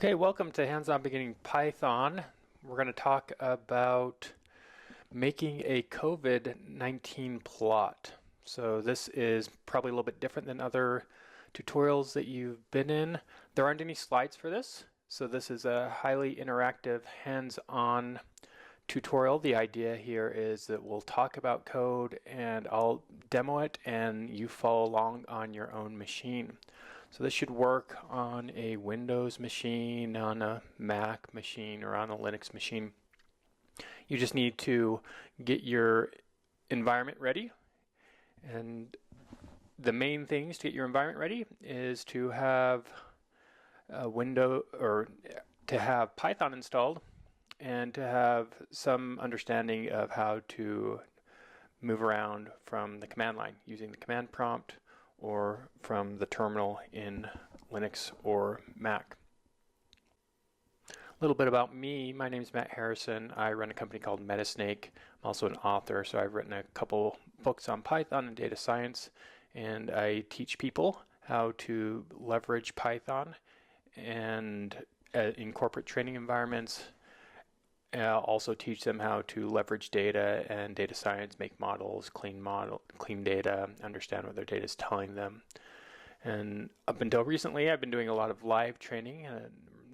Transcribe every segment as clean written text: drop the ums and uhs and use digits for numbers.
Okay, welcome to Hands-On Beginning Python. We're going to talk about making a COVID-19 plot. So this is probably a little bit different than other tutorials that you've been in. There aren't any slides for this, so this is a highly interactive hands-on tutorial. The idea here is that we'll talk about code and I'll demo it and you follow along on your own machine. So this should work on a Windows machine, on a Mac machine, or on a Linux machine. You just need to get your environment ready. And the main things to get your environment ready is to have a window or to have Python installed and to have some understanding of how to move around from the command line using the command prompt or from the terminal in Linux or Mac. A little bit about me. My name is Matt Harrison. I run a company called Metasnake. I'm also an author, so I've written a couple books on Python and data science, and I teach people how to leverage Python and in corporate training environments. I'll also teach them how to leverage data and data science, make models, clean data, understand what their data is telling them. And up until recently, I've been doing a lot of live training, and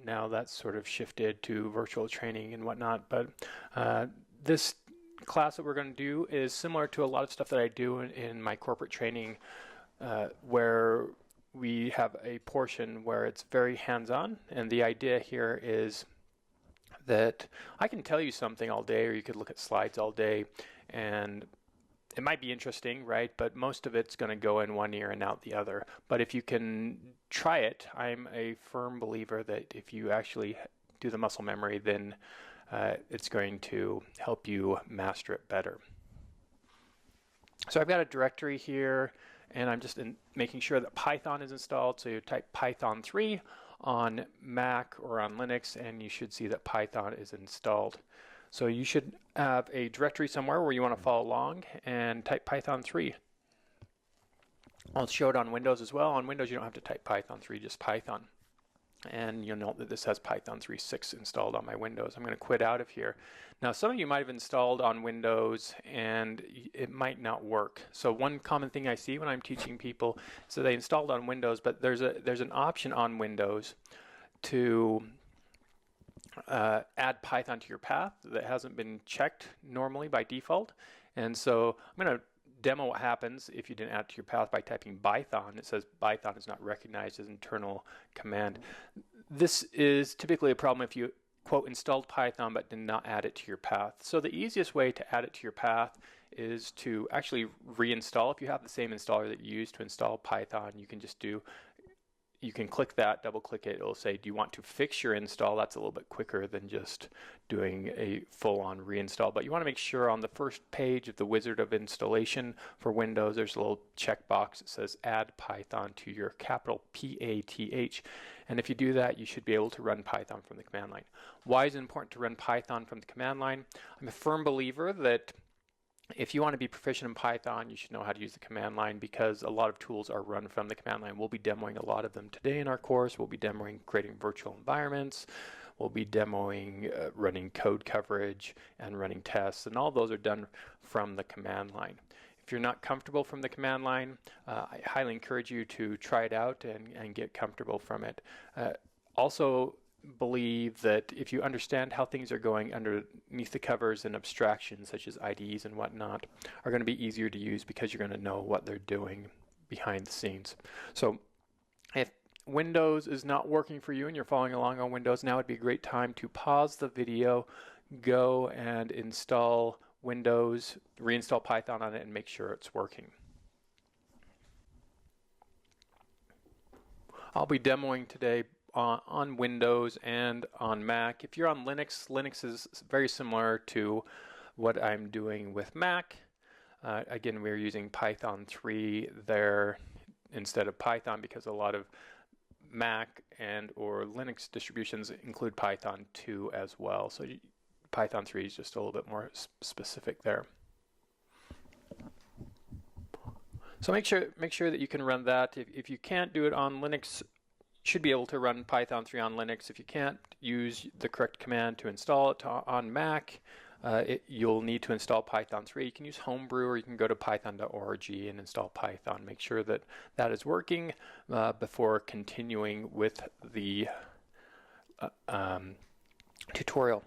now that's sort of shifted to virtual training and whatnot. But this class that we're going to do is similar to a lot of stuff that I do in my corporate training, where we have a portion where it's very hands-on, and the idea here is that I can tell you something all day, or you could look at slides all day, and it might be interesting, right? But most of it's going to go in one ear and out the other. But if you can try it, I'm a firm believer that if you actually do the muscle memory, then it's going to help you master it better. So I've got a directory here, and I'm just making sure that Python is installed. So you type Python 3 on Mac or on Linux, and you should see that Python is installed. So you should have a directory somewhere where you want to follow along and type Python 3. I'll show it on Windows as well. On Windows, you don't have to type Python 3, just Python. And you'll note that this has Python 3.6 installed on my Windows. I'm going to quit out of here. Now, some of you might have installed on Windows and it might not work. So one common thing I see when I'm teaching people is that they installed on Windows, but there's an option on Windows to add Python to your path that hasn't been checked normally by default. And so I'm going to demo what happens if you didn't add to your path by typing Python. It says Python is not recognized as internal command. This is typically a problem if you quote installed Python but did not add it to your path. So the easiest way to add it to your path is to actually reinstall. If you have the same installer that you used to install Python, you can click that, double click it, it'll say, do you want to fix your install? That's a little bit quicker than just doing a full-on reinstall. But you want to make sure on the first page of the wizard of installation for Windows, there's a little checkbox that says add Python to your capital P-A-T-H. And if you do that, you should be able to run Python from the command line. Why is it important to run Python from the command line? I'm a firm believer that if you want to be proficient in Python, you should know how to use the command line because a lot of tools are run from the command line. We'll be demoing a lot of them today in our course. We'll be demoing creating virtual environments. We'll be demoing running code coverage and running tests, and all those are done from the command line. If you're not comfortable from the command line, I highly encourage you to try it out and get comfortable from it. Also, believe that if you understand how things are going underneath the covers and abstractions such as IDEs and whatnot are going to be easier to use because you're going to know what they're doing behind the scenes. So if Windows is not working for you and you're following along on Windows, now would be a great time to pause the video, go and install Windows, reinstall Python on it, and make sure it's working. I'll be demoing today on Windows and on Mac. If you're on Linux, Linux is very similar to what I'm doing with Mac. Again, we're using Python 3 there instead of Python because a lot of Mac and or Linux distributions include Python 2 as well. So Python 3 is just a little bit more specific there. So make sure that you can run that. If you can't do it on Linux, should be able to run Python 3 on Linux. If you can't, use the correct command to install it on Mac. You'll need to install Python 3. You can use Homebrew, or you can go to python.org and install Python. Make sure that that is working before continuing with the tutorial.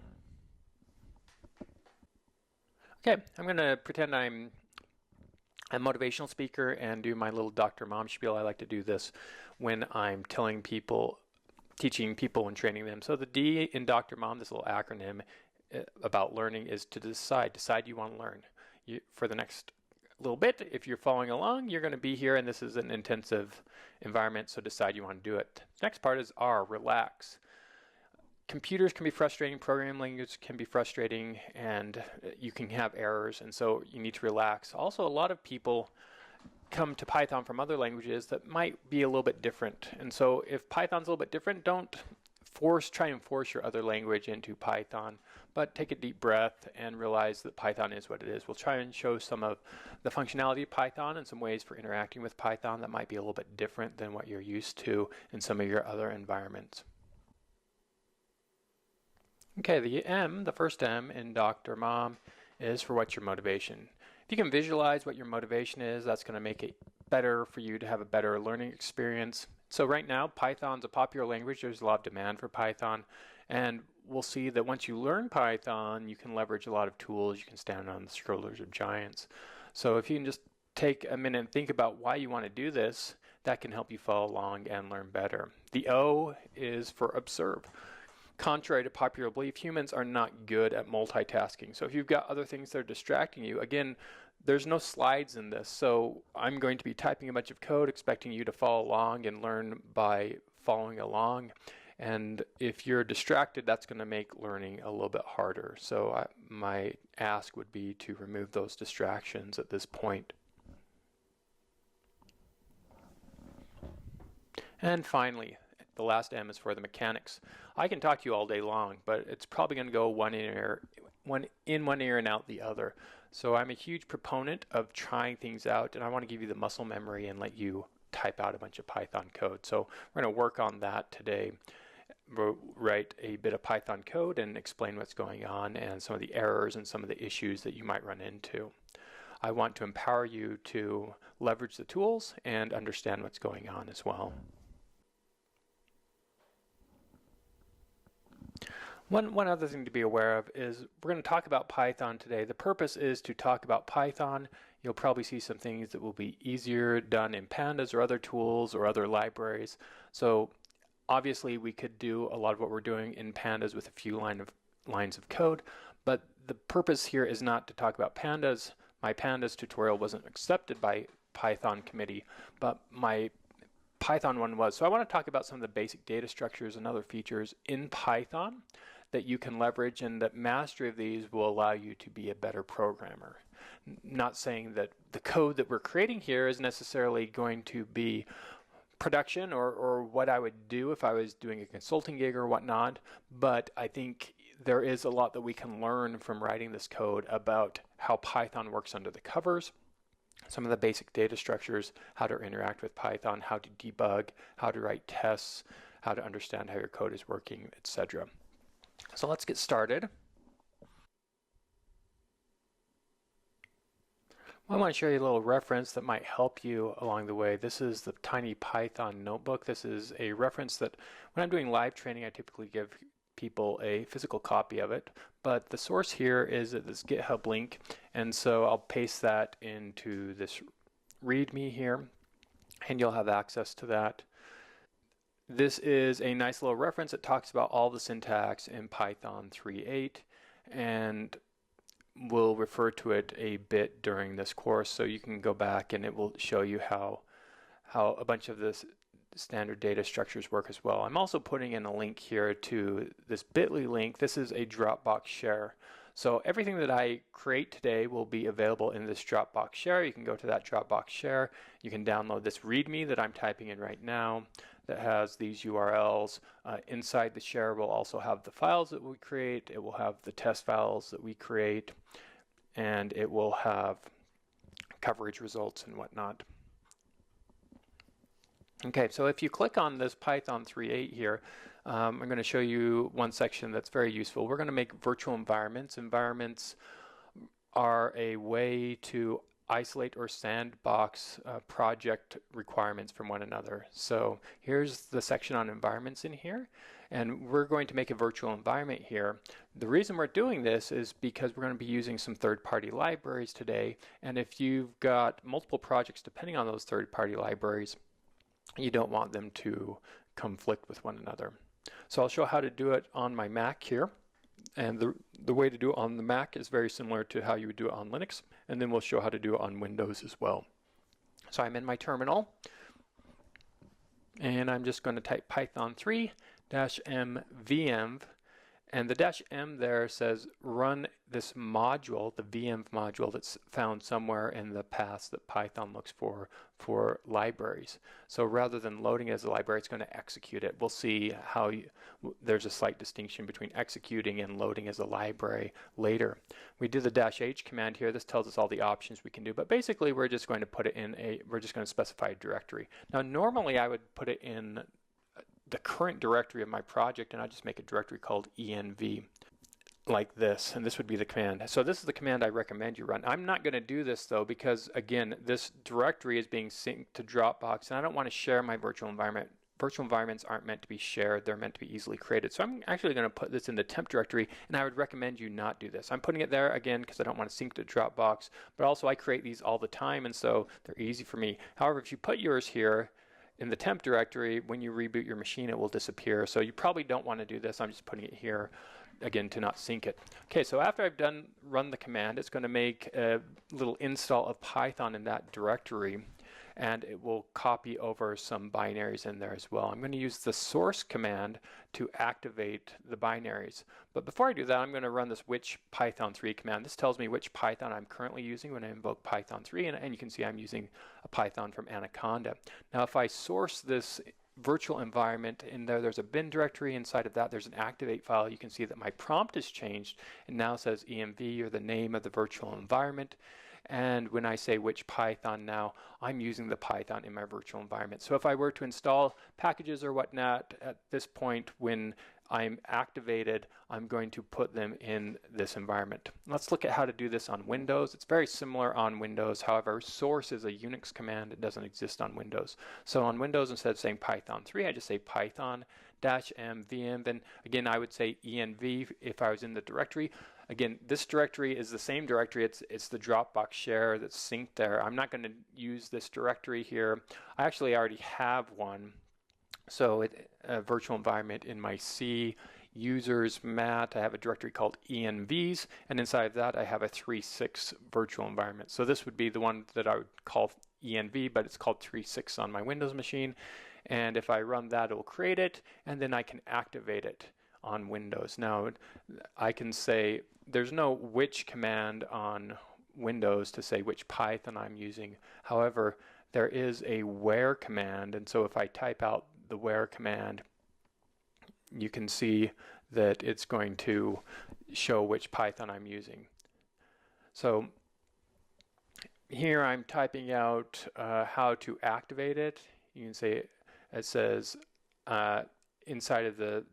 Okay, I'm going to pretend I'm a motivational speaker and do my little Dr. Mom spiel. I like to do this when I'm teaching people and training them. So the D in Dr. Mom, this little acronym about learning, is to decide. Decide you want to learn. For the next little bit, if you're following along, you're going to be here, and this is an intensive environment, so decide you want to do it. Next part is R, relax. Computers can be frustrating, programming languages can be frustrating, and you can have errors, and so you need to relax. Also, a lot of people come to Python from other languages that might be a little bit different, and so if Python's a little bit different, don't try and force your other language into Python, but take a deep breath and realize that Python is what it is. We'll try and show some of the functionality of Python and some ways for interacting with Python that might be a little bit different than what you're used to in some of your other environments. Okay, the first M in Dr. Mom is for what's your motivation. If you can visualize what your motivation is, that's going to make it better for you to have a better learning experience. So right now, Python's a popular language. There's a lot of demand for Python, and we'll see that once you learn Python, you can leverage a lot of tools. You can stand on the shoulders of giants. So if you can just take a minute and think about why you want to do this, that can help you follow along and learn better. The O is for observe. Contrary to popular belief, humans are not good at multitasking. So if you've got other things that are distracting you, again, there's no slides in this. So I'm going to be typing a bunch of code, expecting you to follow along and learn by following along. And if you're distracted, that's going to make learning a little bit harder. So my ask would be to remove those distractions at this point. And finally, the last M is for the mechanics. I can talk to you all day long, but it's probably going to go one in one ear and out the other. So I'm a huge proponent of trying things out, and I want to give you the muscle memory and let you type out a bunch of Python code. So we're going to work on that today. We'll write a bit of Python code and explain what's going on and some of the errors and some of the issues that you might run into. I want to empower you to leverage the tools and understand what's going on as well. One other thing to be aware of is we're going to talk about Python today. The purpose is to talk about Python. You'll probably see some things that will be easier done in pandas or other tools or other libraries. So obviously we could do a lot of what we're doing in pandas with a few lines of code, but the purpose here is not to talk about pandas. My pandas tutorial wasn't accepted by Python committee, but my Python one was. So I want to talk about some of the basic data structures and other features in Python that you can leverage, and that mastery of these will allow you to be a better programmer. Not saying that the code that we're creating here is necessarily going to be production or what I would do if I was doing a consulting gig or whatnot, but I think there is a lot that we can learn from writing this code about how Python works under the covers, some of the basic data structures, how to interact with Python, how to debug, how to write tests, how to understand how your code is working, etc. So let's get started. I want to show you a little reference that might help you along the way. This is the Tiny Python notebook. This is a reference that when I'm doing live training, I typically give people a physical copy of it, but the source here is at this GitHub link, and so I'll paste that into this README here, and you'll have access to that. This is a nice little reference that talks about all the syntax in Python 3.8, and we'll refer to it a bit during this course, so you can go back and it will show you how a bunch of this standard data structures work as well. I'm also putting in a link here to this bit.ly link. This is a Dropbox share. So everything that I create today will be available in this Dropbox share. You can go to that Dropbox share. You can download this README that I'm typing in right now that has these URLs. Inside the share will also have the files that we create. It will have the test files that we create, and it will have coverage results and whatnot. Okay, so if you click on this Python 3.8 here, I'm going to show you one section that's very useful. We're going to make virtual environments. Environments are a way to isolate or sandbox project requirements from one another. So here's the section on environments in here, and we're going to make a virtual environment here. The reason we're doing this is because we're going to be using some third-party libraries today, and if you've got multiple projects depending on those third-party libraries, you don't want them to conflict with one another. So I'll show how to do it on my Mac here. And the way to do it on the Mac is very similar to how you would do it on Linux. And then we'll show how to do it on Windows as well. So I'm in my terminal. And I'm just going to type Python 3 -m venv. And the -m there says run this module, the venv module that's found somewhere in the paths that Python looks for libraries. So rather than loading it as a library, it's going to execute it. We'll see how there's a slight distinction between executing and loading as a library later. We do the -h command here. This tells us all the options we can do, but basically we're just going to put it in we're just going to specify a directory. Now normally I would put it in the current directory of my project, and I just make a directory called env like this, and this would be the command. So this is the command I recommend you run. I'm not going to do this though because again this directory is being synced to Dropbox, and I don't want to share my virtual environment. Virtual environments aren't meant to be shared, they're meant to be easily created. So I'm actually going to put this in the temp directory, and I would recommend you not do this. I'm putting it there again because I don't want to sync to Dropbox, but also I create these all the time, and so they're easy for me. However, if you put yours here in the temp directory, when you reboot your machine, it will disappear. So you probably don't want to do this. I'm just putting it here again to not sync it. Okay, so after I've run the command, it's going to make a little install of Python in that directory, and it will copy over some binaries in there as well. I'm going to use the source command to activate the binaries. But before I do that, I'm going to run this which Python 3 command. This tells me which Python I'm currently using when I invoke Python 3, and you can see I'm using a Python from Anaconda. Now if I source this virtual environment in there, there's a bin directory. Inside of that there's an activate file. You can see that my prompt has changed and now says env, or the name of the virtual environment. And when I say which Python now, I'm using the Python in my virtual environment. So if I were to install packages or whatnot at this point when I'm activated, I'm going to put them in this environment. Let's look at how to do this on Windows. It's very similar on Windows. However, source is a Unix command. It doesn't exist on Windows. So on Windows, instead of saying Python 3, I just say Python -m venv. And again, I would say env if I was in the directory. Again, this directory is the same directory. It's the Dropbox share that's synced there. I'm not going to use this directory here. I actually already have one. So a virtual environment in my C users mat. I have a directory called envs, and inside of that I have a 3.6 virtual environment. So this would be the one that I would call env, but it's called 3.6 on my Windows machine. And if I run that, it will create it, and then I can activate it on Windows. Now I can say there's no which command on Windows to say which Python I'm using. However, there is a where command, and so if I type out the where command, you can see that it's going to show which Python I'm using. So here I'm typing out how to activate it. You can say it says inside of the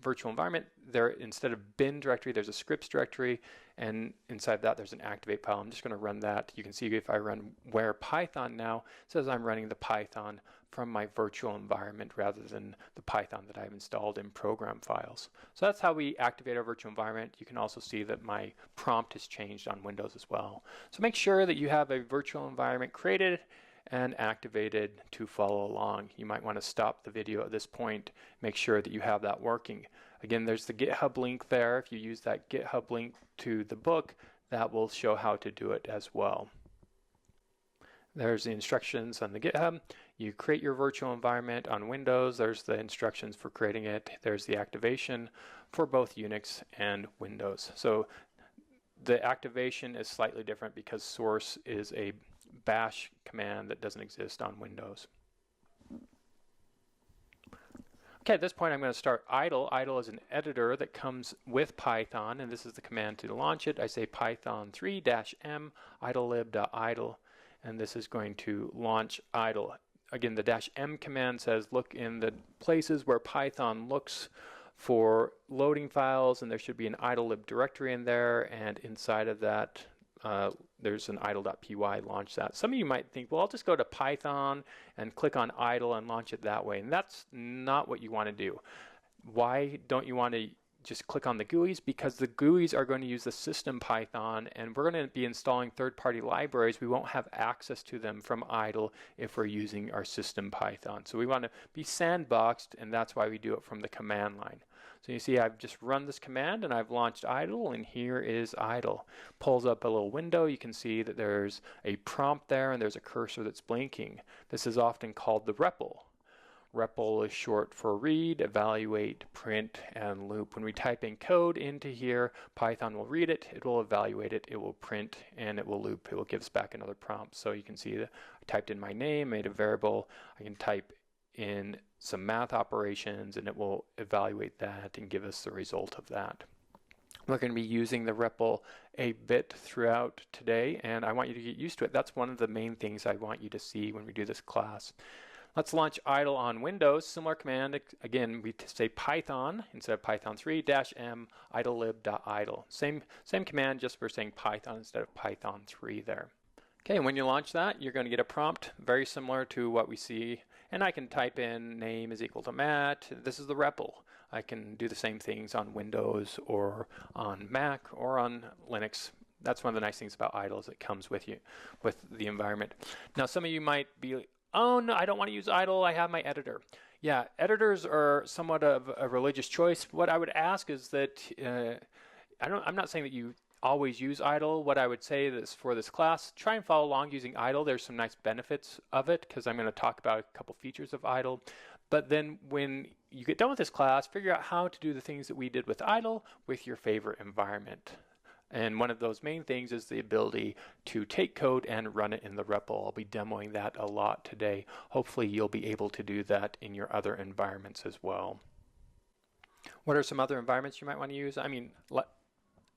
virtual environment there, instead of bin directory, there's a scripts directory, and inside that there's an activate file. I'm just going to run that. You can see if I run where Python now, it says I'm running the Python from my virtual environment rather than the Python that I've installed in program files. So that's how we activate our virtual environment. You can also see that my prompt has changed on Windows as well. So make sure that you have a virtual environment created and activated to follow along. You might want to stop the video at this point, make sure that you have that working. Again, there's the GitHub link there. If you use that GitHub link to the book, that will show how to do it as well. There's the instructions on the GitHub. You create your virtual environment on Windows. There's the instructions for creating it. There's the activation for both Unix and Windows. So the activation is slightly different because source is a bash command that doesn't exist on Windows. Okay, at this point I'm going to start idle. Idle is an editor that comes with Python, and this is the command to launch it. I say python 3-m idlelib.idle, and this is going to launch idle. again, the -m command says look in the places where Python looks for loading files, and there should be an idlelib directory in there, and inside of that there's an idle.py, launch that. Some of you might think, well, I'll just go to Python and click on idle and launch it that way, and that's not what you want to do. Why don't you want to just click on the GUIs? Because the GUIs are going to use the system Python, and we're going to be installing third-party libraries. We won't have access to them from idle if we're using our system Python. So we want to be sandboxed, and that's why we do it from the command line. So you see I've just run this command and I've launched idle, and here is idle. Pulls up a little window. You can see that there's a prompt there and there's a cursor that's blinking. This is often called the REPL. REPL is short for read, evaluate, print, and loop. When we type in code into here, Python will read it, it will evaluate it, it will print, and it will loop. It will give us back another prompt. So you can see that I typed in my name, made a variable. I can type in some math operations, and it will evaluate that and give us the result of that. We're going to be using the REPL a bit throughout today, and I want you to get used to it. That's one of the main things I want you to see when we do this class. Let's launch idle on Windows. Similar command. Again, we say Python instead of Python 3 -m idlelib.idle. Same command, just we're saying Python instead of Python 3 there. Okay, when you launch that, you're going to get a prompt very similar to what we see, and I can type in name is equal to Matt. This is the REPL. I can do the same things on Windows or on Mac or on Linux. That's one of the nice things about idle, is it comes with you, with the environment. Now, some of you might be, oh no, I don't want to use idle, I have my editor. Yeah, editors are somewhat of a religious choice. What I would ask is that, I'm not saying that you always use idle. What I would say is for this class, try and follow along using idle. There's some nice benefits of it, because I'm going to talk about a couple features of idle. But then when you get done with this class, figure out how to do the things that we did with idle with your favorite environment. And one of those main things is the ability to take code and run it in the REPL. I'll be demoing that a lot today. Hopefully you'll be able to do that in your other environments as well. What are some other environments you might want to use? I mean,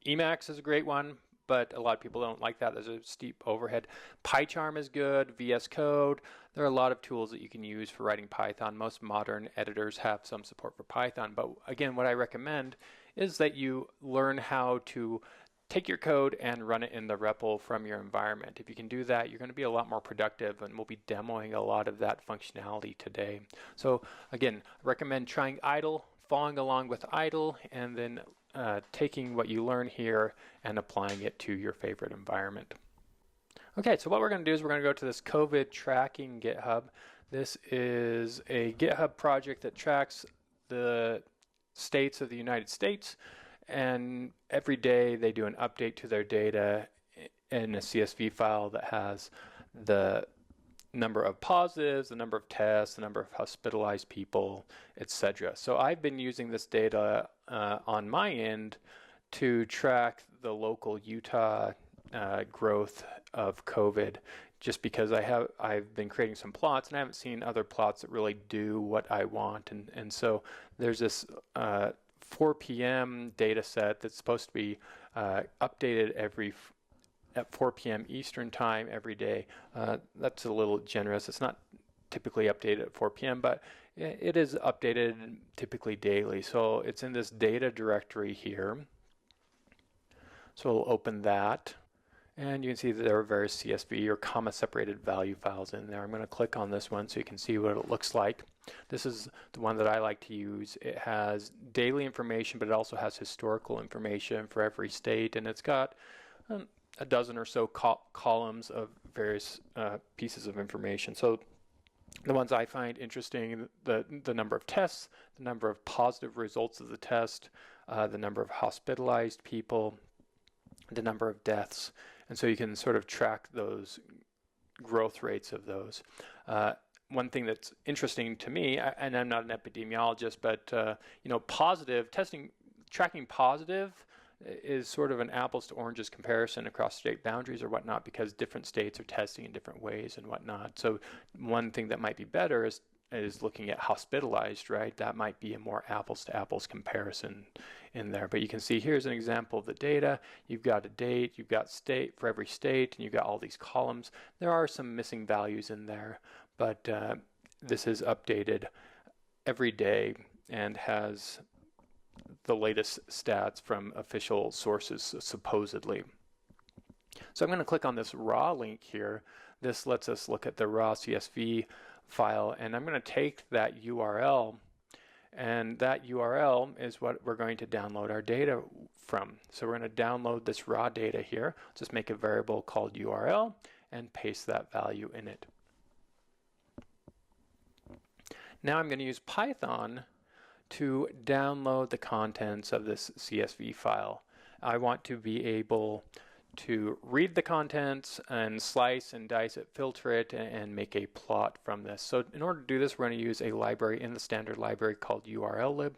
Emacs is a great one, but a lot of people don't like that. There's a steep overhead. PyCharm is good, VS Code. There are a lot of tools that you can use for writing Python. Most modern editors have some support for Python, but again, what I recommend is that you learn how to take your code and run it in the REPL from your environment. If you can do that, you're going to be a lot more productive, and we'll be demoing a lot of that functionality today. So again, I recommend trying idle, following along with idle, and then taking what you learn here and applying it to your favorite environment. Okay, so what we're going to do is we're going to go to this COVID tracking GitHub. This is a GitHub project that tracks the states of the United States, and every day they do an update to their data in a CSV file that has the number of positives, the number of tests, the number of hospitalized people, etc. So I've been using this data on my end to track the local Utah growth of COVID, just because I've been creating some plots and I haven't seen other plots that really do what I want, and so there's this 4 p.m. data set that's supposed to be updated at 4 p.m. Eastern time every day. That's a little generous. It's not typically updated at 4 p.m., but it is updated typically daily. So it's in this data directory here. So we'll open that, and you can see that there are various CSV or comma-separated value files in there. I'm going to click on this one so you can see what it looks like. This is the one that I like to use. It has daily information, but it also has historical information for every state, and it's got a dozen or so columns of various pieces of information. So the ones I find interesting, the number of tests, the number of positive results of the test, the number of hospitalized people, the number of deaths, and so you can sort of track those growth rates of those. One thing that's interesting to me, and I'm not an epidemiologist, but positive testing, tracking positive is sort of an apples to oranges comparison across state boundaries or whatnot, because different states are testing in different ways and whatnot. So one thing that might be better is is looking at hospitalized, right? That might be a more apples to apples comparison in there. But you can see here's an example of the data. You've got a date, you've got state for every state, and you've got all these columns. There are some missing values in there, but this is updated every day and has the latest stats from official sources, supposedly. So I'm going to click on this raw link here. This lets us look at the raw CSV file, and I'm going to take that URL, and that URL is what we're going to download our data from. So we're going to download this raw data here. Just make a variable called URL and paste that value in it. Now I'm going to use Python to download the contents of this CSV file. I want to be able to read the contents and slice and dice it, filter it, and make a plot from this. So in order to do this, we're going to use a library in the standard library called urllib.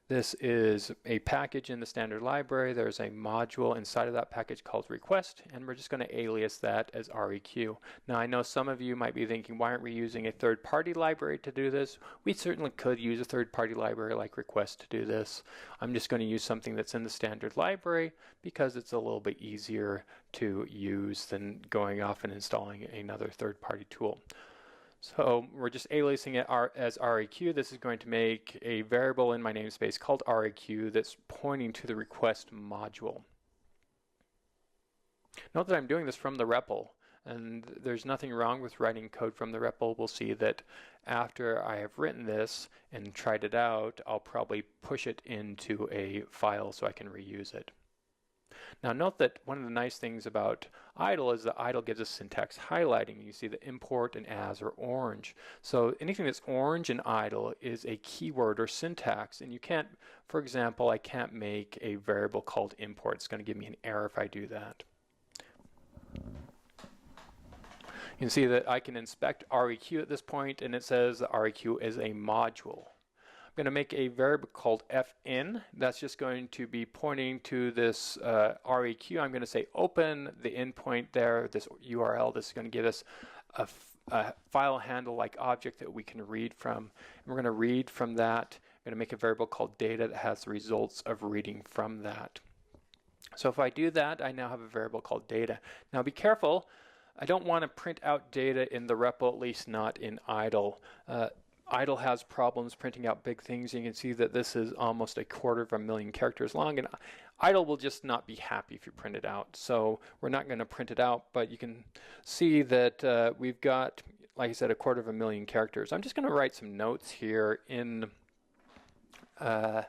This is a package in the standard library. There's a module inside of that package called request, and we're just going to alias that as req. Now I know some of you might be thinking, why aren't we using a third-party library to do this? We certainly could use a third-party library like request to do this. I'm just going to use something that's in the standard library because it's a little bit easier to use than going off and installing another third-party tool. So we're just aliasing it as req. This is going to make a variable in my namespace called req that's pointing to the request module. Note that I'm doing this from the REPL, and there's nothing wrong with writing code from the REPL. We'll see that after I have written this and tried it out, I'll probably push it into a file so I can reuse it. Now note that one of the nice things about idle is that idle gives us syntax highlighting. You see the import and as are orange. So anything that's orange in idle is a keyword or syntax, and you can't, for example, I can't make a variable called import. It's going to give me an error if I do that. You can see that I can inspect req at this point, and it says that req is a module. I'm going to make a variable called fin. That's just going to be pointing to this req. I'm going to say open the endpoint there, this URL. This is going to give us a file handle like object that we can read from. And we're going to read from that. I'm going to make a variable called data that has the results of reading from that. So if I do that, I now have a variable called data. Now be careful. I don't want to print out data in the REPL, at least not in idle. Idle has problems printing out big things. You can see that this is almost 250,000 characters long, and idle will just not be happy if you print it out. So we're not going to print it out, but you can see that we've got, like I said, 250,000 characters. I'm just going to write some notes here in the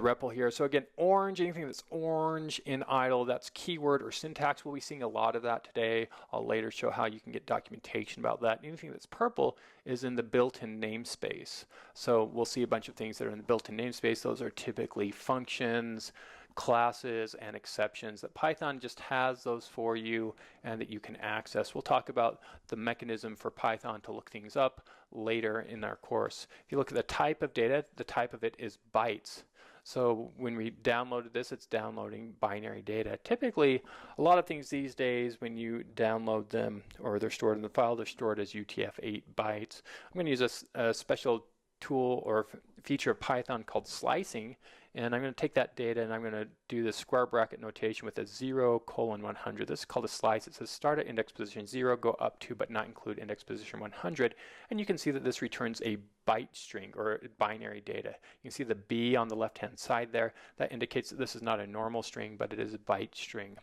REPL here. So again, orange, anything that's orange in idle, that's keyword or syntax. We'll be seeing a lot of that today. I'll later show how you can get documentation about that. Anything that's purple is in the built-in namespace. So we'll see a bunch of things that are in the built-in namespace. Those are typically functions, classes, and exceptions. That Python just has those for you and that you can access. We'll talk about the mechanism for Python to look things up later in our course. If you look at the type of data, the type of it is bytes. So when we downloaded this, it's downloading binary data. Typically, a lot of things these days, when you download them or they're stored in the file, they're stored as UTF-8 bytes. I'm going to use a special tool or feature of Python called slicing, and I'm going to take that data and I'm going to do the square bracket notation with a 0:100. This is called a slice. It says start at index position 0, go up to but not include index position 100, and you can see that this returns a byte string or binary data. You can see the B on the left hand side there. That indicates that this is not a normal string, but it is a byte string.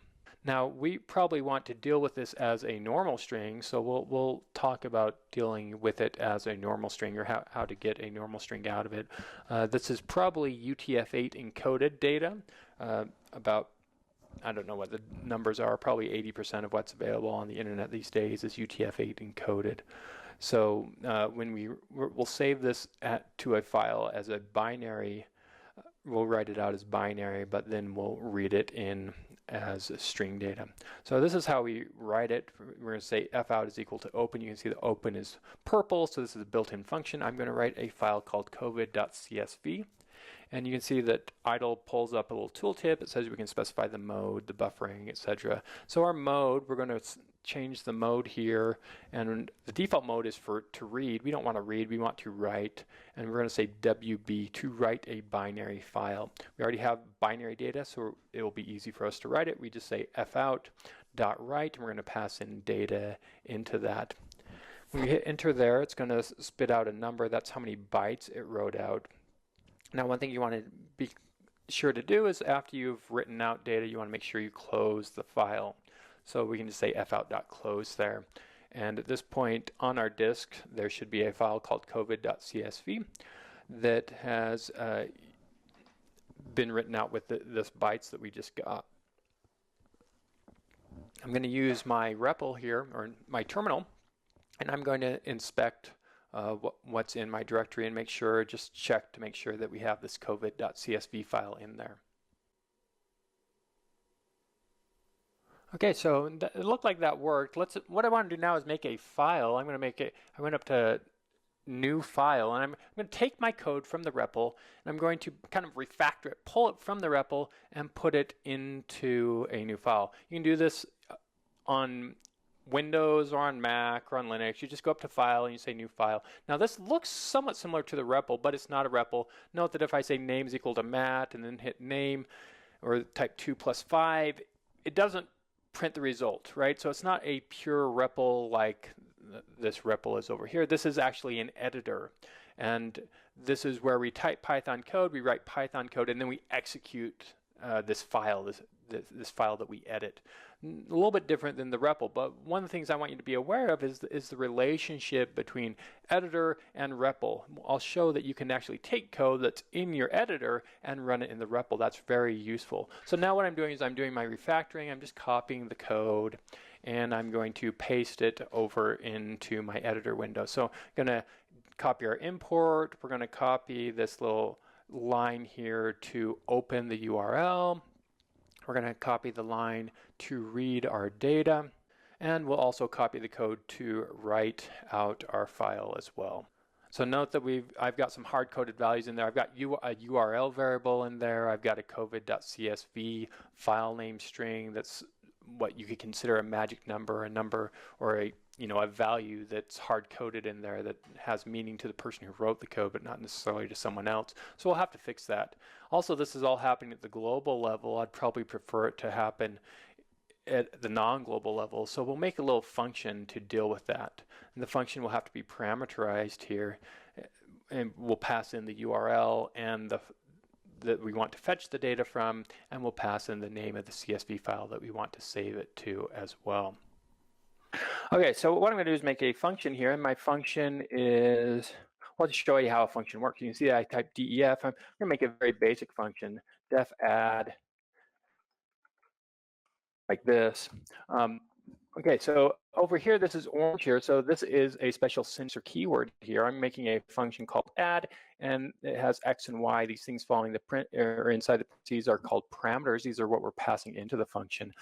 Now we probably want to deal with this as a normal string, so we'll talk about dealing with it as a normal string or how to get a normal string out of it. This is probably UTF-8 encoded data. About, I don't know what the numbers are, probably 80% of what's available on the internet these days is UTF-8 encoded. So when we'll save this to a file as a binary, we'll write it out as binary, but then we'll read it in as string data. So this is how we write it. We're going to say fout is equal to open. You can see the open is purple, so this is a built-in function. I'm going to write a file called covid.csv, And you can see that idle pulls up a little tooltip. It says we can specify the mode, the buffering, etc. So our mode, we're going to change the mode here, and the default mode is to read. We don't want to read, we want to write, and we're going to say WB, to write a binary file. We already have binary data, so it will be easy for us to write it. We just say fout.write, and we're going to pass in data into that. When you hit enter there, it's going to spit out a number. That's how many bytes it wrote out. Now, one thing you want to be sure to do is after you've written out data, you want to make sure you close the file. So we can just say fout.close there. And at this point on our disk, there should be a file called covid.csv that has been written out with this bytes that we just got. I'm going to use my REPL here, or my terminal, and I'm going to inspect what's in my directory and just check to make sure that we have this covid.csv file in there. Okay, so it looked like that worked. What I want to do now is make a file. I went up to new file, and I'm going to take my code from the REPL, and I'm going to kind of refactor it, pull it from the REPL, and put it into a new file. You can do this on Windows or on Mac or on Linux. You just go up to File and you say New File. Now this looks somewhat similar to the REPL, but it's not a REPL. Note that if I say name is equal to Matt and then hit name or type 2 plus 5, it doesn't print the result, right? So it's not a pure REPL like this REPL is over here. This is actually an editor, and this is where we type Python code, we write Python code, and then we execute this file, this file that we edit. A little bit different than the REPL, but one of the things I want you to be aware of is the relationship between editor and REPL. I'll show that you can actually take code that's in your editor and run it in the REPL. That's very useful. So now what I'm doing is I'm doing my refactoring. I'm just copying the code, and I'm going to paste it over into my editor window. So I'm going to copy our import. We're going to copy this little line here to open the URL. We're going to copy the line to read our data, and we'll also copy the code to write out our file as well. So note that I've got some hard-coded values in there. I've got a URL variable in there. I've got a covid.csv file name string that's what you could consider a magic number, a number or a value that's hard-coded in there that has meaning to the person who wrote the code, but not necessarily to someone else. So we'll have to fix that. Also, this is all happening at the global level. I'd probably prefer it to happen at the non-global level. So we'll make a little function to deal with that. And the function will have to be parameterized here, and we'll pass in the URL and that we want to fetch the data from, and we'll pass in the name of the CSV file that we want to save it to as well. Okay, so what I'm going to do is make a function here, and my function is, well, to show you how a function works. You can see that I type def. I'm going to make a very basic function, def add, like this. Okay, so over here, this is orange here. So this is a special syntax or keyword here. I'm making a function called add, and it has X and Y. These things following the print or inside the parentheses are called parameters. These are what we're passing into the function.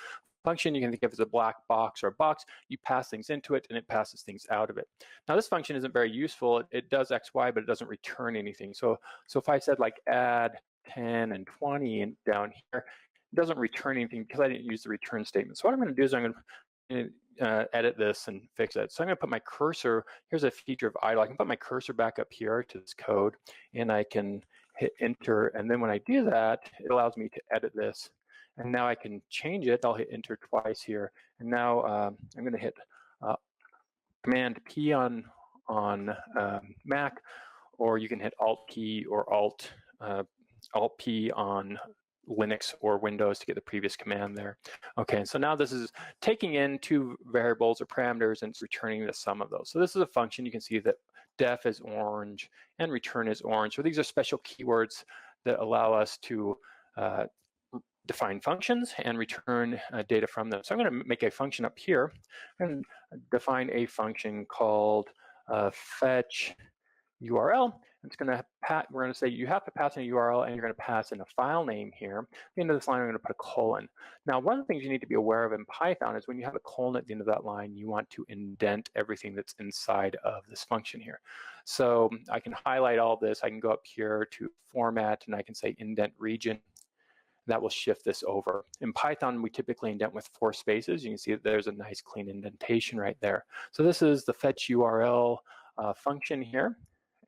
Function you can think of as a black box or a box. You pass things into it and it passes things out of it. Now this function isn't very useful. It does X, Y, but it doesn't return anything. So if I said like add 10 and 20 and down here, it doesn't return anything because I didn't use the return statement. So what I'm going to do is I'm going to edit this and fix it. So I'm going to put my cursor, here's a feature of idle. I can put my cursor back up here to this code, and I can hit enter. And then when I do that, it allows me to edit this. And now I can change it. I'll hit enter twice here. And now I'm going to hit Command P on Mac, or you can hit Alt P or Alt P on Linux or Windows to get the previous command there. Okay, so now this is taking in two variables or parameters and it's returning the sum of those. So this is a function. You can see that def is orange and return is orange. So these are special keywords that allow us to define functions and return data from them. So I'm going to make a function up here and define a function called fetch URL. It's going to we're going to say you have to pass in a URL, and you're going to pass in a file name here. At the end of this line, I'm going to put a colon. Now, one of the things you need to be aware of in Python is when you have a colon at the end of that line, you want to indent everything that's inside of this function here. So I can highlight all this. I can go up here to format, and I can say indent region. That will shift this over. In Python, we typically indent with 4 spaces. You can see that there's a nice clean indentation right there. So this is the fetch URL function here.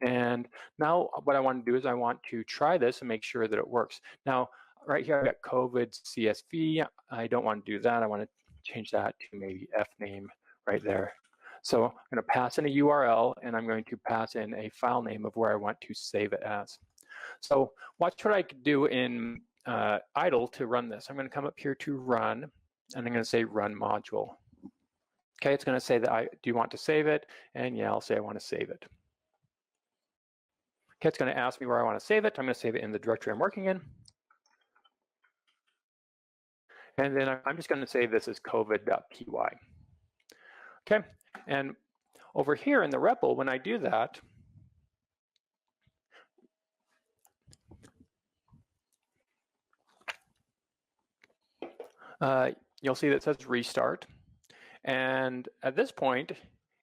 And now what I want to do is I want to try this and make sure that it works. Now, right here, I've got COVID CSV. I don't want to do that. I want to change that to maybe fname right there. So I'm going to pass in a URL, and I'm going to pass in a file name of where I want to save it as. So watch what I could do in idle to run this. I'm going to come up here to run, and I'm going to say run module. Okay, it's going to say that do you want to save it? And yeah, I'll say I want to save it. Okay, it's going to ask me where I want to save it. I'm going to save it in the directory I'm working in. And then I'm just going to say this is covid.py. Okay, and over here in the REPL, when I do that, you'll see that it says restart. And at this point,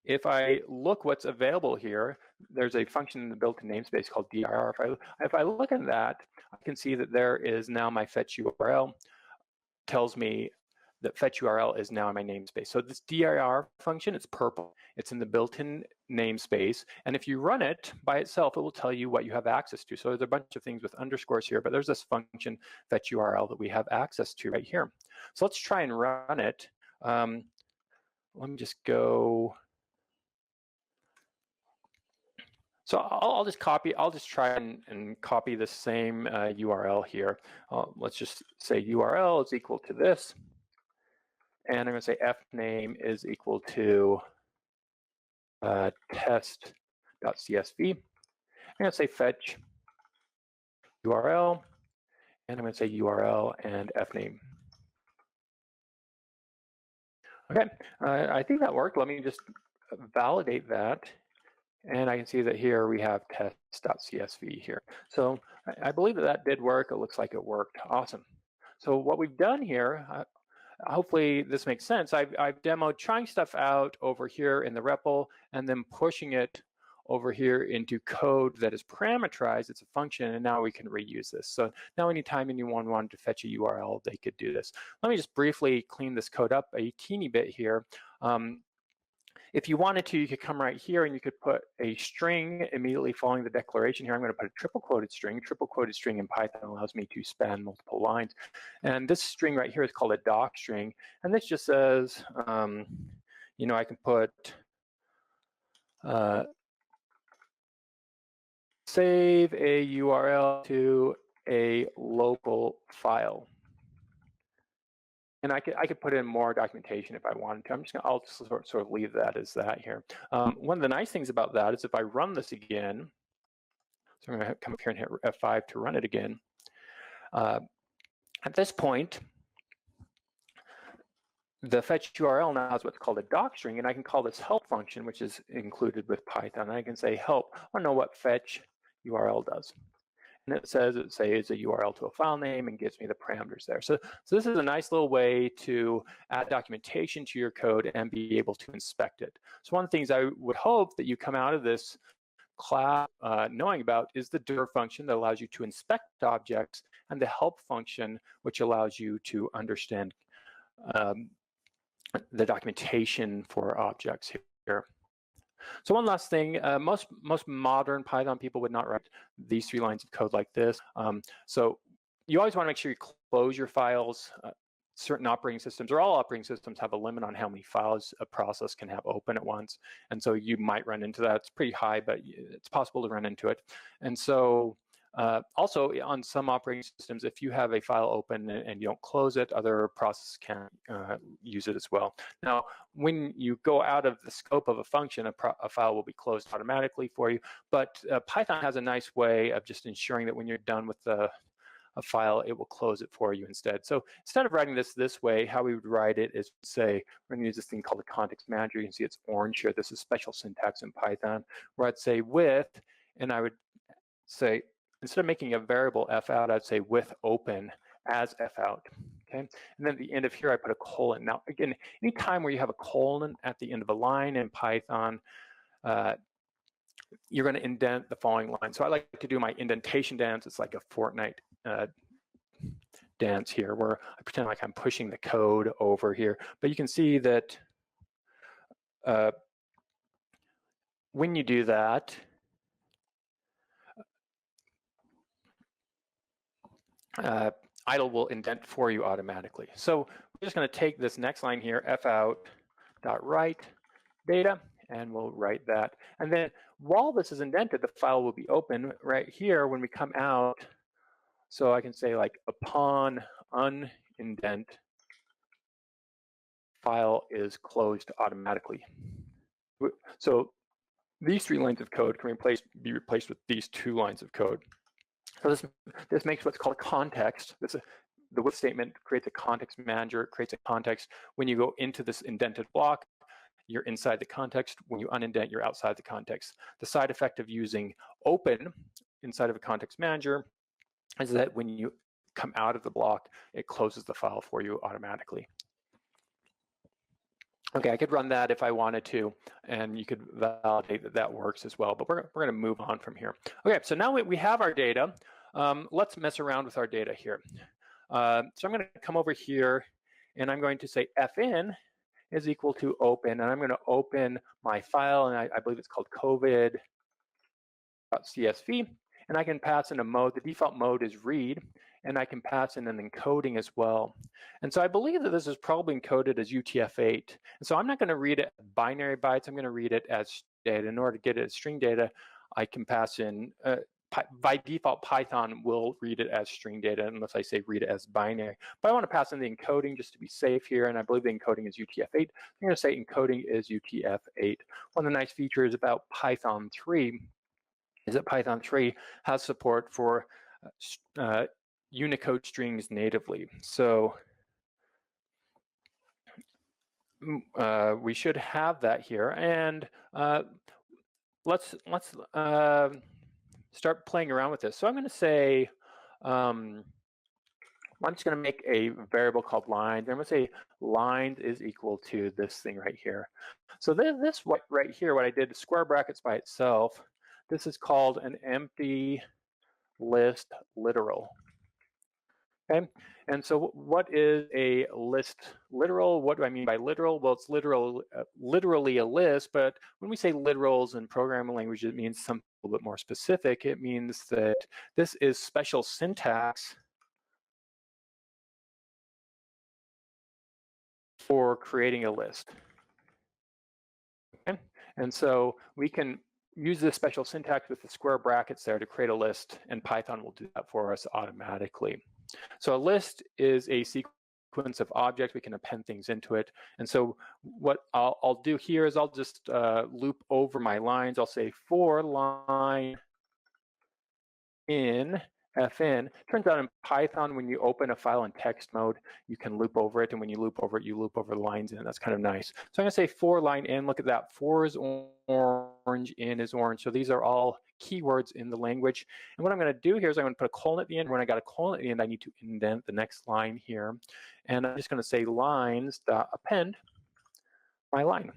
if I look what's available here, there's a function in the built-in namespace called dir. If I look at that, I can see that there is now my fetch URL, tells me that fetch URL is now in my namespace. So this dir function, it's purple. It's in the built-in namespace. And if you run it by itself, it will tell you what you have access to. So there's a bunch of things with underscores here, but there's this function fetch URL that we have access to right here. So let's try and run it. Let me just go. So I'll just try and copy the same URL here. Let's just say URL is equal to this. And I'm going to say fname is equal to test.csv. I'm going to say fetch URL, and I'm going to say URL and fname. Okay, I think that worked. Let me just validate that. And I can see that here we have test.csv here. So I believe that that did work. It looks like it worked. Awesome. So what we've done here, hopefully this makes sense. I've demoed trying stuff out over here in the REPL and then pushing it over here into code that is parameterized. It's a function, and now we can reuse this. So now anytime anyone wanted to fetch a URL, they could do this. Let me just briefly clean this code up a teeny bit here. If you wanted to, you could come right here and you could put a string immediately following the declaration here. I'm going to put a triple quoted string. Triple quoted string in Python allows me to span multiple lines. And this string right here is called a docstring. And this just says, you know, I can put save a URL to a local file. And I could put in more documentation if I wanted to. I'll just sort of leave that as that here. One of the nice things about that is if I run this again, so I'm going to come up here and hit F5 to run it again. At this point, the fetch URL now is what's called a docstring, and I can call this help function, which is included with Python. And I can say help. I want to know what fetch URL does. And it says it's a URL to a file name and gives me the parameters there. So this is a nice little way to add documentation to your code and be able to inspect it. So one of the things I would hope that you come out of this class knowing about is the dir function that allows you to inspect objects, and the help function, which allows you to understand the documentation for objects here. So one last thing, most modern Python people would not write these 3 lines of code like this. So you always want to make sure you close your files. Certain operating systems, or all operating systems, have a limit on how many files a process can have open at once. And so you might run into that. It's pretty high, but it's possible to run into it. And so also on some operating systems, if you have a file open and you don't close it, other processes can use it as well. Now, when you go out of the scope of a function, a file will be closed automatically for you. But Python has a nice way of just ensuring that when you're done with a file, it will close it for you instead. So instead of writing this way, how we would write it is, say, we're going to use this thing called the context manager. You can see it's orange here. This is special syntax in Python, where I'd say with, and I would say, instead of making a variable f out, I'd say with open as f out. Okay, and then at the end of here, I put a colon. Now, again, anytime where you have a colon at the end of a line in Python, you're going to indent the following line. So I like to do my indentation dance. It's like a Fortnite dance here, where I pretend like I'm pushing the code over here. But you can see that when you do that, idle will indent for you automatically. So we're just going to take this next line here, fout.write data, and we'll write that. And then while this is indented, the file will be open right here when we come out. So I can say like upon unindent, file is closed automatically. So these 3 lines of code can be replaced with these 2 lines of code. So this makes what's called context. The with statement creates a context manager, it creates a context. When you go into this indented block, you're inside the context. When you unindent, you're outside the context. The side effect of using open inside of a context manager is that when you come out of the block, it closes the file for you automatically. Okay, I could run that if I wanted to, and you could validate that that works as well, but we're going to move on from here. Okay, so now we have our data. Let's mess around with our data here. So I'm going to come over here, and I'm going to say fn is equal to open, and I'm going to open my file, and I believe it's called covid.csv, and I can pass in a mode. The default mode is read, and I can pass in an encoding as well. And so I believe that this is probably encoded as UTF-8. And so I'm not going to read it binary bytes. I'm going to read it as data. In order to get it as string data, I can pass in, by default, Python will read it as string data unless I say read it as binary. But I want to pass in the encoding just to be safe here, and I believe the encoding is UTF-8. I'm going to say encoding is UTF-8. One of the nice features about Python 3 is that Python 3 has support for Unicode strings natively. So we should have that here, and let's start playing around with this. So I'm going to say I'm just going to make a variable called lines. I'm going to say lines is equal to this thing right here. So this right here, what I did, square brackets by itself. This is called an empty list literal. Okay, and so what is a list literal? What do I mean by literal? Well, it's literally a list, but when we say literals in programming language, it means something a little bit more specific. It means that this is special syntax for creating a list. Okay, and so we can use this special syntax with the square brackets there to create a list, and Python will do that for us automatically. So a list is a sequence of objects. We can append things into it. And so what I'll do here is I'll just loop over my lines. I'll say for line in fn. Turns out in Python, when you open a file in text mode, you can loop over it. And when you loop over it, you loop over the lines in. That's kind of nice. So I'm going to say for line in. Look at that. For is orange, in is orange. So these are all keywords in the language. And what I'm going to do here is I'm going to put a colon at the end. When I got a colon at the end, I need to indent the next line here. And I'm just going to say lines.append my line.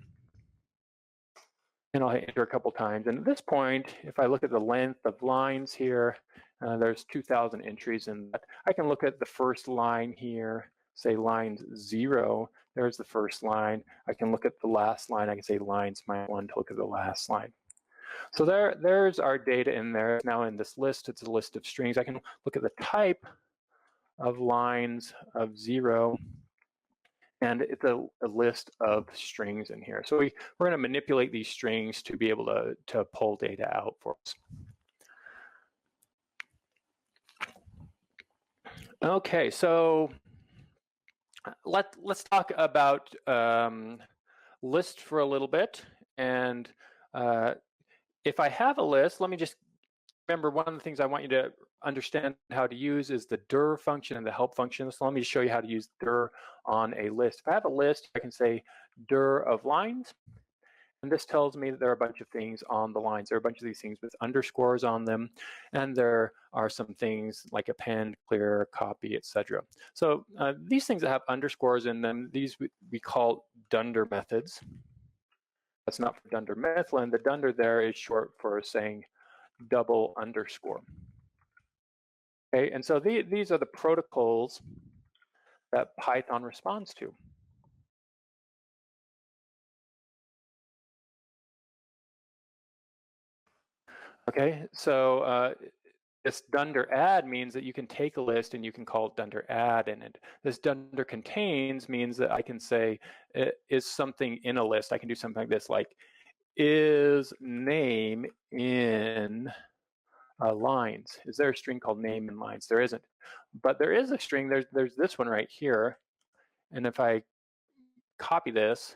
And I'll hit enter a couple times. And at this point, if I look at the length of lines here, there's 2,000 entries in that. I can look at the first line here, say lines 0. There's the first line. I can look at the last line. I can say lines -1 to look at the last line. So there's our data in there. Now in this list, it's a list of strings. I can look at the type of lines of 0. And it's a list of strings in here. So we're going to manipulate these strings to be able to pull data out for us. Okay, so let's talk about list for a little bit. And if I have a list, let me just remember one of the things I want you to understand how to use is the dir function and the help function. So let me show you how to use dir on a list. If I have a list, I can say dir of lines, And this tells me that there are a bunch of things on the lines. There are a bunch of these things with underscores on them, and there are some things like append, clear, copy, etc. So these things that have underscores in them, these we call dunder methods. That's not for dunder Mifflin. The dunder there is short for saying double underscore. Okay, and so these are the protocols that Python responds to. Okay, so this dunder add means that you can take a list and you can call dunder add in it. This dunder contains means that I can say, is something in a list? I can do something like this, like, is name in lines? Is there a string called name in lines? There isn't. But there is a string, there's this one right here. And if I copy this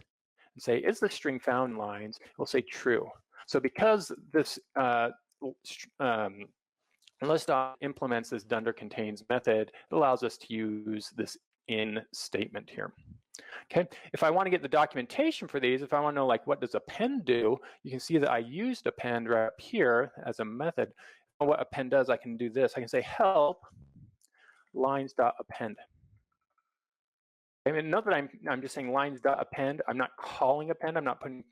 and say, is the string found in lines? It will say true. So because this list implements this dunder contains method, it allows us to use this in statement here. Okay, if I want to get the documentation for these, if I want to know like what does append do, you can see that I used append right up here as a method. What append does, I can do this. I can say help lines.append. I mean, note that I'm just saying lines.append. I'm not calling append. I'm not putting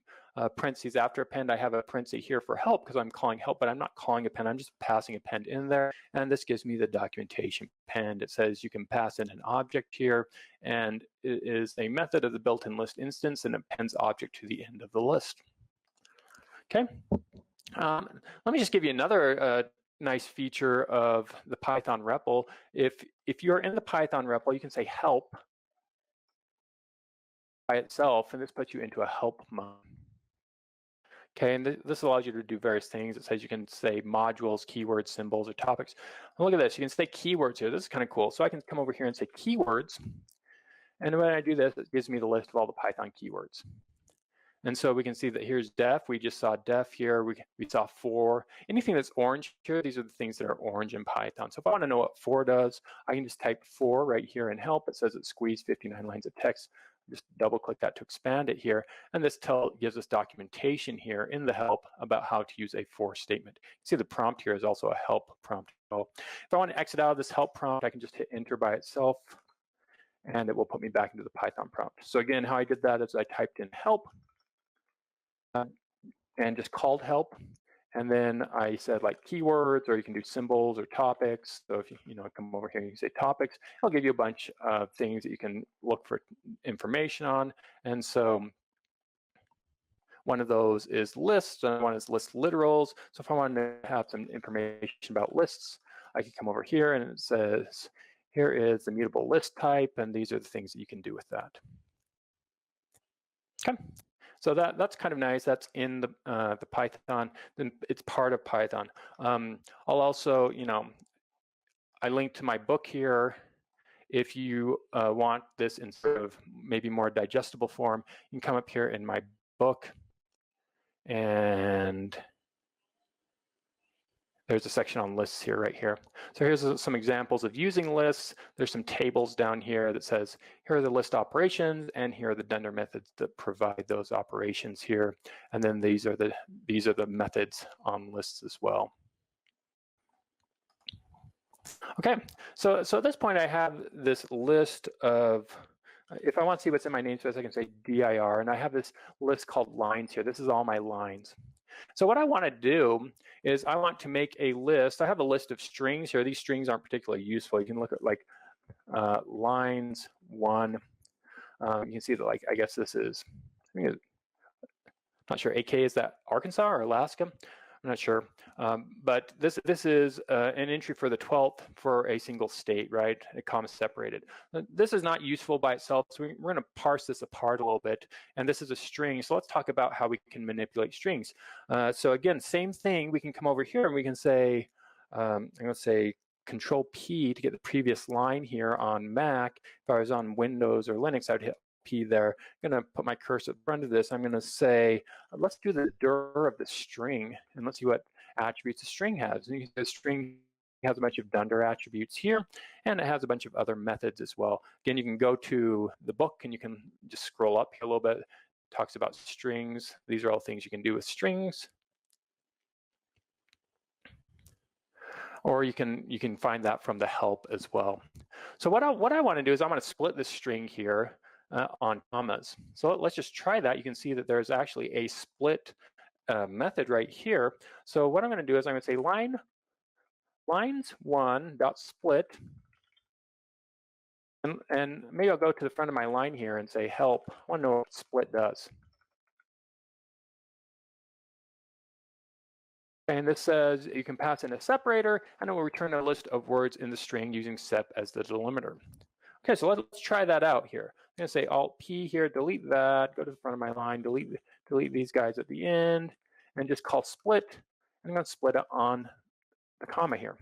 parentheses after append. I have a parenthesis here for help because I'm calling help, but I'm not calling append. I'm just passing append in there. And this gives me the documentation append. It says you can pass in an object here, and it is a method of the built-in list instance and appends object to the end of the list. Okay. Let me just give you another nice feature of the Python REPL. If you're in the Python REPL, you can say help by itself, and this puts you into a help mode. Okay, and this allows you to do various things. It says you can say modules, keywords, symbols, or topics. And look at this, you can say keywords here. This is kind of cool. So I can come over here and say keywords, and when I do this, it gives me the list of all the Python keywords. And so we can see that here's def. We just saw def here. We saw for. Anything that's orange here, these are the things that are orange in Python. So if I want to know what for does, I can just type for right here in help. It says it squeezed 59 lines of text. Just double click that to expand it here. And this gives us documentation here in the help about how to use a for statement. You see the prompt here is also a help prompt. So if I want to exit out of this help prompt, I can just hit enter by itself, and it will put me back into the Python prompt. So again, how I did that is I typed in help, and just called help, and then I said like keywords, or you can do symbols or topics. So if you come over here and you say topics, it'll give you a bunch of things that you can look for information on. And so one of those is lists, and one is list literals. So if I want to have some information about lists, I can come over here and it says, here is the mutable list type, and these are the things that you can do with that. Okay. So that's kind of nice. That's in the Python. Then it's part of Python. I'll also, I linked to my book here. If you want this in sort of maybe more digestible form, you can come up here in my book, and there's a section on lists here, right here. So here's some examples of using lists. There's some tables down here that says, here are the list operations, and here are the dunder methods that provide those operations here. And then these are the methods on lists as well. Okay, so at this point I have this list of, if I want to see what's in my namespace, I can say dir, and I have this list called lines here. This is all my lines. So what I want to do is I want to make a list. I have a list of strings here. These strings aren't particularly useful. You can look at like lines 1. You can see that, like, I guess this is, I'm not sure, AK, is that Arkansas or Alaska? I'm not sure. But this is an entry for the 12th for a single state, right? A comma separated. This is not useful by itself, so we're going to parse this apart a little bit. And this is a string, so let's talk about how we can manipulate strings. So again, same thing. We can come over here and we can say, I'm going to say Control P to get the previous line here on Mac. If I was on Windows or Linux, I would hit P there. I'm going to put my cursor in front of this. I'm going to say, let's do the dir of the string, and let's see what attributes a string has. And the string has a bunch of dunder attributes here, and it has a bunch of other methods as well. Again, you can go to the book and you can just scroll up here a little bit talks about strings. These are all things you can do with strings. Or you can find that from the help as well. So what I want to do is I'm going to split this string here on commas. So let's just try that. You can see that there's actually a split method right here. So what I'm going to do is I'm going to say lines1 dot split, and maybe I'll go to the front of my line here and say help. I want to know what split does. And this says you can pass in a separator, and it will return a list of words in the string using sep as the delimiter. Okay, so let's try that out here. I'm going to say Alt-P here, delete that, go to the front of my line, delete these guys at the end, and just call split. And I'm going to split it on the comma here.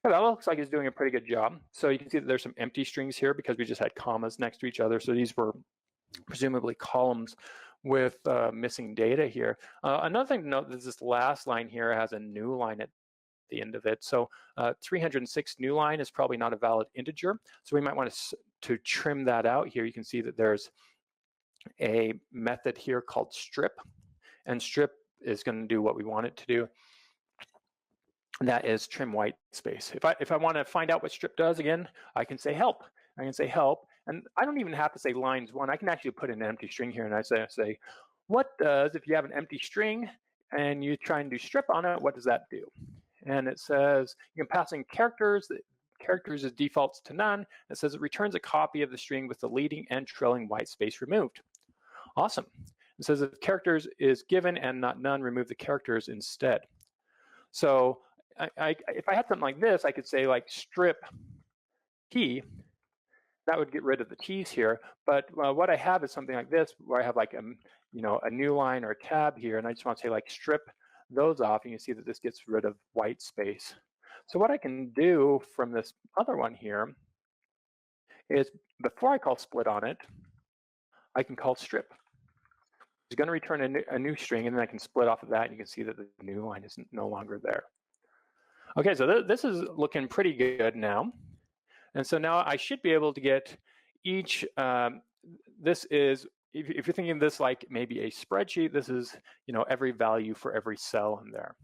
Yeah, that looks like it's doing a pretty good job. So you can see that there's some empty strings here because we just had commas next to each other. So these were presumably columns with missing data here. Another thing to note is this last line here has a new line at the end of it. So 306 new line is probably not a valid integer. So we might want to trim that out here. You can see that there's a method here called strip, and strip is going to do what we want it to do. And that is trim white space. If I want to find out what strip does, again, I can say help. I can say help, and I don't even have to say lines one. I can actually put in an empty string here, and I say, what does, if you have an empty string and you try and do strip on it, what does that do? And it says you can pass in characters. Characters is defaults to none. It says it returns a copy of the string with the leading and trailing white space removed. Awesome. It says if characters is given and not none, remove the characters instead. So if I had something like this, I could say like strip t. That would get rid of the t's here. But what I have is something like this, where I have like a new line or a tab here, and I just want to say like strip those off, and you see that this gets rid of white space. So what I can do from this other one here is before I call split on it, I can call strip. It's going to return a new string, and then I can split off of that, and you can see that the new line is no longer there. Okay, so this is looking pretty good now. And so now I should be able to get each, this is, if you're thinking of this like maybe a spreadsheet, this is, every value for every cell in there.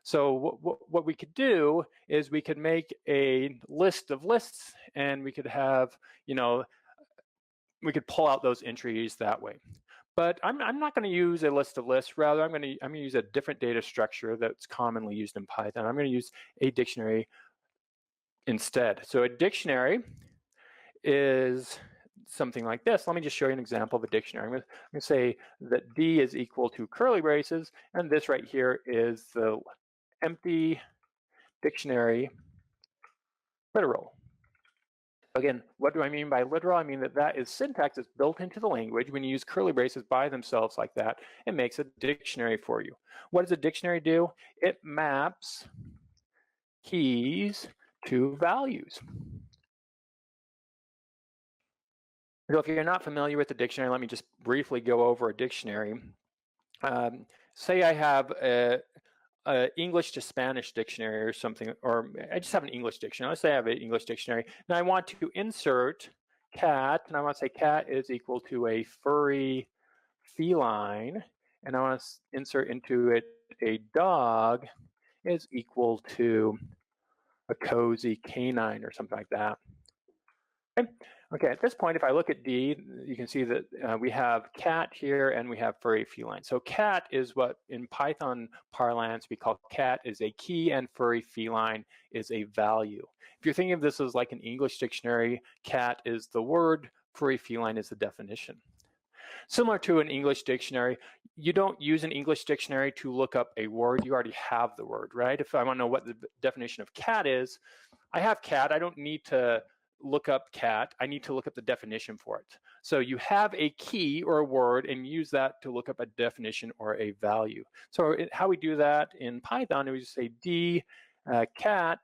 So what we could do is we could make a list of lists, and we could have, we could pull out those entries that way. But I'm not going to use a list of lists. Rather, I'm going to use a different data structure that's commonly used in Python. I'm going to use a dictionary instead. So a dictionary is something like this. Let me just show you an example of a dictionary. I'm going to say that D is equal to curly braces, and this right here is the empty dictionary literal. Again, what do I mean by literal? I mean that is syntax that's built into the language. When you use curly braces by themselves like that, it makes a dictionary for you. What does a dictionary do? It maps keys to values. So if you're not familiar with the dictionary, let me just briefly go over a dictionary. Say I have a English to Spanish dictionary or something, or I just have an English dictionary. Let's say I have an English dictionary. Now I want to insert cat, and I want to say cat is equal to a furry feline, and I want to insert into it a dog is equal to a cozy canine or something like that. Okay, at this point, if I look at D, you can see that we have cat here and we have furry feline. So cat is what in Python parlance we call cat is a key, and furry feline is a value. If you're thinking of this as like an English dictionary, cat is the word, furry feline is the definition. Similar to an English dictionary, you don't use an English dictionary to look up a word. You already have the word, right? If I want to know what the definition of cat is, I have cat. I don't need to look up cat. I need to look up the definition for it. So you have a key or a word and use that to look up a definition or a value. So how we do that in Python, we just say d cat.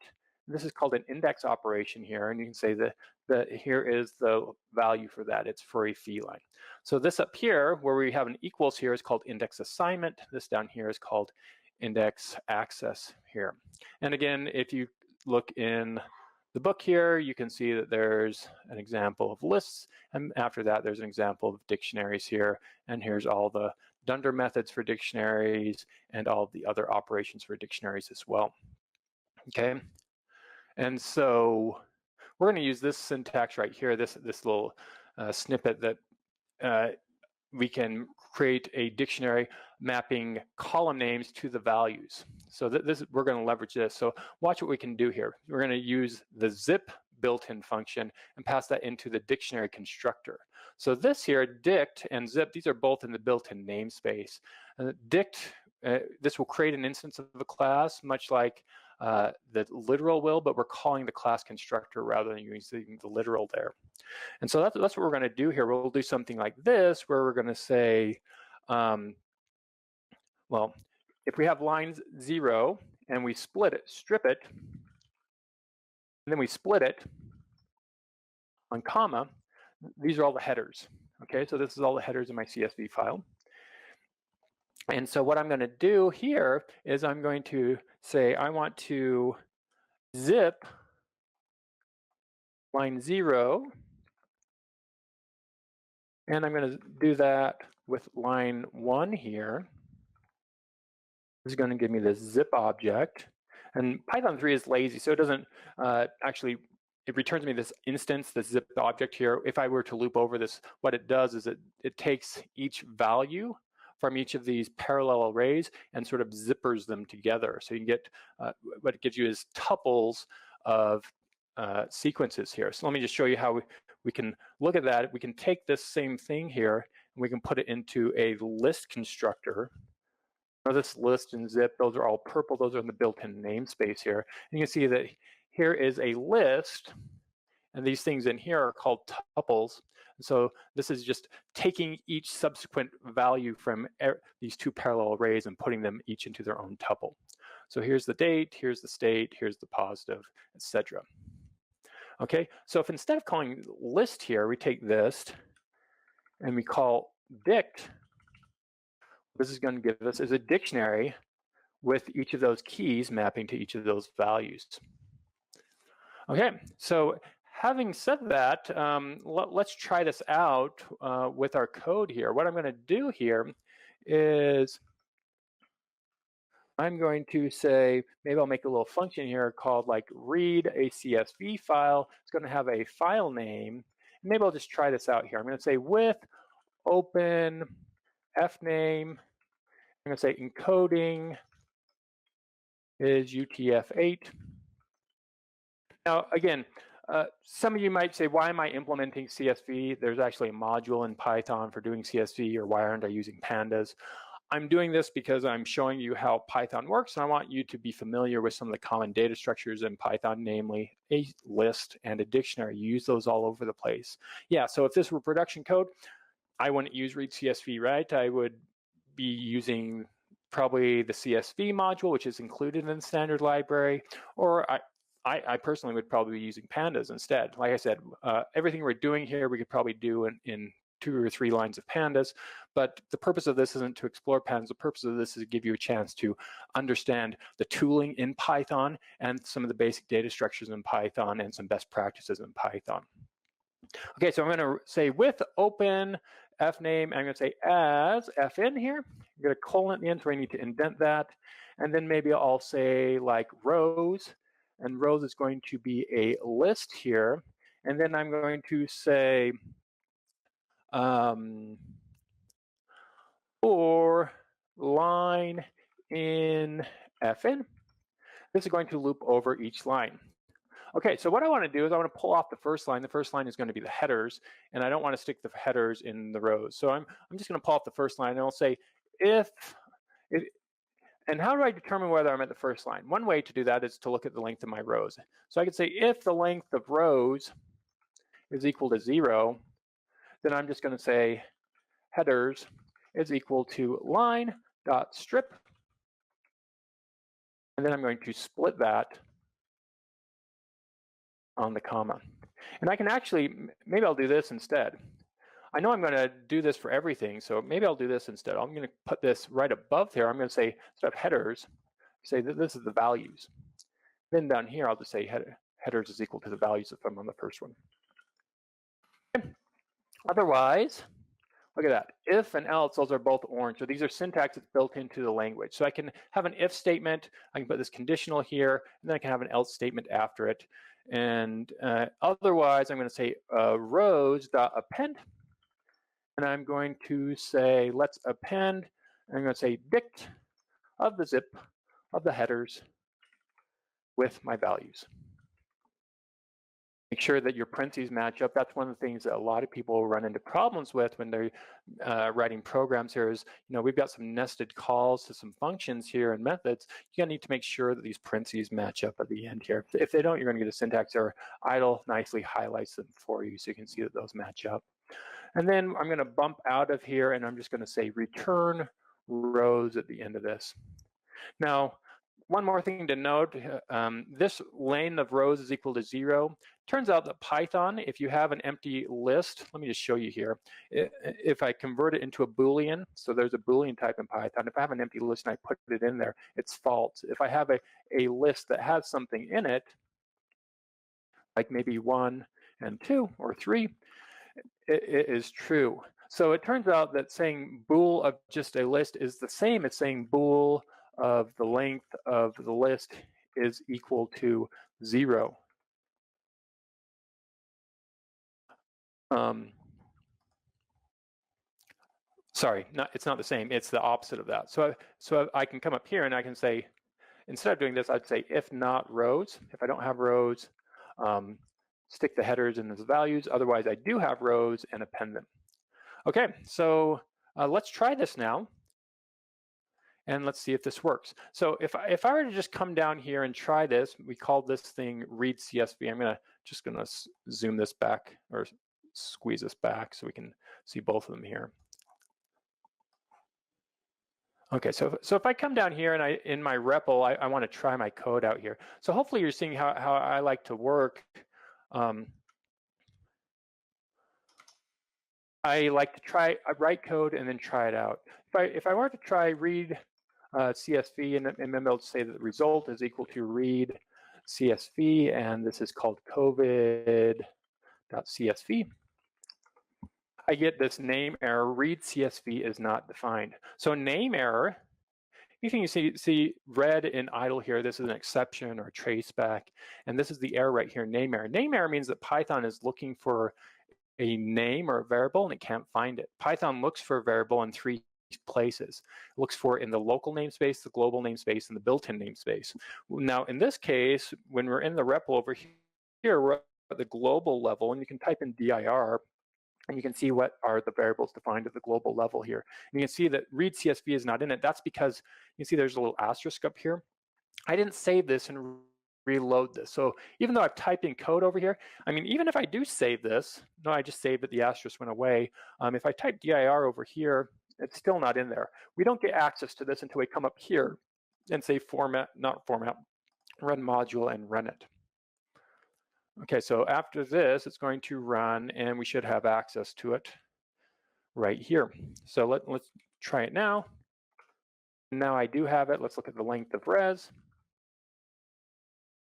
This is called an index operation here, and you can say that here is the value for that. It's furry feline. So this up here, where we have an equals here, is called index assignment. This down here is called index access here. And again, if you look in the book here, you can see that there's an example of lists, and after that there's an example of dictionaries here, and here's all the dunder methods for dictionaries and all of the other operations for dictionaries as well. Okay, and so we're going to use this syntax right here, this little snippet that we can create a dictionary mapping column names to the values. So we're going to leverage this. So watch what we can do here. We're going to use the zip built-in function and pass that into the dictionary constructor. So this here, dict and zip, these are both in the built-in namespace. Dict, this will create an instance of a class, much like the literal will, but we're calling the class constructor rather than using the literal there. And so that's what we're going to do here. We'll do something like this, where we're going to say, well, if we have lines 0 and we split it, strip it, and then we split it on comma, these are all the headers. Okay, so this is all the headers in my CSV file. And so what I'm going to do here is I'm going to say I want to zip line 0, and I'm going to do that with line 1 here. This is going to give me this zip object. And Python 3 is lazy, so it doesn't actually, it returns me this instance, this zip object here. If I were to loop over this, what it does is it takes each value from each of these parallel arrays and sort of zippers them together. So you can get, what it gives you is tuples of sequences here. So let me just show you how we can look at that. We can take this same thing here and we can put it into a list constructor. Now this list and zip, those are all purple. Those are in the built-in namespace here. And you can see that here is a list, and these things in here are called tuples. So this is just taking each subsequent value from these two parallel arrays and putting them each into their own tuple. So here's the date, here's the state, here's the positive, etc. Okay, so if instead of calling list here, we take this and we call dict, this is going to give us is a dictionary with each of those keys mapping to each of those values. Okay, so having said that, let's try this out with our code here. What I'm going to do here is I'm going to say, maybe I'll make a little function here called like read a CSV file. It's going to have a file name. Maybe I'll just try this out here. I'm going to say with open fname. I'm going to say encoding is UTF-8. Now, again, some of you might say, why am I implementing CSV? There's actually a module in Python for doing CSV, or why aren't I using pandas? I'm doing this because I'm showing you how Python works, and I want you to be familiar with some of the common data structures in Python, namely a list and a dictionary. You use those all over the place. Yeah, so if this were production code, I wouldn't use readcsv, right? I would be using probably the CSV module, which is included in the standard library, or I personally would probably be using pandas instead. Like I said, everything we're doing here, we could probably do in 2 or 3 lines of pandas, but the purpose of this isn't to explore pandas. The purpose of this is to give you a chance to understand the tooling in Python and some of the basic data structures in Python and some best practices in Python. Okay, so I'm going to say with open fname, I'm going to say as fn here. I'm going to colon at the end, so I need to indent that. And then maybe I'll say like rows, and rows is going to be a list here. And then I'm going to say for line in fn, this is going to loop over each line. Okay, so what I want to do is I want to pull off the first line. The first line is going to be the headers, and I don't want to stick the headers in the rows. So I'm just going to pull off the first line, and I'll say and how do I determine whether I'm at the first line? One way to do that is to look at the length of my rows. So I could say if the length of rows is equal to 0, then I'm just going to say headers is equal to line.strip, and then I'm going to split that on the comma. And I can actually, maybe I'll do this instead. I know I'm going to do this for everything, so maybe I'll do this instead. I'm going to put this right above here. I'm going to say, instead of headers, say that this is the values. Then down here, I'll just say header. headers is equal to the values if I'm on the first one. Okay. Otherwise, look at that. If and else, those are both orange. So these are syntax that's built into the language. So I can have an if statement. I can put this conditional here, and then I can have an else statement after it. And otherwise, I'm going to say rows.append. And I'm going to say, let's append. And I'm going to say dict of the zip of the headers with my values. Make sure that your parentheses match up. That's one of the things that a lot of people run into problems with when they're writing programs here is, we've got some nested calls to some functions here and methods. You're gonna need to make sure that these parentheses match up at the end here. If they don't, you're gonna get a syntax error. Idle nicely highlights them for you so you can see that those match up. And then I'm gonna bump out of here and I'm just gonna say return rows at the end of this. Now, one more thing to note, this lane of rows is equal to 0. Turns out that Python, if you have an empty list, let me just show you here. If I convert it into a Boolean, so there's a Boolean type in Python, if I have an empty list and I put it in there, it's false. If I have a list that has something in it, like maybe 1 and 2 or 3, it is true. So it turns out that saying bool of just a list is the same as saying bool of the length of the list is equal to 0. Sorry, it's not the same. It's the opposite of that. So I can come up here and I can say, instead of doing this, I'd say if not rows. If I don't have rows, stick the headers in as values. Otherwise, I do have rows and append them. Okay, so let's try this now. And let's see if this works. So if I were to just come down here and try this, we called this thing readcsv. I'm just gonna zoom this back or squeeze this back so we can see both of them here. Okay, so if I come down here and in my REPL, I want to try my code out here. So hopefully you're seeing how I like to work. I like to write code and then try it out. If I were to try read CSV and then I'll say that the result is equal to read CSV, and this is called covid.csv. I get this name error, read CSV is not defined. So name error, you can see red in idle here, this is an exception or a traceback, and this is the error right here, name error. Name error means that Python is looking for a name or a variable and it can't find it. Python looks for a variable in 3 places. It looks for it in the local namespace, the global namespace, and the built-in namespace. Now, in this case, when we're in the REPL over here, we're at the global level, and you can type in dir, and you can see what are the variables defined at the global level here. And you can see that read CSV is not in it. That's because you see there's a little asterisk up here. I didn't save this and reload this. So even though I've typed in code over here, I mean, even if I do save this, no, I just saved it, the asterisk went away. If I type dir over here, it's still not in there. We don't get access to this until we come up here and say run module and run it. Okay, so after this, it's going to run and we should have access to it right here. So let's try it now. Now I do have it. Let's look at the length of res.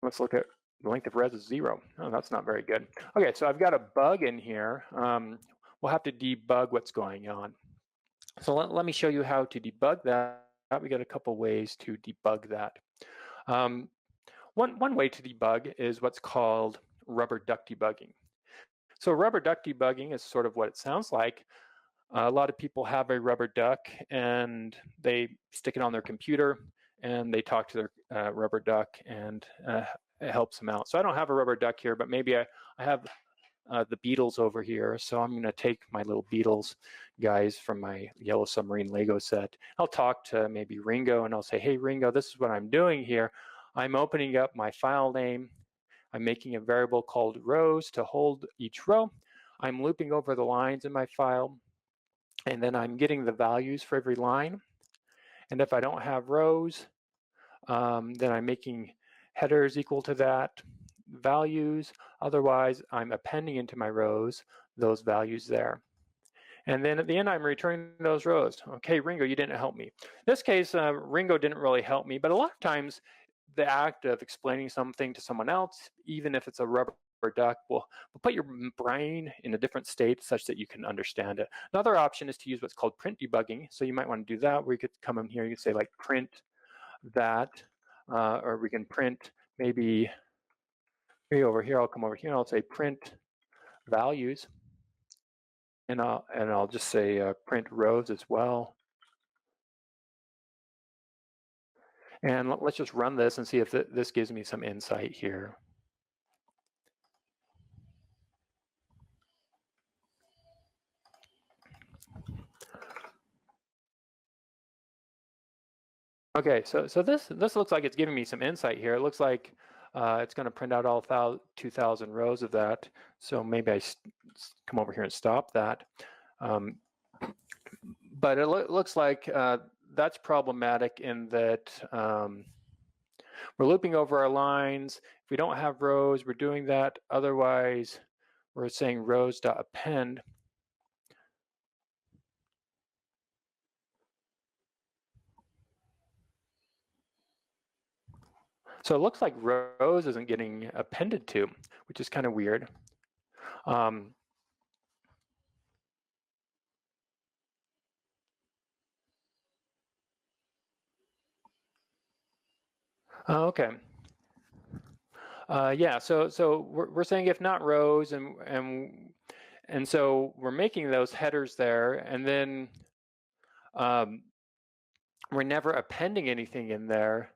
Let's look at the length of res is 0. Oh, that's not very good. Okay, so I've got a bug in here. We'll have to debug what's going on. So let me show you how to debug that. We got a couple ways to debug that. One way to debug is what's called rubber duck debugging. So rubber duck debugging is sort of what it sounds like. A lot of people have a rubber duck and they stick it on their computer and they talk to their rubber duck and it helps them out. So I don't have a rubber duck here, but maybe I have the Beatles over here. So I'm going to take my little Beatles guys from my Yellow Submarine Lego set. I'll talk to maybe Ringo and I'll say, hey, Ringo, this is what I'm doing here. I'm opening up my file name. I'm making a variable called rows to hold each row. I'm looping over the lines in my file. And then I'm getting the values for every line. And if I don't have rows, then I'm making headers equal to that, values. Otherwise, I'm appending into my rows those values there. And then at the end, I'm returning those rows. Okay, Ringo, you didn't help me. In this case, Ringo didn't really help me, but a lot of times the act of explaining something to someone else, even if it's a rubber duck, will put your brain in a different state such that you can understand it. Another option is to use what's called print debugging. So you might want to do that, where you could come in here, you could say like print that, or we can print maybe over here. I'll come over here and I'll say print values, and I'll just say print rows as well. And let's just run this and see if this gives me some insight here. Okay, so this looks like it's giving me some insight here. It looks like it's going to print out all 2,000 rows of that. So maybe I come over here and stop that. But it looks like that's problematic in that we're looping over our lines. If we don't have rows, we're doing that. Otherwise, we're saying rows.append. So it looks like rows isn't getting appended to, which is kind of weird. Okay. Yeah, so we're saying if not rows, and so we're making those headers there, and then we're never appending anything in there.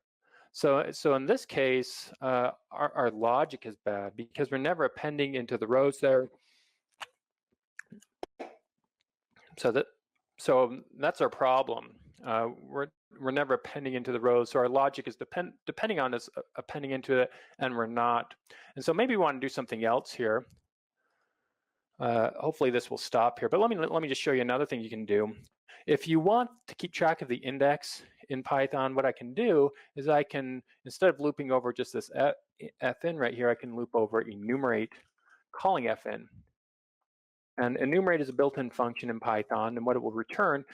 So in this case, our logic is bad because we're never appending into the rows there. So that's our problem. We're never appending into the rows, so our logic is depending on us appending into it, and we're not. And so maybe we want to do something else here. Hopefully this will stop here, but let me just show you another thing you can do. If you want to keep track of the index in Python, what I can do is I can, instead of looping over just this fn right here, I can loop over enumerate calling fn. And enumerate is a built-in function in Python, and what it will return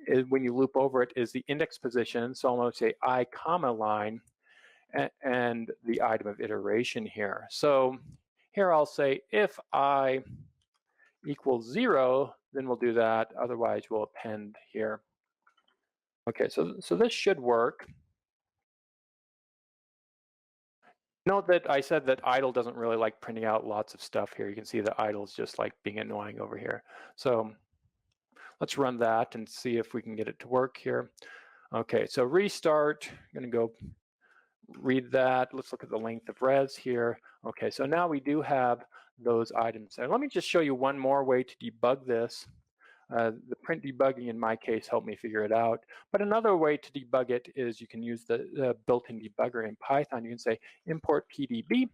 is, when you loop over it, is the index position. So I'm going to say I comma line and the item of iteration here. So here I'll say if I equals 0, then we'll do that. Otherwise, we'll append here. Okay, so this should work. Note that I said that idle doesn't really like printing out lots of stuff here. You can see that idle is just like being annoying over here. So let's run that and see if we can get it to work here. Okay, so restart. I'm going to go read that. Let's look at the length of res here. Okay, so now we do have those items there. Let me just show you one more way to debug this. The print debugging in my case helped me figure it out. But another way to debug it is you can use the built-in debugger in Python. You can say import PDB,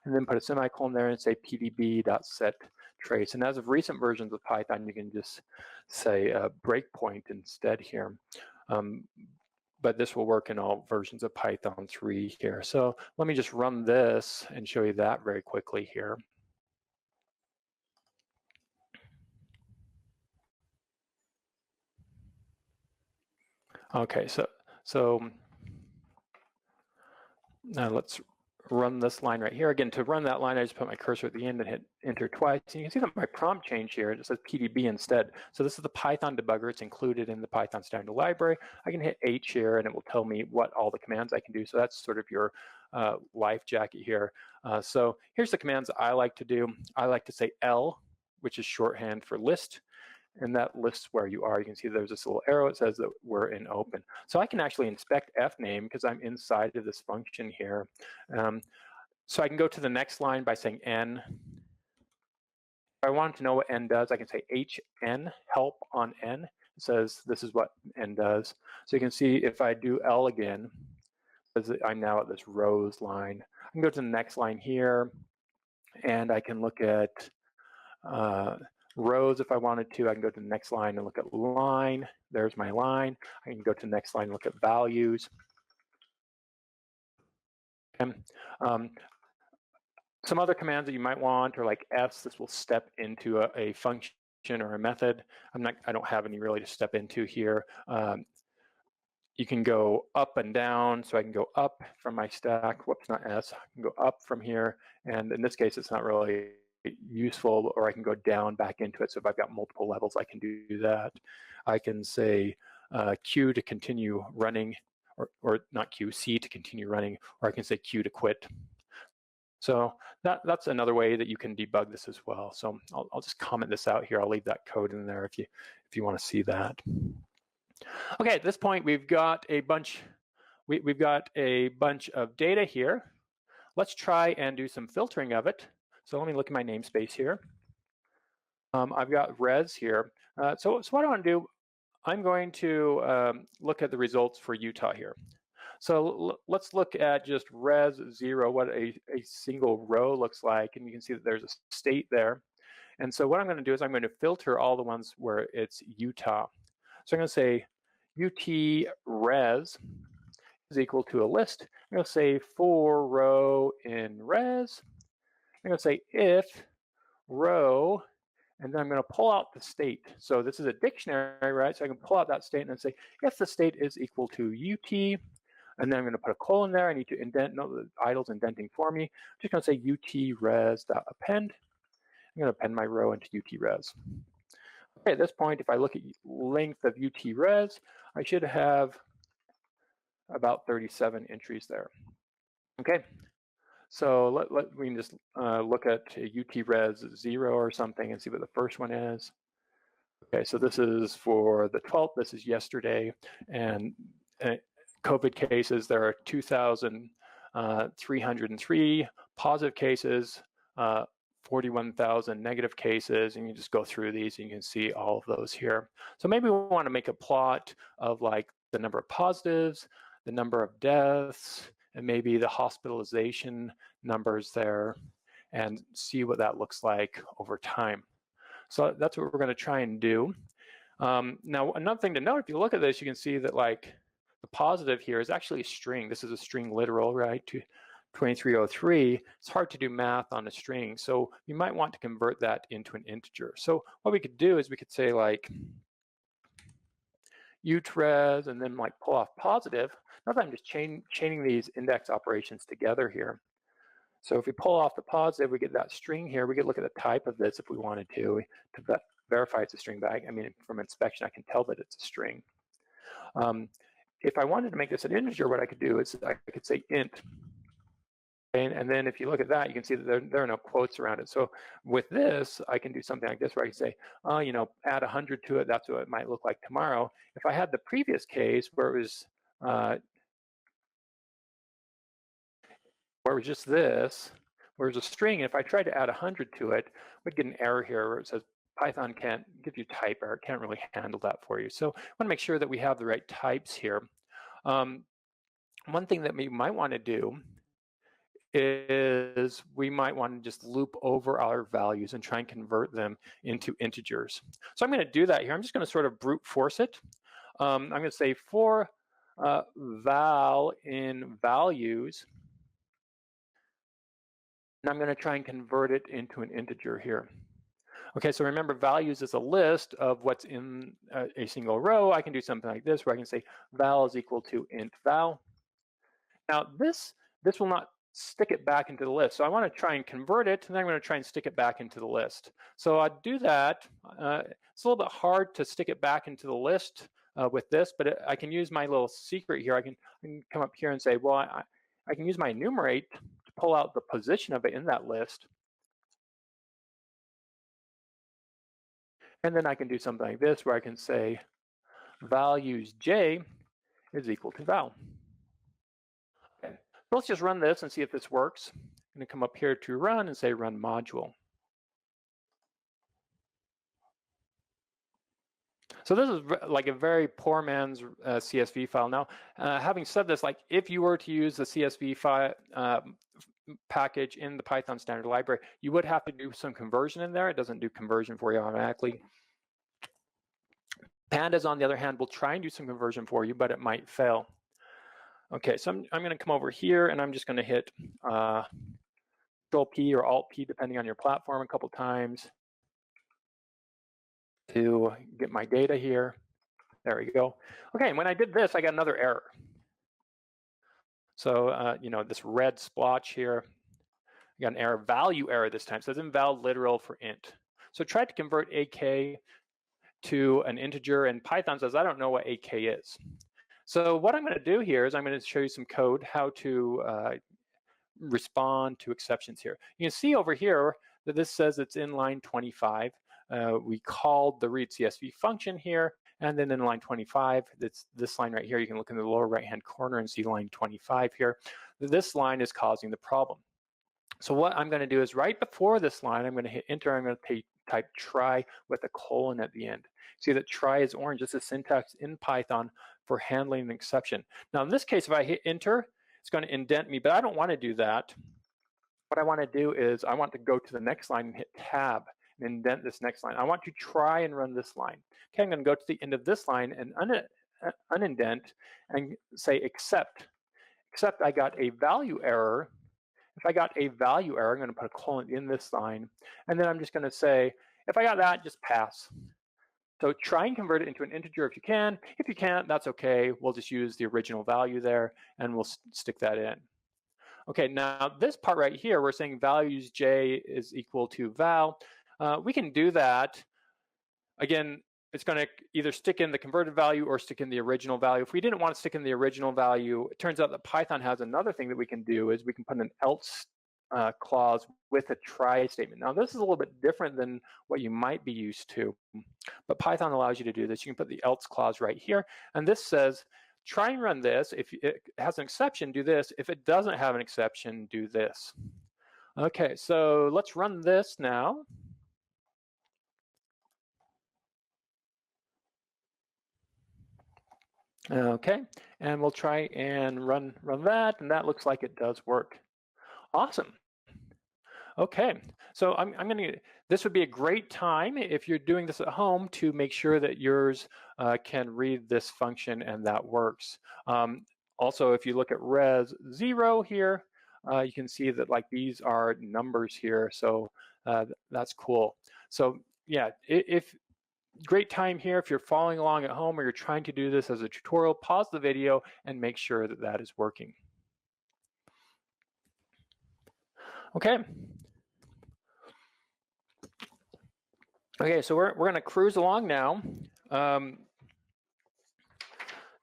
and then put a semicolon there and say pdb.setTrace. And as of recent versions of Python, you can just say breakpoint instead here. But this will work in all versions of Python 3 here. So let me just run this and show you that very quickly here. Okay, so now let's run this line right here. Again, to run that line, I just put my cursor at the end and hit enter twice. And you can see that my prompt changed here. It says PDB instead. So this is the Python debugger. It's included in the Python standard library. I can hit H here, and it will tell me what all the commands I can do. So that's sort of your life jacket here. So here's the commands I like to do. I like to say L, which is shorthand for list. And that lists where you are. You can see there's this little arrow. It says that we're in open. So I can actually inspect fname because I'm inside of this function here. So I can go to the next line by saying n. If I want to know what n does, I can say hn, help on n. It says this is what n does. So you can see if I do L again, I'm now at this rows line. I can go to the next line here, and I can look at rows if I wanted to. I can go to the next line and look at line. There's my line. I can go to the next line and look at values. Okay. Some other commands that you might want are like s. This will step into a function or a method. I don't have any really to step into here. you can go up and down, so I can go up from my stack, whoops, not S, I can go up from here, and in this case, it's not really useful, or I can go down back into it. So if I've got multiple levels, I can do that. I can say Q to continue running, or not Q, C to continue running, or I can say Q to quit. So that's another way that you can debug this as well. So I'll just comment this out here. I'll leave that code in there if you want to see that. Okay, at this point we've got a bunch of data here. Let's try and do some filtering of it. So let me look at my namespace here. I've got res here. So what I want to do, I'm going to look at the results for Utah here. So let's look at just res 0, what a single row looks like, and you can see that there's a state there. And so what I'm going to do is I'm going to filter all the ones where it's Utah. So I'm going to say UT res is equal to a list. I'm going to say for row in res. I'm going to say if row, and then I'm going to pull out the state. So this is a dictionary, right? So I can pull out that state and say if the state is equal to UT, and then I'm going to put a colon there. I need to indent. No, the idle's indenting for me. I'm just going to say UT res.append. I'm going to append my row into UT res. Okay, at this point, if I look at length of UT res, I should have about 37 entries there. Okay, so we can just look at UT res 0 or something and see what the first one is. Okay, so this is for the 12th. This is yesterday, and COVID cases, there are 2,303 positive cases, 41,000 negative cases, and you just go through these and you can see all of those here. So maybe we want to make a plot of like the number of positives, the number of deaths, and maybe the hospitalization numbers there, and see what that looks like over time. So that's what we're going to try and do. Now, another thing to note, if you look at this, you can see that like the positive here is actually a string. This is a string literal, right? 2303. It's hard to do math on a string, so you might want to convert that into an integer. So what we could do is we could say like utres and then like pull off positive. Notice I'm just chaining these index operations together here. So if we pull off the positive, we get that string here. We could look at the type of this if we wanted to verify it's a string, but I mean, from inspection, I can tell that it's a string. If I wanted to make this an integer, what I could do is I could say int. And then if you look at that, you can see that there are no quotes around it. So with this, I can do something like this where I can say, you know, add 100 to it. That's what it might look like tomorrow. If I had the previous case where it was just this, where it's a string, and if I tried to add 100 to it, we'd get an error here where it says Python can't give you type error, can't really handle that for you. So I want to make sure that we have the right types here. One thing that we might want to do is we might want to just loop over our values and try and convert them into integers. So I'm going to do that here. I'm just going to sort of brute force it. I'm going to say for val in values, and I'm going to try and convert it into an integer here. Okay, so remember, values is a list of what's in a single row. I can do something like this where I can say val is equal to int val. Now this will not stick it back into the list. So I want to try and convert it, and then I'm going to try and stick it back into the list. So I'd do that. It's a little bit hard to stick it back into the list with this, but I can use my little secret here. I can come up here and say, well, I can use my enumerate to pull out the position of it in that list. And then I can do something like this where I can say values j is equal to val. Okay. So let's just run this and see if this works. I'm going to come up here to run and say run module. So this is like a very poor man's CSV file. Now, having said this, like if you were to use the CSV file package in the Python standard library, you would have to do some conversion in there. It doesn't do conversion for you automatically. Pandas, on the other hand, will try and do some conversion for you, but it might fail. Okay, so I'm going to come over here and I'm just going to hit Control P or Alt P, depending on your platform, a couple times to get my data here. There we go. Okay, and when I did this, I got another error. So, you know, this red splotch here, I got an error, value error this time. So it's invalid literal for int. So try to convert AK to an integer, and Python says, I don't know what AK is. So what I'm going to do here is I'm going to show you some code how to respond to exceptions here. You can see over here that this says it's in line 25. We called the readcsv function here, and then in line 25, it's this line right here. You can look in the lower right-hand corner and see line 25 here. This line is causing the problem. So what I'm going to do is right before this line, I'm going to hit enter. I'm going to type try with a colon at the end. See that try is orange. This is syntax in Python for handling an exception. Now in this case, if I hit enter, it's going to indent me, but I don't want to do that. What I want to do is I want to go to the next line and hit tab and indent this next line. I want to try and run this line. Okay, I'm going to go to the end of this line and unindent and say except I got a value error. If I got a value error, I'm going to put a colon in this line, and then I'm just going to say, if I got that, just pass. So try and convert it into an integer if you can. If you can't, that's okay. We'll just use the original value there, and we'll stick that in. Okay, now this part right here, we're saying values j is equal to val. We can do that. Again, it's going to either stick in the converted value or stick in the original value. If we didn't want to stick in the original value, it turns out that Python has another thing that we can do is we can put an else clause with a try statement. Now this is a little bit different than what you might be used to, but Python allows you to do this. You can put the else clause right here, and this says, try and run this. If it has an exception, do this. If it doesn't have an exception, do this. Okay, so let's run this now. Okay, and we'll try and run that, and that looks like it does work. Awesome. Okay, so I'm going to, this would be a great time if you're doing this at home to make sure that yours can read this function and that works. Also, if you look at res 0 here, you can see that like these are numbers here, so that's cool. So yeah, great time here if you're following along at home or you're trying to do this as a tutorial, pause the video and make sure that that is working. Okay. Okay, so we're going to cruise along now.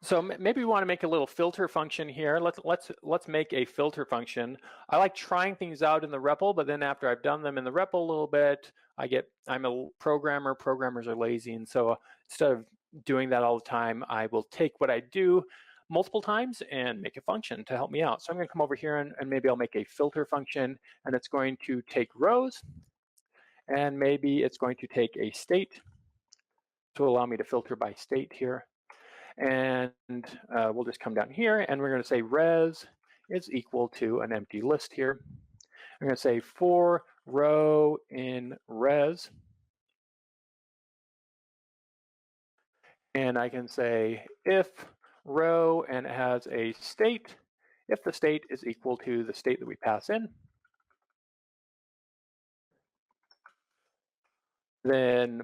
So maybe we want to make a little filter function here. Let's make a filter function. I like trying things out in the REPL, but then after I've done them in the REPL a little bit, I'm a programmer. Programmers are lazy, and so instead of doing that all the time, I will take what I do multiple times and make a function to help me out. So I'm going to come over here and maybe I'll make a filter function, and it's going to take rows, and maybe it's going to take a state to allow me to filter by state here. And we'll just come down here and we're going to say res is equal to an empty list here. I'm going to say for row in res. And I can say if row and it has a state, if the state is equal to the state that we pass in, then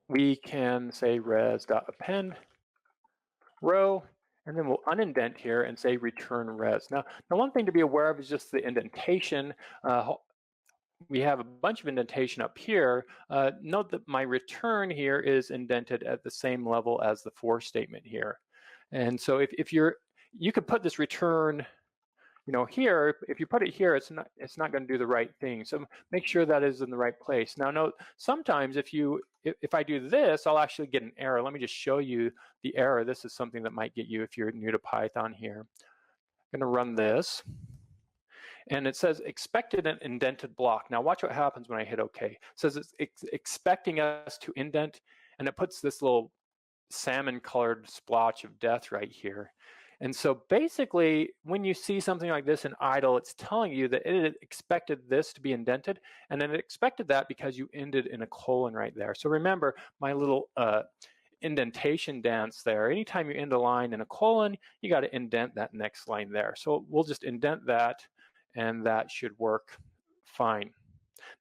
we can say res.append row, and then we'll unindent here and say return res. Now one thing to be aware of is just the indentation. We have a bunch of indentation up here. Note that my return here is indented at the same level as the for statement here. And so if you could put this return, you know, here, if you put it here, it's not going to do the right thing. So make sure that is in the right place. Now note, sometimes if I do this, I'll actually get an error. Let me just show you the error. This is something that might get you if you're new to Python here. I'm going to run this. And it says expected an indented block. Now watch what happens when I hit OK. It says it's expecting us to indent, and it puts this little salmon-colored splotch of death right here. And so basically, when you see something like this in idle, it's telling you that it expected this to be indented, and then it expected that because you ended in a colon right there. So remember my little indentation dance there. Anytime you end a line in a colon, you got to indent that next line there. So we'll just indent that, and that should work fine.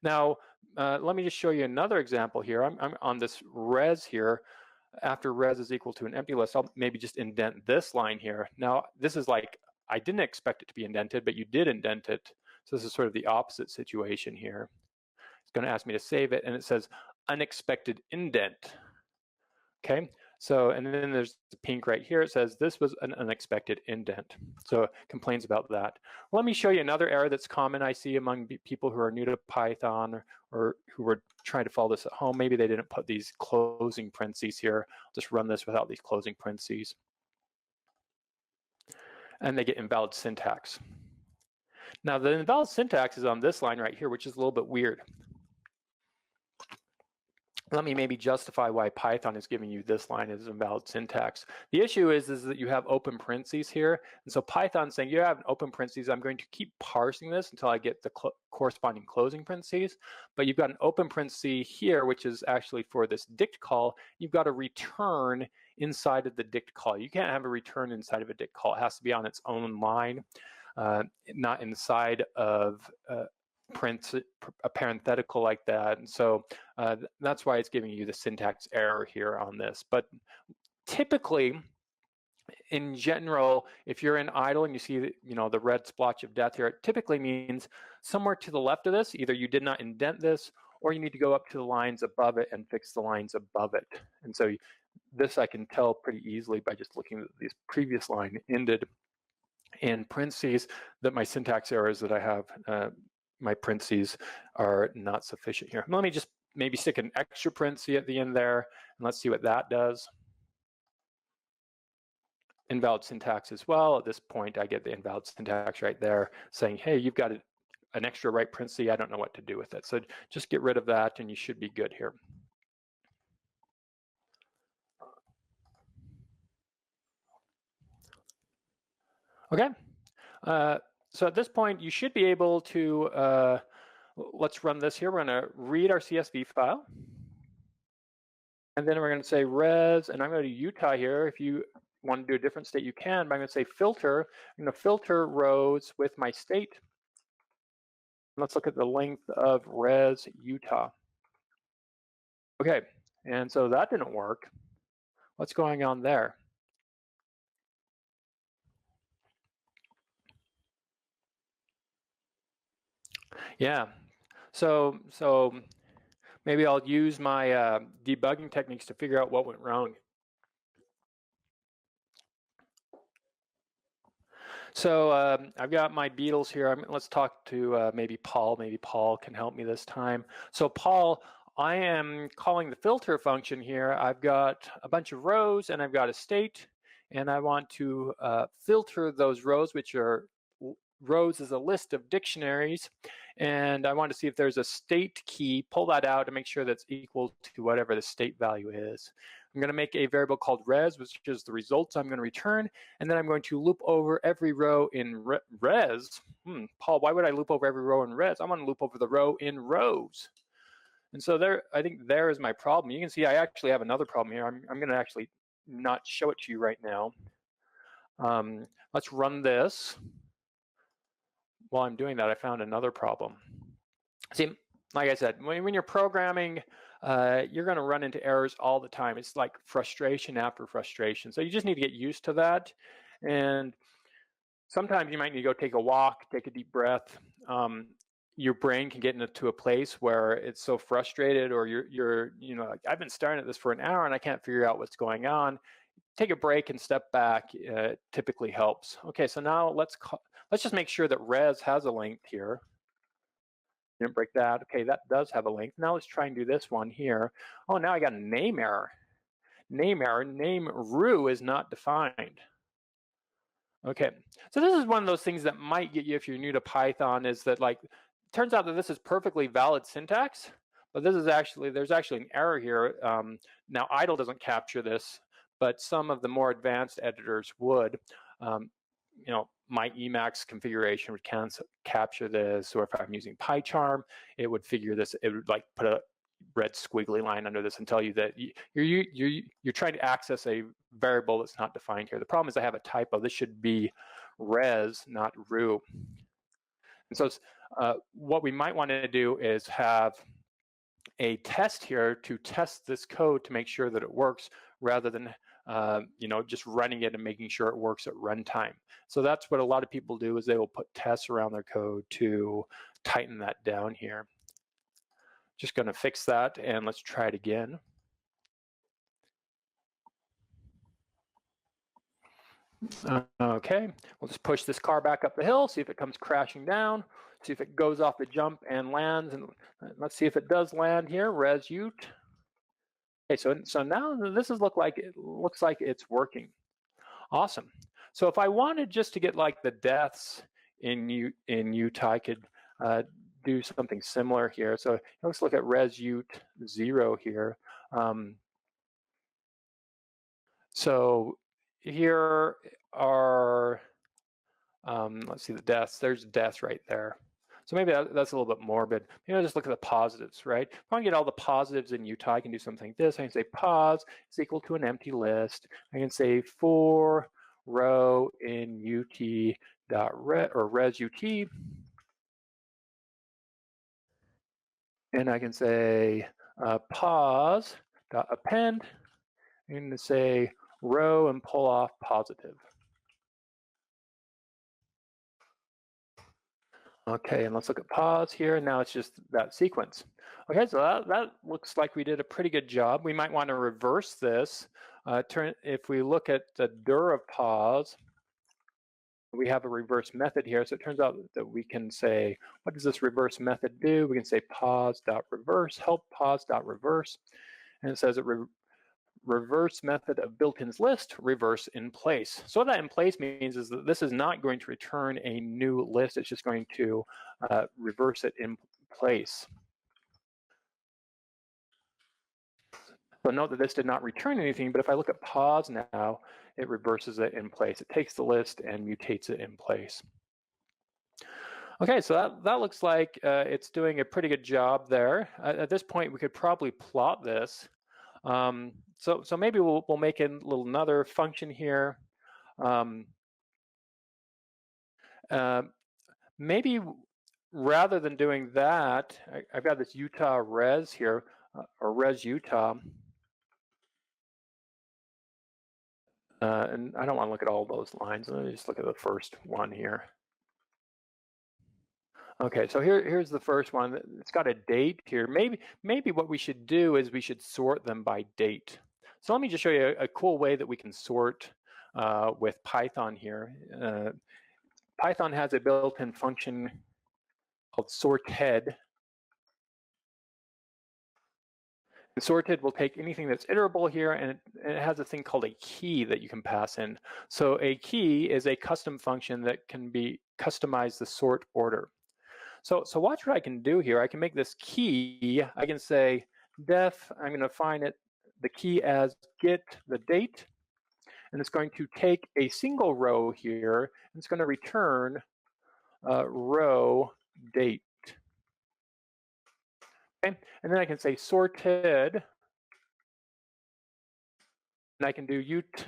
Now, let me just show you another example here. I'm on this res here. after res is equal to an empty list, I'll maybe just indent this line here. Now, this is like, I didn't expect it to be indented, but you did indent it. So this is sort of the opposite situation here. It's going to ask me to save it, and it says unexpected indent. Okay, so, and then there's the pink right here. It says this was an unexpected indent. So it complains about that. Let me show you another error that's common I see among people who are new to Python or who were trying to follow this at home. Maybe they didn't put these closing parentheses here. I'll just run this without these closing parentheses. And they get invalid syntax. Now the invalid syntax is on this line right here, which is a little bit weird. Let me maybe justify why Python is giving you this line as invalid syntax. The issue is that you have open parentheses here. And so Python's saying, you have an open parentheses, I'm going to keep parsing this until I get the corresponding closing parentheses. But you've got an open parenthesis here, which is actually for this dict call. You've got a return inside of the dict call. You can't have a return inside of a dict call. It has to be on its own line, not inside of a parenthetical like that. And so that's why it's giving you the syntax error here on this. But typically, in general, if you're in idle and you see the red splotch of death here, it typically means somewhere to the left of this, either you did not indent this, or you need to go up to the lines above it and fix the lines above it. And so this I can tell pretty easily by just looking at this previous line ended in parentheses that my syntax errors that I have, my parentheses are not sufficient here. Let me just maybe stick an extra parenthesis at the end there, and let's see what that does. Invalid syntax as well. At this point, I get the invalid syntax right there saying, hey, you've got an extra right parenthesis. I don't know what to do with it. So just get rid of that, and you should be good here. Okay. So at this point, you should be able to, let's run this here. We're going to read our CSV file. And then we're going to say res, and I'm going to Utah here. If you want to do a different state, you can. But I'm going to say filter. I'm going to filter rows with my state. Let's look at the length of res Utah. Okay, and so that didn't work. What's going on there? Yeah, so maybe I'll use my debugging techniques to figure out what went wrong. So I've got my Beatles here. Let's talk to maybe Paul. Maybe Paul can help me this time. So Paul, I am calling the filter function here. I've got a bunch of rows and I've got a state, and I want to filter those rows, which are rows is a list of dictionaries, and I want to see if there's a state key, pull that out and make sure that's equal to whatever the state value is. I'm going to make a variable called res, which is the results I'm going to return, and then I'm going to loop over every row in res. Paul, why would I loop over every row in res? I want to loop over the row in rows. And so there, I think there is my problem. You can see I actually have another problem here. I'm going to actually not show it to you right now. Let's run this. While I'm doing that, I found another problem. See, like I said, when you're programming, you're going to run into errors all the time. It's like frustration after frustration. So you just need to get used to that. And sometimes you might need to go take a walk, take a deep breath. Your brain can get into a place where it's so frustrated, or you're like, I've been staring at this for an hour and I can't figure out what's going on. Take a break and step back typically helps. Okay, so now let's just make sure that res has a length here. Didn't break that. Okay, that does have a length. Now let's try and do this one here. Oh, now I got a name error. Name error. Name ru is not defined. Okay, so this is one of those things that might get you if you're new to Python, is that like, it turns out that this is perfectly valid syntax, but this is there's actually an error here. Now idle doesn't capture this, but some of the more advanced editors would. My Emacs configuration would capture this, or if I'm using PyCharm, it would figure this. It would like put a red squiggly line under this and tell you that you're trying to access a variable that's not defined here. The problem is I have a typo. This should be res, not ru. And so what we might want to do is have a test here to test this code to make sure that it works rather than just running it and making sure it works at runtime. So that's what a lot of people do, is they will put tests around their code to tighten that down here. Just going to fix that, and let's try it again. Okay, we'll just push this car back up the hill, see if it comes crashing down, see if it goes off the jump and lands, and let's see if it does land here. Res ut. Okay, so now this looks like it's working. Awesome. So if I wanted just to get like the deaths in Utah, I could do something similar here. So let's look at res ut 0 here. So here are, let's see the deaths. There's deaths right there. So maybe that's a little bit morbid. Just look at the positives, right? If I want to get all the positives in Utah, I can do something like this. I can say pos is equal to an empty list. I can say for row in ut dot res ut, and I can say pos dot append. I'm going to say row and pull off positive. Okay, and let's look at pause here, and now it's just that sequence. Okay, so that looks like we did a pretty good job. We might want to reverse this. If we look at the dir of pause, we have a reverse method here. So it turns out that we can say, what does this reverse method do? We can say pause.reverse, help pause.reverse, and it says it reverse method of built-ins list, reverse in place. So what that in place means is that this is not going to return a new list. It's just going to reverse it in place. So note that this did not return anything, but if I look at pause now, it reverses it in place. It takes the list and mutates it in place. Okay, so that looks like it's doing a pretty good job there. At this point, we could probably plot this. So maybe we'll make another function here. Maybe rather than doing that, I've got this Utah res here, or res Utah. And I don't want to look at all those lines. Let me just look at the first one here. Okay, so here's the first one. It's got a date here. Maybe what we should do is we should sort them by date. So let me just show you a cool way that we can sort with Python here. Python has a built-in function called sorted. And sorted will take anything that's iterable here, and it has a thing called a key that you can pass in. So a key is a custom function that can be customized the sort order. So watch what I can do here. I can make this key. I can say def, I'm going to find the key as get the date, and it's going to take a single row here, and it's going to return row date. Okay, and then I can say sorted, and I can do ut,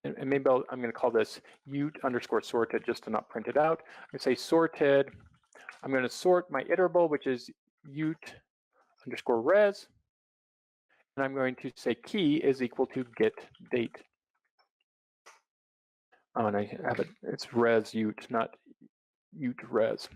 and maybe I'm going to call this ut underscore sorted just to not print it out. I can say sorted. I'm going to sort my iterable, which is ut underscore res, and I'm going to say key is equal to get date. Oh, and I have it's res ut, not ut res.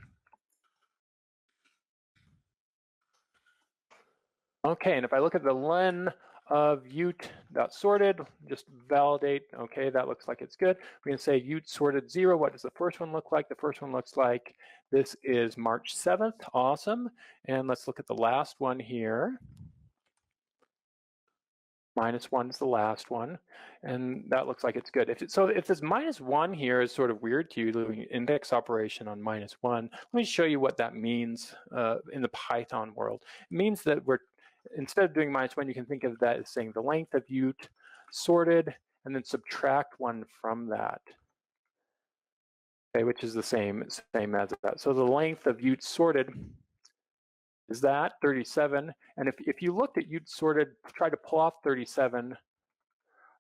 Okay, and if I look at the len of ut.sorted, just validate, okay, that looks like it's good. We can say ut sorted 0. What does the first one look like? The first one looks like this is March 7th. Awesome. And let's look at the last one here. -1 is the last one, and that looks like it's good. So if this -1 here is sort of weird to you, doing index operation on -1, let me show you what that means in the Python world. It means that instead of doing -1, you can think of that as saying the length of ut sorted, and then subtract 1 from that, okay, which is the same as that. So the length of ut sorted is that 37, and if you looked at ut sorted, try to pull off 37,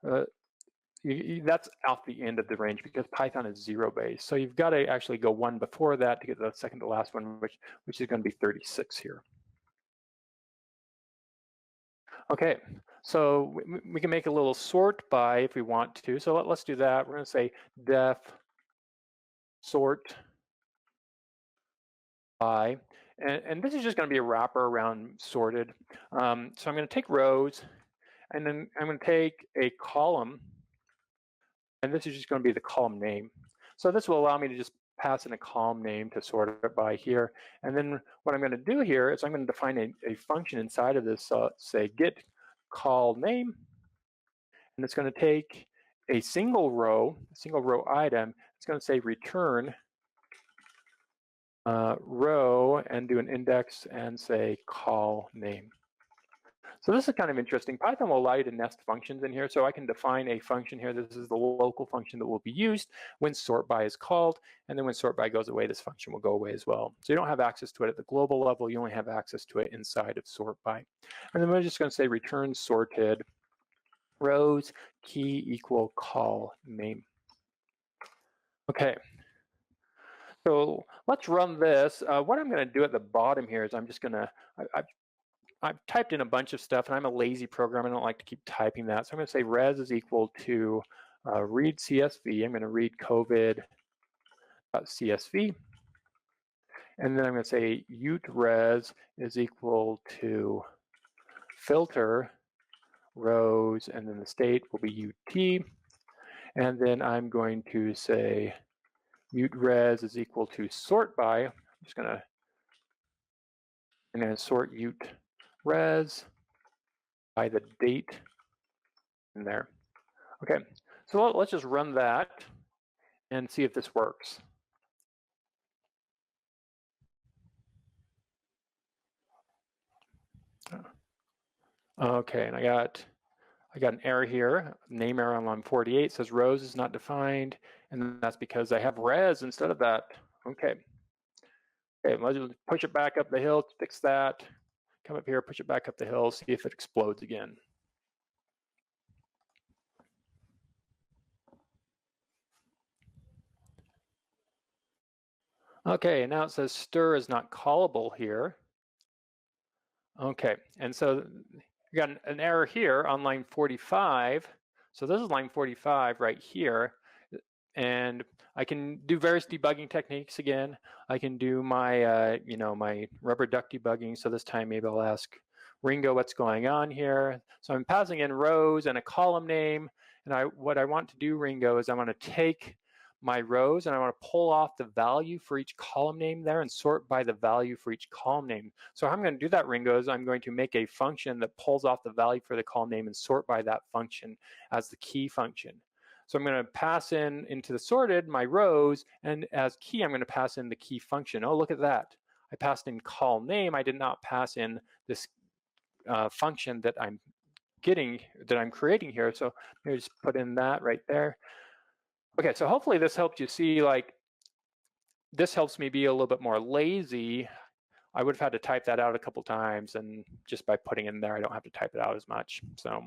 that's off the end of the range because Python is 0-based. So you've got to actually go 1 before that to get the second to last one, which is going to be 36 here. Okay, So we can make a little sort by if we want to. So let's do that. We're going to say def sort by, and this is just going to be a wrapper around sorted. So I'm going to take rows, and then I'm going to take a column, and this is just going to be the column name. So this will allow me to just pass in a column name to sort it by here. And then what I'm going to do here is I'm going to define a function inside of this, say get call name, and it's going to take a single row item. It's going to say return row and do an index and say call name. So this is kind of interesting. Python will allow you to nest functions in here. So I can define a function here. This is the local function that will be used when sort by is called. And then when sort by goes away, this function will go away as well. So you don't have access to it at the global level. You only have access to it inside of sort by. And then we're just going to say return sorted rows key equal call name. Okay. So let's run this. What I'm going to do at the bottom here is I'm just going to, I've typed in a bunch of stuff, and I'm a lazy programmer. I don't like to keep typing that. So I'm going to say res is equal to readcsv. I'm going to read covid.csv. And then I'm going to say utres is equal to filter rows, and then the state will be ut. And then I'm going to say utres is equal to sort by. I'm going to sort utres by the date in there. Okay, so let's just run that and see if this works. Okay, and I got an error here, name error on line 48, says rows is not defined, and that's because I have res instead of that. Okay. Okay, let's just push it back up the hill, fix that. Come up here, push it back up the hill, see if it explodes again. Okay, and now it says stir is not callable here. Okay, and so you got an error here on line 45. So this is line 45 right here. And I can do various debugging techniques again. I can do my, my rubber duck debugging. So this time maybe I'll ask Ringo what's going on here. So I'm passing in rows and a column name. And what I want to do, Ringo, is I want to take my rows and I want to pull off the value for each column name there and sort by the value for each column name. So how I'm going to do that, Ringo, is I'm going to make a function that pulls off the value for the column name and sort by that function as the key function. So I'm going to pass into the sorted my rows, and as key, I'm going to pass in the key function. Oh, look at that. I passed in call name. I did not pass in this function that I'm creating here. So maybe just put in that right there. Okay, so hopefully this helped you see, this helps me be a little bit more lazy. I would have had to type that out a couple times, and just by putting it in there, I don't have to type it out as much. So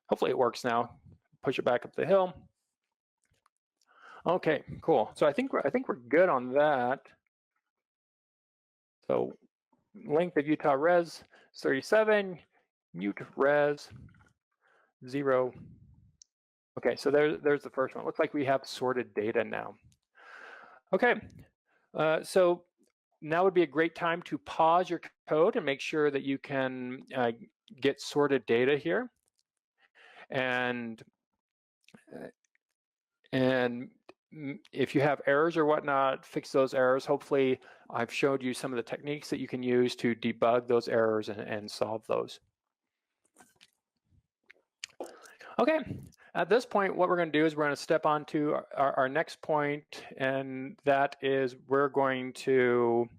hopefully it works now. Push it back up the hill. Okay, cool. So I think we're good on that. So length of Utah res 37, mute res 0. Okay, so there's the first one. Looks like we have sorted data now. Okay, so now would be a great time to pause your code and make sure that you can get sorted data here. And if you have errors or whatnot, fix those errors. Hopefully, I've showed you some of the techniques that you can use to debug those errors and solve those. Okay, at this point, what we're going to do is we're going to step on to our next point, and that is we're going to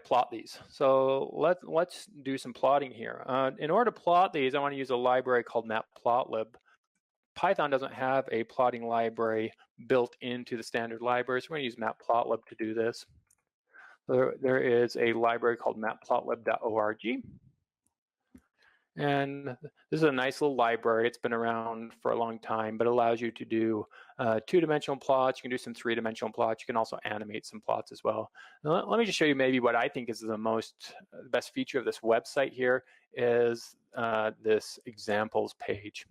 plot these. So let's do some plotting here. In order to plot these, I want to use a library called matplotlib. Python doesn't have a plotting library built into the standard library, so we're going to use matplotlib to do this. So there is a library called matplotlib.org. And this is a nice little library. It's been around for a long time, but it allows you to do two-dimensional plots. You can do some three-dimensional plots. You can also animate some plots as well. Now, let me just show you maybe what I think is the best feature of this website here is this examples page.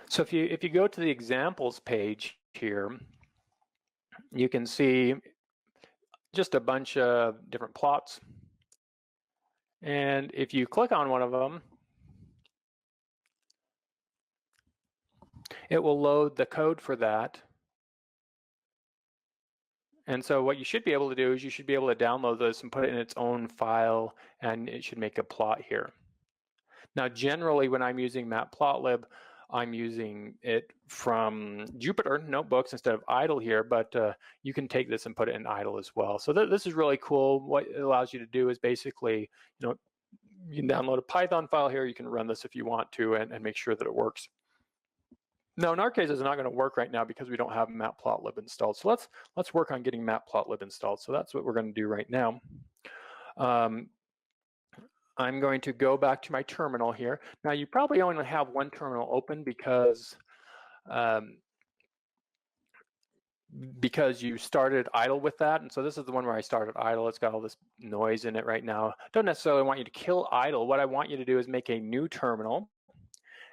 So if you go to the examples page here, you can see just a bunch of different plots. And if you click on one of them, it will load the code for that. And so what you should be able to do is you should be able to download this and put it in its own file, and it should make a plot here. Now, generally, when I'm using Matplotlib, I'm using it from Jupyter notebooks instead of idle here, but you can take this and put it in idle as well. So this is really cool. What it allows you to do is basically, you can download a Python file here. You can run this if you want to and make sure that it works. Now, in our case, it's not going to work right now because we don't have Matplotlib installed. So let's work on getting Matplotlib installed. So that's what we're going to do right now. I'm going to go back to my terminal here. Now, you probably only have one terminal open because you started idle with that. And so this is the one where I started idle. It's got all this noise in it right now. Don't necessarily want you to kill idle. What I want you to do is make a new terminal.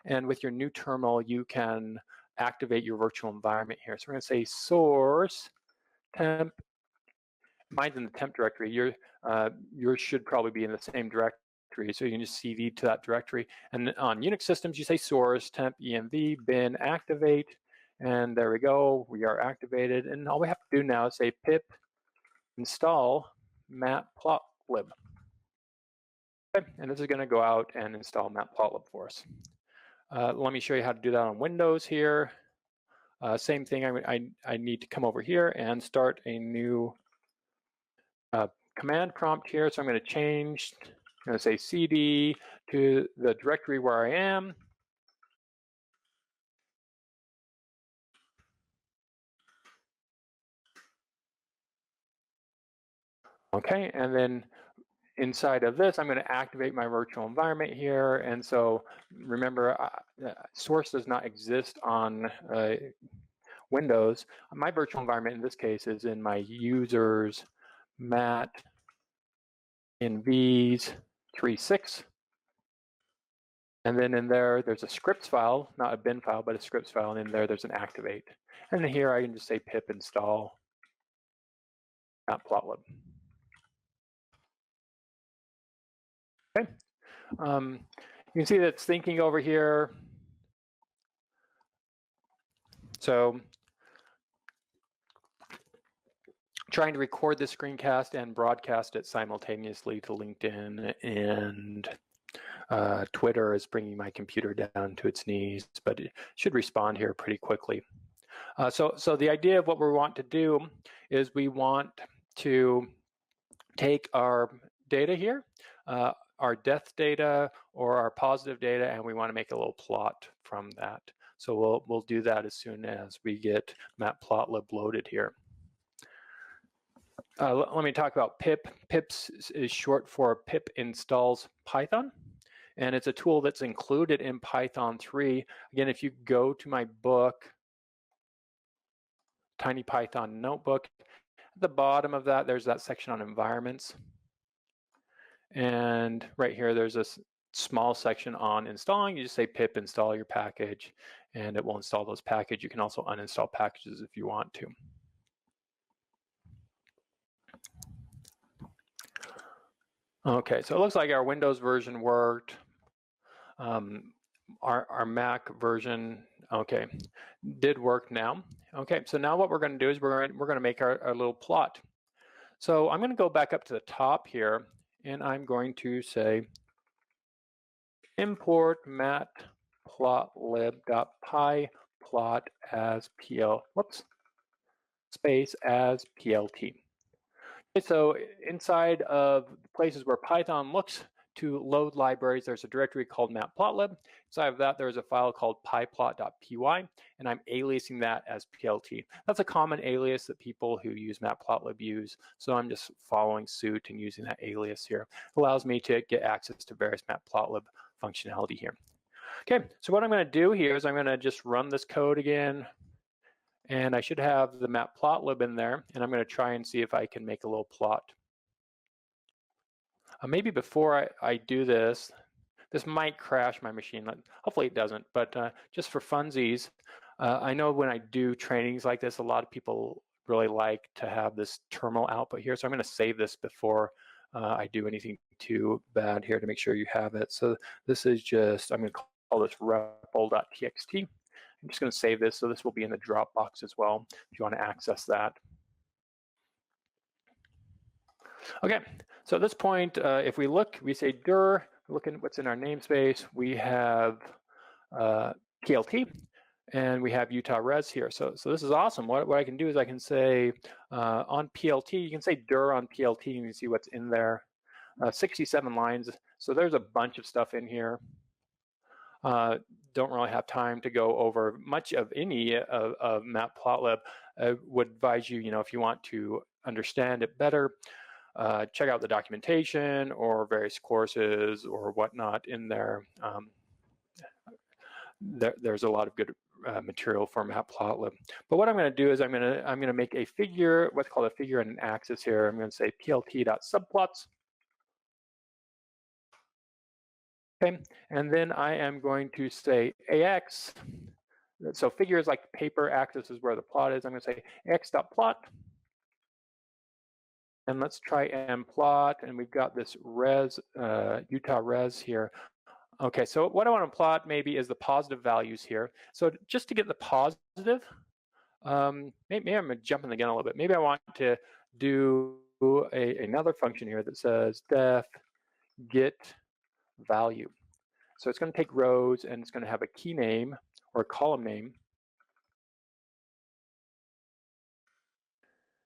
And with your new terminal, you can activate your virtual environment here. So we're going to say source temp. Mine's in the temp directory. Yours should probably be in the same directory. So you can just cv to that directory. And on Unix systems, you say source temp env bin activate. And there we go. We are activated. And all we have to do now is say pip install matplotlib. Okay. And this is going to go out and install matplotlib for us. Let me show you how to do that on Windows here. Same thing, I need to come over here and start a new command prompt here. So I'm going to change, I'm going to say cd to the directory where I am. Okay, and then inside of this, I'm going to activate my virtual environment here. And so remember, source does not exist on Windows. My virtual environment in this case is in my users mat envs 36. And then in there's a scripts file, not a bin file, but a scripts file. And in there's an activate. And then here I can just say pip install matplotlib. Okay. You can see that it's thinking over here. So trying to record this screencast and broadcast it simultaneously to LinkedIn and Twitter is bringing my computer down to its knees, but it should respond here pretty quickly. So the idea of what we want to do is we want to take our data here, our death data or our positive data, and we want to make a little plot from that. So we'll do that as soon as we get Matplotlib loaded here. Let me talk about pip. Pip is short for pip installs Python, and it's a tool that's included in Python 3. Again, if you go to my book, Tiny Python Notebook, at the bottom of that, there's that section on environments. And right here, there's a small section on installing. You just say pip install your package, and it will install those packages. You can also uninstall packages if you want to. Okay, so it looks like our Windows version worked. Our Mac version, okay, did work now. Okay, so now what we're going to do is we're going to make our little plot. So I'm going to go back up to the top here, and I'm going to say import matplotlib.py plot as space as plt. Okay, so inside of places where Python looks to load libraries, there's a directory called matplotlib. Inside of that, there's a file called pyplot.py, and I'm aliasing that as PLT. That's a common alias that people who use matplotlib use, so I'm just following suit and using that alias here. It allows me to get access to various matplotlib functionality here. Okay, so what I'm going to do here is I'm going to just run this code again, and I should have the matplotlib in there, and I'm going to try and see if I can make a little plot. Maybe before I do this, this might crash my machine. Hopefully it doesn't, but just for funsies, I know when I do trainings like this, a lot of people really like to have this terminal output here. So I'm going to save this before I do anything too bad here to make sure you have it. So this is just, I'm going to call this repl.txt. I'm just going to save this, so this will be in the Dropbox as well if you want to access that. Okay, so at this point, if we look, we say dir, look at what's in our namespace, we have PLT, and we have Utah res here. So this is awesome. What I can do is I can say on PLT, you can say dir on PLT, and you can see what's in there. 67 lines, so there's a bunch of stuff in here. Don't really have time to go over much of any of matplotlib. I would advise you, if you want to understand it better, check out the documentation or various courses or whatnot in there. There's a lot of good material for matplotlib. But what I'm going to do is I'm going to make a figure, what's called a figure and an axis here. I'm going to say plt.subplots. Okay, and then I am going to say AX. So figure is like paper, axis is where the plot is. I'm going to say AX.plot. And let's try and plot, and we've got this res, Utah res here. Okay, so what I want to plot maybe is the positive values here. So just to get the positive, maybe I'm jumping the gun a little bit. Maybe I want to do another function here that says def get value. So it's going to take rows, and it's going to have a key name or a column name.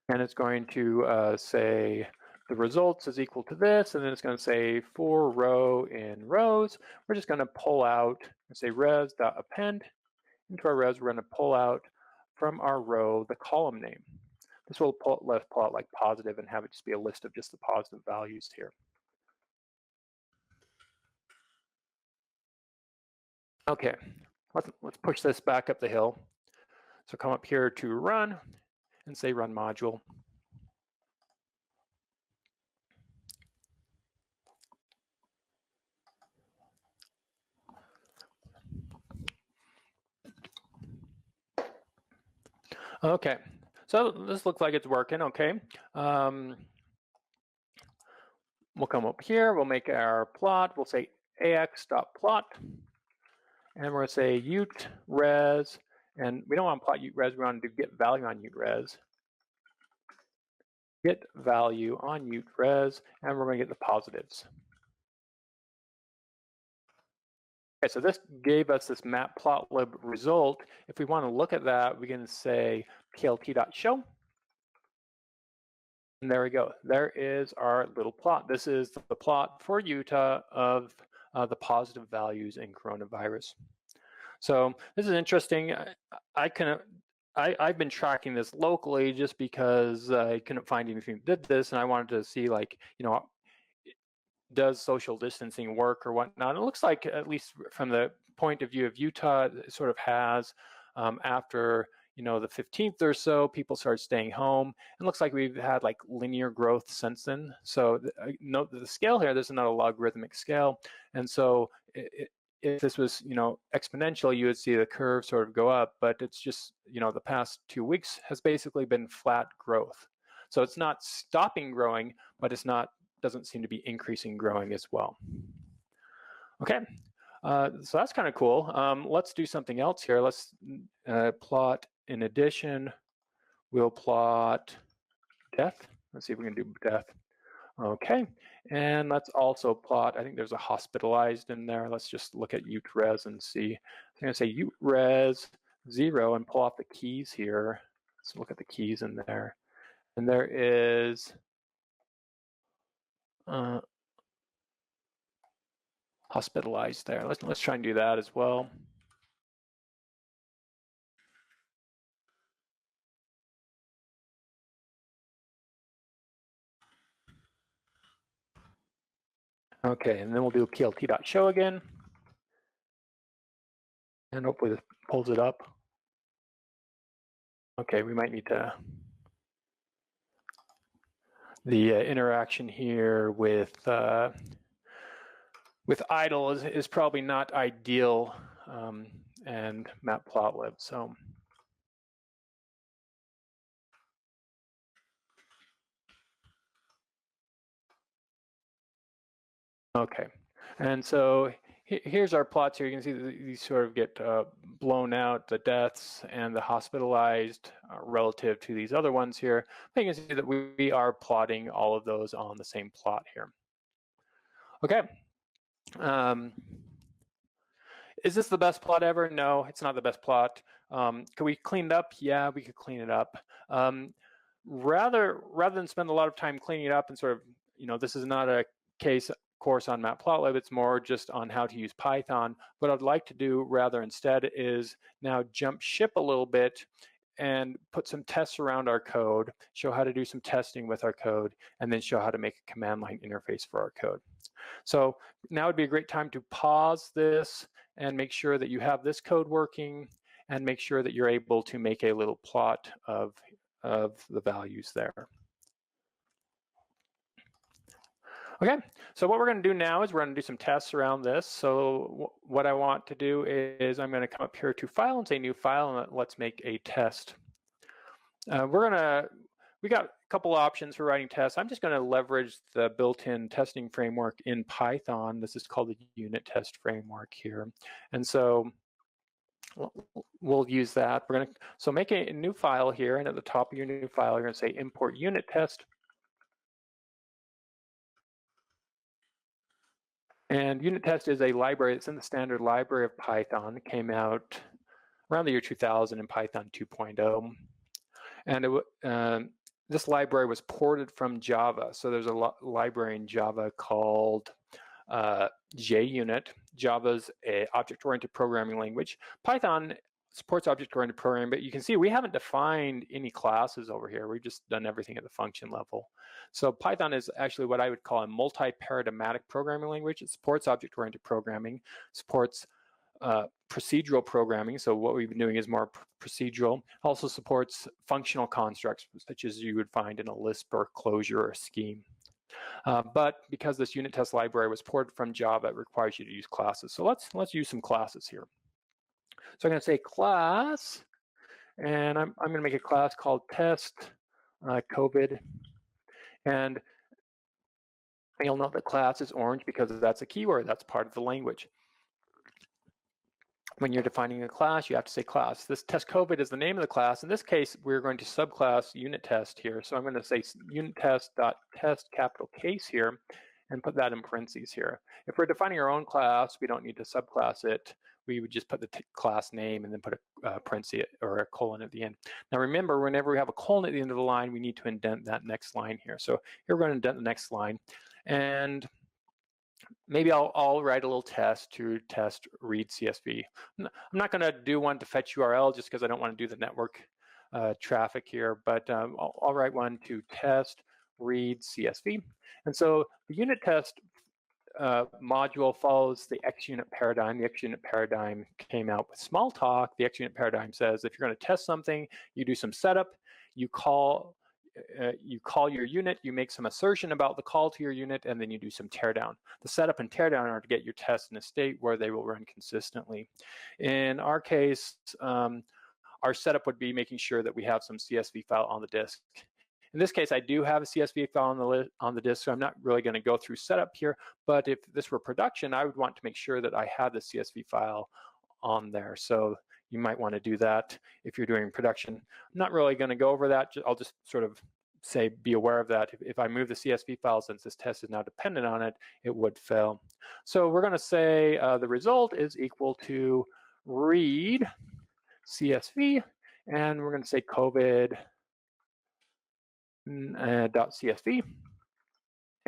And it's going to say the results is equal to this, and then it's going to say for row in rows. We're just going to pull out and say res.append. Into our res, we're going to pull out from our row the column name. This will let us pull out like positive and have it just be a list of just the positive values here. Okay, let's push this back up the hill. So come up here to run and say run module. Okay, so this looks like it's working, okay. We'll come up here, we'll make our plot, we'll say ax.plot, and we're gonna say ut res, and we don't want to plot ut res, we want to do get value on ut res. Get value on ut res, and we're gonna get the positives. Okay, so this gave us this matplotlib result. If we want to look at that, we can say plt.show. And there we go. There is our little plot. This is the plot for Utah of the positive values in coronavirus. So this is interesting. I've been tracking this locally just because I couldn't find anything that did this, and I wanted to see, like, does social distancing work or whatnot? It looks like, at least from the point of view of Utah, it sort of has. After the 15th or so, people started staying home. It looks like we've had like linear growth since then. So note that the scale here, this is not a logarithmic scale, and so if this was exponential, you would see the curve sort of go up. But it's just the past 2 weeks has basically been flat growth. So it's not stopping growing, but it's not. Doesn't seem to be increasing growing as well. Okay, so that's kind of cool. Let's do something else here. Let's plot, in addition, we'll plot death. Let's see if we can do death. Okay, and let's also plot, I think there's a hospitalized in there. Let's just look at ut res and see. I'm gonna say ut res 0 and pull off the keys here. Let's look at the keys in there. And there is, hospitalized there. Let's try and do that as well. Okay, and then we'll do plt.show again. And hopefully this pulls it up. Okay, we might need to, the interaction here with idle is probably not ideal, and matplotlib. So okay, and so here's our plots here. You can see these sort of get blown out, the deaths and the hospitalized relative to these other ones here. But you can see that we are plotting all of those on the same plot here. Okay. Is this the best plot ever? No, it's not the best plot. Could we clean it up? Yeah, we could clean it up. Rather than spend a lot of time cleaning it up and sort of, this is not a course on matplotlib, it's more just on how to use Python. What I'd like to do rather instead is now jump ship a little bit and put some tests around our code, show how to do some testing with our code, and then show how to make a command line interface for our code. So now would be a great time to pause this and make sure that you have this code working and make sure that you're able to make a little plot of the values there. Okay, so what we're going to do now is we're going to do some tests around this. So what I want to do is I'm going to come up here to File and say New File, and let's make a test. We got a couple options for writing tests. I'm just going to leverage the built-in testing framework in Python. This is called the unit test framework here. And so we'll use that. So make a new file here, and at the top of your new file, you're going to say import unit test. And unit test is a library. It's in the standard library of Python. It came out around the year 2000 in Python 2.0. And this library was ported from Java. So there's a library in Java called JUnit. Java's an object-oriented programming language. Python supports object-oriented programming, but you can see we haven't defined any classes over here. We've just done everything at the function level. So Python is actually what I would call a multi-paradigmatic programming language. It supports object-oriented programming, supports procedural programming. So what we've been doing is more procedural. Also supports functional constructs, such as you would find in a Lisp or closure or scheme. But because this unit test library was ported from Java, it requires you to use classes. So let's use some classes here. So I'm going to say class, and I'm going to make a class called test COVID. And you'll note that class is orange because that's a keyword. That's part of the language. When you're defining a class, you have to say class. This test COVID is the name of the class. In this case, we're going to subclass unit test here. So I'm going to say unit test.test capital case here and put that in parentheses here. If we're defining our own class, we don't need to subclass it. We would just put the class name and then put a parenthesis or a colon at the end. Now remember, whenever we have a colon at the end of the line, we need to indent that next line here. So here we're going to indent the next line. And maybe I'll write a little test to test read CSV. I'm not going to do one to fetch URL just because I don't want to do the network traffic here, but I'll write one to test read CSV. And so the unit test module follows the XUnit paradigm. The XUnit paradigm came out with Smalltalk. The XUnit paradigm says if you're going to test something, you do some setup, you call your unit, you make some assertion about the call to your unit, and then you do some teardown. The setup and teardown are to get your tests in a state where they will run consistently. In our case, our setup would be making sure that we have some CSV file on the disk. In this case, I do have a CSV file on the disk, so I'm not really going to go through setup here, but if this were production, I would want to make sure that I had the CSV file on there. So you might want to do that if you're doing production. I'm not really going to go over that. I'll just sort of say, be aware of that. If I move the CSV file, since this test is now dependent on it, it would fail. So we're going to say the result is equal to read CSV, and we're going to say COVID.csv.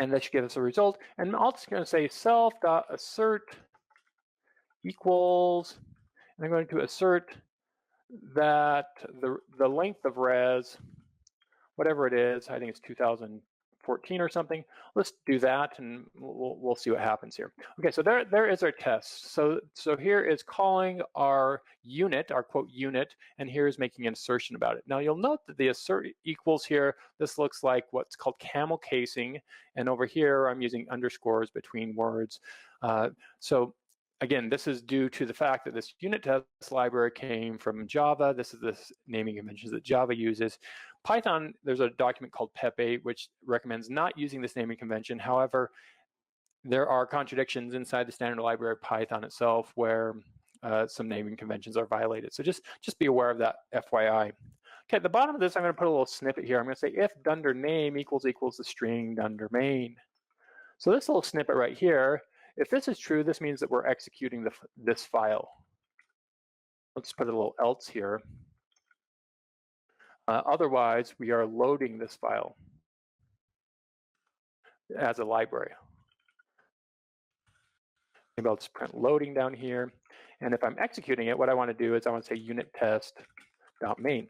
and that should give us a result. And I'm just going to say self.assert equals, and I'm going to assert that the length of res, whatever it is, I think it's 2014 or something. Let's do that, and we'll see what happens here. Okay, so there is our test. So here is calling our unit, our quote unit, and here is making an assertion about it. Now you'll note that the assert equals here, this looks like what's called camel casing, and over here I'm using underscores between words. So again, this is due to the fact that this unit test library came from Java. This is the naming conventions that Java uses. Python, there's a document called Pepe, which recommends not using this naming convention. However, there are contradictions inside the standard library of Python itself where some naming conventions are violated. So just be aware of that, FYI. Okay, at the bottom of this, I'm going to put a little snippet here. I'm going to say if dunder name equals the string dunder main. So this little snippet right here, if this is true, this means that we're executing this file. Let's put a little else here. Otherwise, we are loading this file as a library. Maybe I'll just print loading down here. And if I'm executing it, what I want to do is I want to say unit test.main.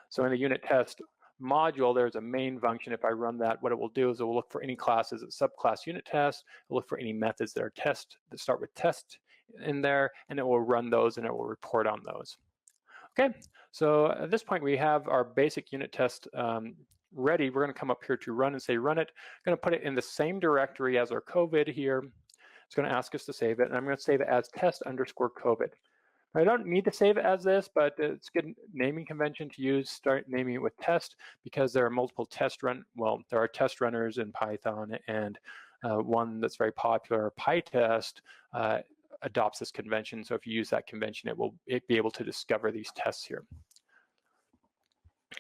So in the unit test module, there's a main function. If I run that, what it will do is it will look for any classes that subclass unit test. It will look for any methods that are that start with test in there, and it will run those and it will report on those. Okay, so at this point we have our basic unit test ready. We're going to come up here to run and say run it. I'm going to put it in the same directory as our COVID here. It's going to ask us to save it, and I'm going to save it as test_COVID. I don't need to save it as this, but it's a good naming convention to use. Start naming it with test because there are multiple there are test runners in Python, and one that's very popular, PyTest, adopts this convention. So if you use that convention, it will be able to discover these tests here.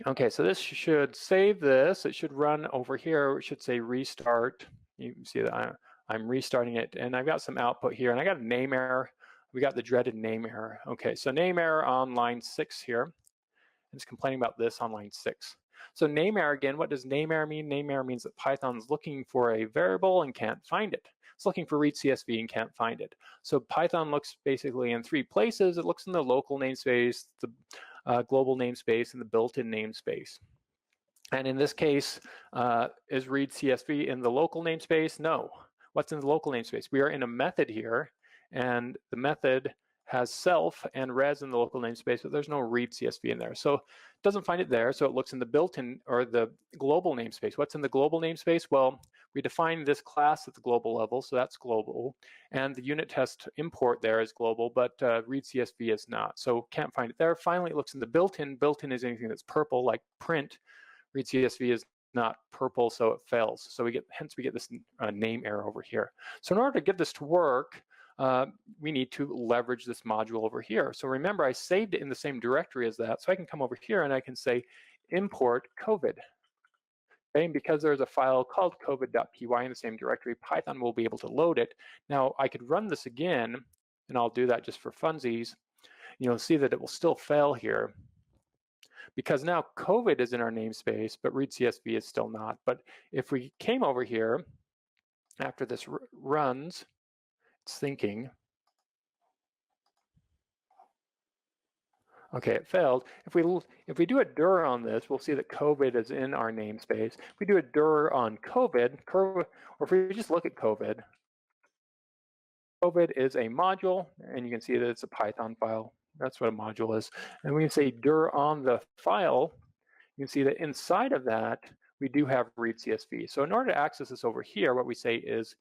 Okay, so this should save this. It should run over here. It should say restart. You can see that I'm restarting it, and I've got some output here, and I got a name error. We got the dreaded name error. Okay, so name error on line 6 here. It's complaining about this on line 6. So name error, again, what does name error mean? Name error means that Python's looking for a variable and can't find it. It's looking for readcsv and can't find it. So Python looks basically in 3 places. It looks in the local namespace, the global namespace, and the built-in namespace. And in this case, is readcsv in the local namespace? No. What's in the local namespace? We are in a method here, and the method has self and res in the local namespace, but there's no readcsv in there. So it doesn't find it there, so it looks in the built-in or the global namespace. What's in the global namespace? Well, we define this class at the global level, so that's global, and the unit test import there is global, but readcsv is not, so can't find it there. Finally, it looks in the built-in. Built-in is anything that's purple, like print. Readcsv is not purple, so it fails. So hence we get this name error over here. So in order to get this to work, we need to leverage this module over here. So remember, I saved it in the same directory as that, so I can come over here and I can say import COVID. Okay, and because there's a file called covid.py in the same directory, Python will be able to load it. Now I could run this again, and I'll do that just for funsies. You'll see that it will still fail here, because now COVID is in our namespace, but readcsv is still not. But if we came over here, after this runs, it's thinking. Okay, it failed. If we do a dir on this, we'll see that COVID is in our namespace. If we do a dir on COVID, or if we just look at COVID is a module, and you can see that it's a Python file. That's what a module is. And we can say dir on the file, you can see that inside of that, we do have readcsv. So in order to access this over here, what we say is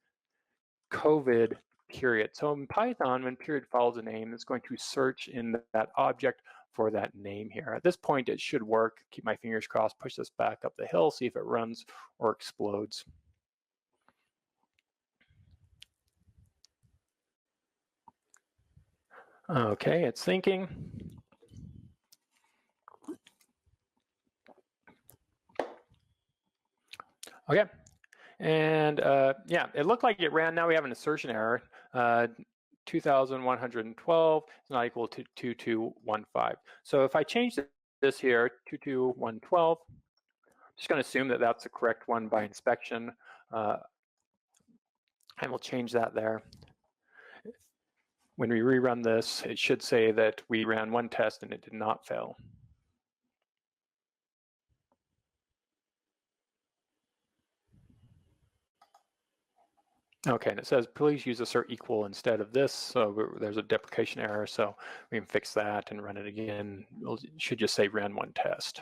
COVID period. So in Python, when period follows a name, it's going to search in that object for that name here. At this point, it should work. Keep my fingers crossed, push this back up the hill, see if it runs or explodes. Okay, it's thinking. Okay, and yeah, it looked like it ran. Now we have an assertion error. 2,112 is not equal to 2215. So if I change this here, 22112, I'm just going to assume that that's the correct one by inspection. And we'll change that there. When we rerun this, it should say that we ran one test and it did not fail. Okay, and it says, please use assert equal instead of this. So there's a deprecation error. So we can fix that and run it again. It should just say ran one test.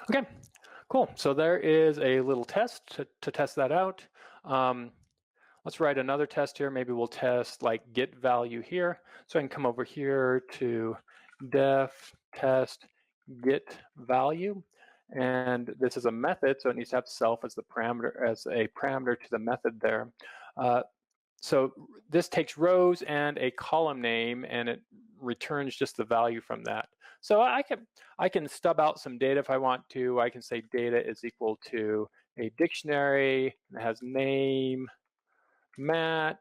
Okay, cool. So there is a little test to test that out. Let's write another test here. Maybe we'll test like get value here. So I can come over here to def test get value. And this is a method, so it needs to have self as the parameter, as a parameter to the method there. So this takes rows and a column name, and it returns just the value from that. So I can stub out some data if I want to. I can say data is equal to a dictionary that has name, Matt,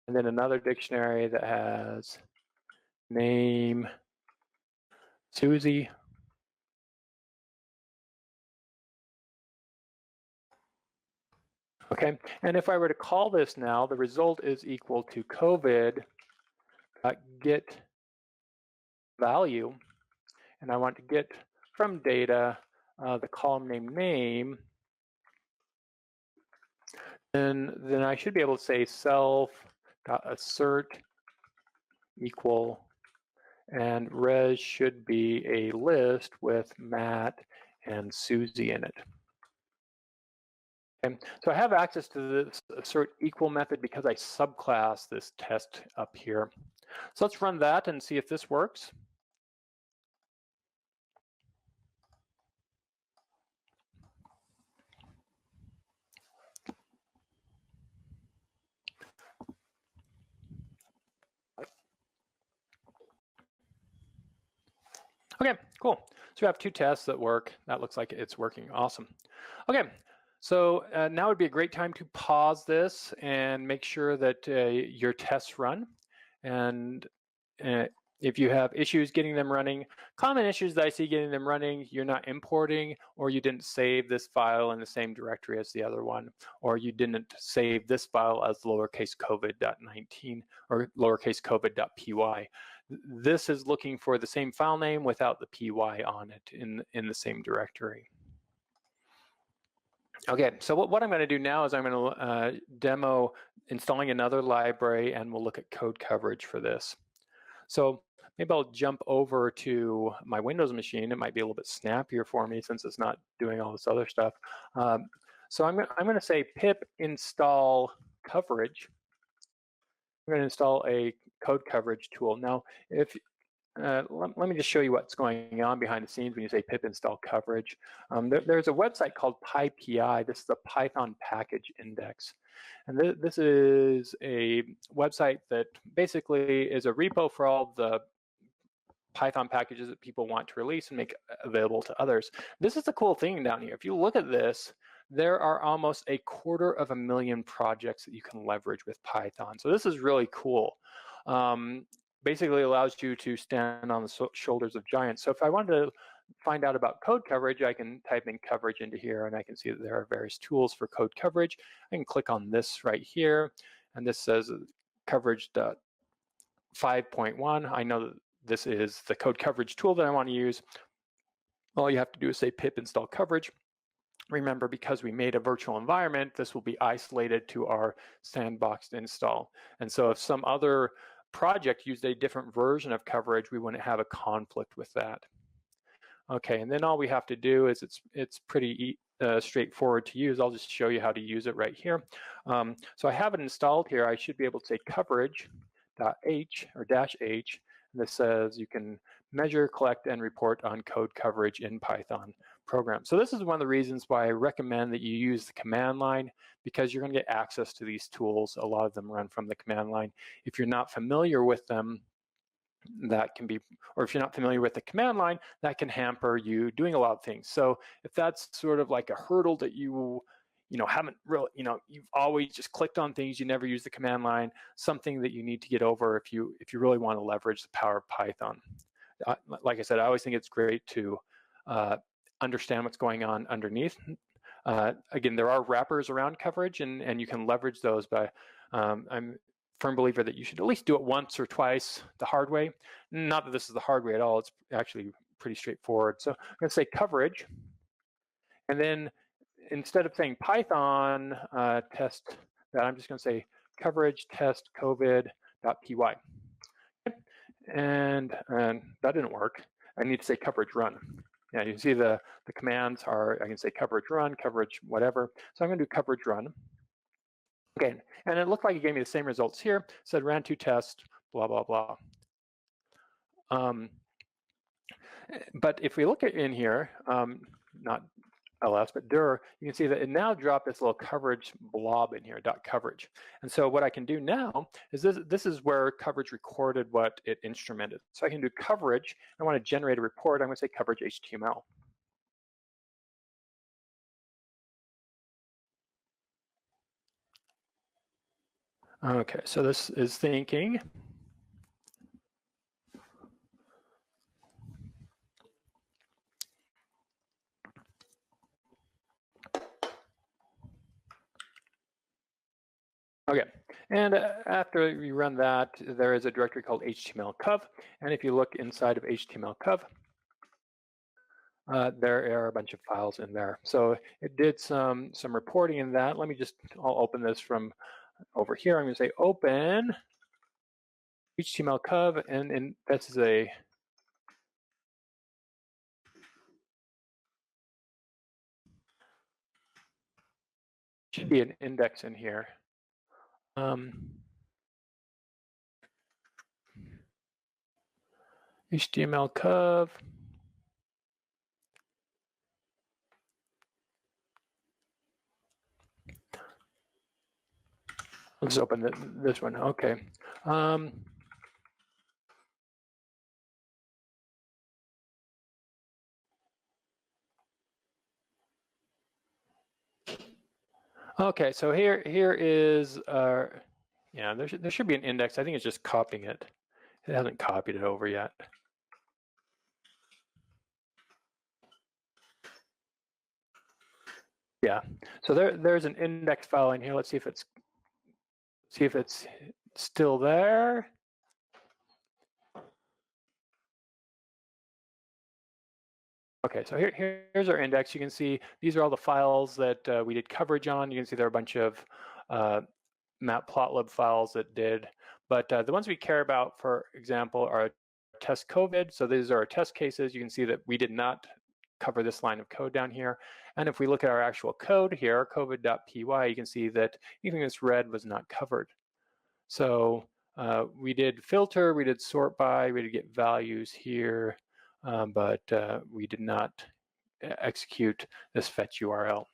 and then another dictionary that has name, Susie. Okay, and if I were to call this now, the result is equal to COVID get value, and I want to get from data the column name, then I should be able to say self.assert equal, and res should be a list with Matt and Susie in it. Okay, so I have access to this assert equal method because I subclass this test up here. So let's run that and see if this works. Okay, cool. So we have two tests that work. That looks like it's working. Awesome. Okay, so now would be a great time to pause this and make sure that your tests run. And if you have issues getting them running, common issues that I see getting them running, you're not importing, or you didn't save this file in the same directory as the other one, or you didn't save this file as lowercase covid.19 or lowercase covid.py. This is looking for the same file name without the py on it in the same directory. Okay, so what I'm going to do now is I'm going to demo installing another library, and we'll look at code coverage for this. So maybe I'll jump over to my Windows machine. It might be a little bit snappier for me since it's not doing all this other stuff. So I'm going to say pip install coverage. I'm going to install a code coverage tool. Now, if let me just show you what's going on behind the scenes when you say pip install coverage. There's a website called PyPI. This is the Python package index. And this is a website that basically is a repo for all the Python packages that people want to release and make available to others. This is the cool thing down here. If you look at this, there are almost 250,000 projects that you can leverage with Python. So this is really cool. Basically allows you to stand on the shoulders of giants. So if I wanted to find out about code coverage, I can type in coverage into here, and I can see that there are various tools for code coverage. I can click on this right here, and this says coverage 5.1. I know that this is the code coverage tool that I want to use. All you have to do is say pip install coverage. Remember, because we made a virtual environment, this will be isolated to our sandboxed install. And so if some other project used a different version of coverage, we wouldn't have a conflict with that. Okay, and then all we have to do is it's pretty straightforward to use. I'll just show you how to use it right here. So I have it installed here. I should be able to say coverage.h or -h. And this says you can measure, collect, and report on code coverage in Python program. So this is one of the reasons why I recommend that you use the command line, because you're going to get access to these tools. A lot of them run from the command line. If you're not familiar with them, that can be, or if you're not familiar with the command line, that can hamper you doing a lot of things. So if that's sort of like a hurdle that you haven't really, you've always just clicked on things, you never use the command line, something that you need to get over if you really want to leverage the power of Python. Like I said, I always think it's great to understand what's going on underneath. Again, there are wrappers around coverage, and you can leverage those, but I'm a firm believer that you should at least do it once or twice the hard way. Not that this is the hard way at all, it's actually pretty straightforward. So I'm going to say coverage, and then instead of saying Python test that, I'm just going to say coverage test covid.py. And that didn't work. I need to say coverage run. Yeah, you can see the commands are, I can say coverage run, coverage whatever. So I'm going to do coverage run. Okay, and it looked like it gave me the same results here. It said ran 2 tests, blah, blah, blah. But if we look at in here, not ls, but dir, you can see that it now dropped this little coverage blob in here, .coverage. And so what I can do now is this is where coverage recorded what it instrumented. So I can do coverage. I want to generate a report. I'm going to say coverage HTML. Okay, so this is thinking. Okay, and after you run that, there is a directory called html_cov, and if you look inside of html_cov, there are a bunch of files in there. So it did some reporting in that. I'll open this from over here. I'm going to say open html_cov, and this is a should be an index in here. html_cov. Let's open this one. Okay. Okay, so here is yeah, there should be an index. I think it's just copying it. It hasn't copied it over yet. Yeah, so there's an index file in here. Let's see if it's still there. Okay, so here's our index. You can see these are all the files that we did coverage on. You can see there are a bunch of matplotlib files that did, but the ones we care about, for example, are test COVID. So these are our test cases. You can see that we did not cover this line of code down here. And if we look at our actual code here, covid.py, you can see that anything that's red was not covered. So we did filter, we did sort by, we did get values here, but we did not execute this fetch URL.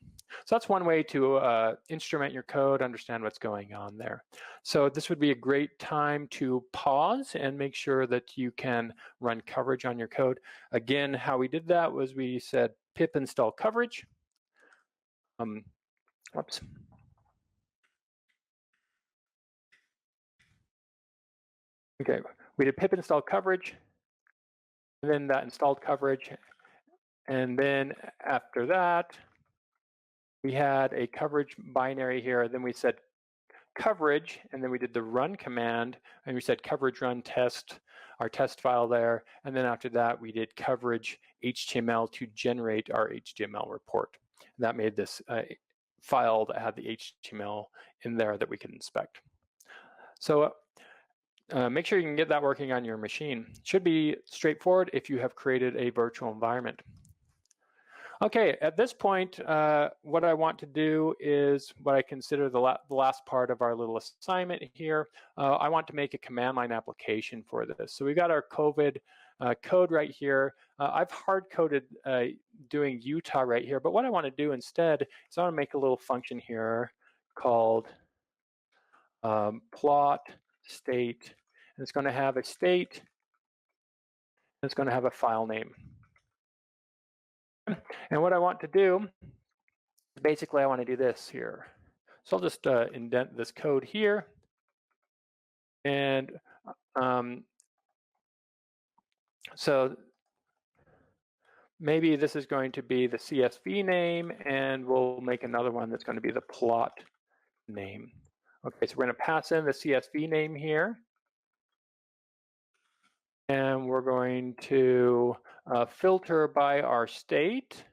So that's one way to instrument your code, understand what's going on there. So this would be a great time to pause and make sure that you can run coverage on your code. Again, how we did that was we said pip install coverage. Oops. Okay, we did pip install coverage, and then that installed coverage. And then after that, we had a coverage binary here. Then we said coverage, and then we did the run command, and we said coverage run test, our test file there. And then after that, we did coverage HTML to generate our HTML report. And that made this file that had the HTML in there that we could inspect. So make sure you can get that working on your machine. It should be straightforward if you have created a virtual environment. Okay, at this point, what I want to do is what I consider the last part of our little assignment here. I want to make a command line application for this. So we've got our COVID code right here. I've hard-coded doing Utah right here, but what I want to do instead is I want to make a little function here called plot state, and it's going to have a state, and it's going to have a file name. And what I want to do Basically, I want to do this here. So I'll just indent this code here. And so maybe this is going to be the CSV name, and we'll make another one that's going to be the plot name. Okay, so we're going to pass in the CSV name here. And we're going to filter by our state.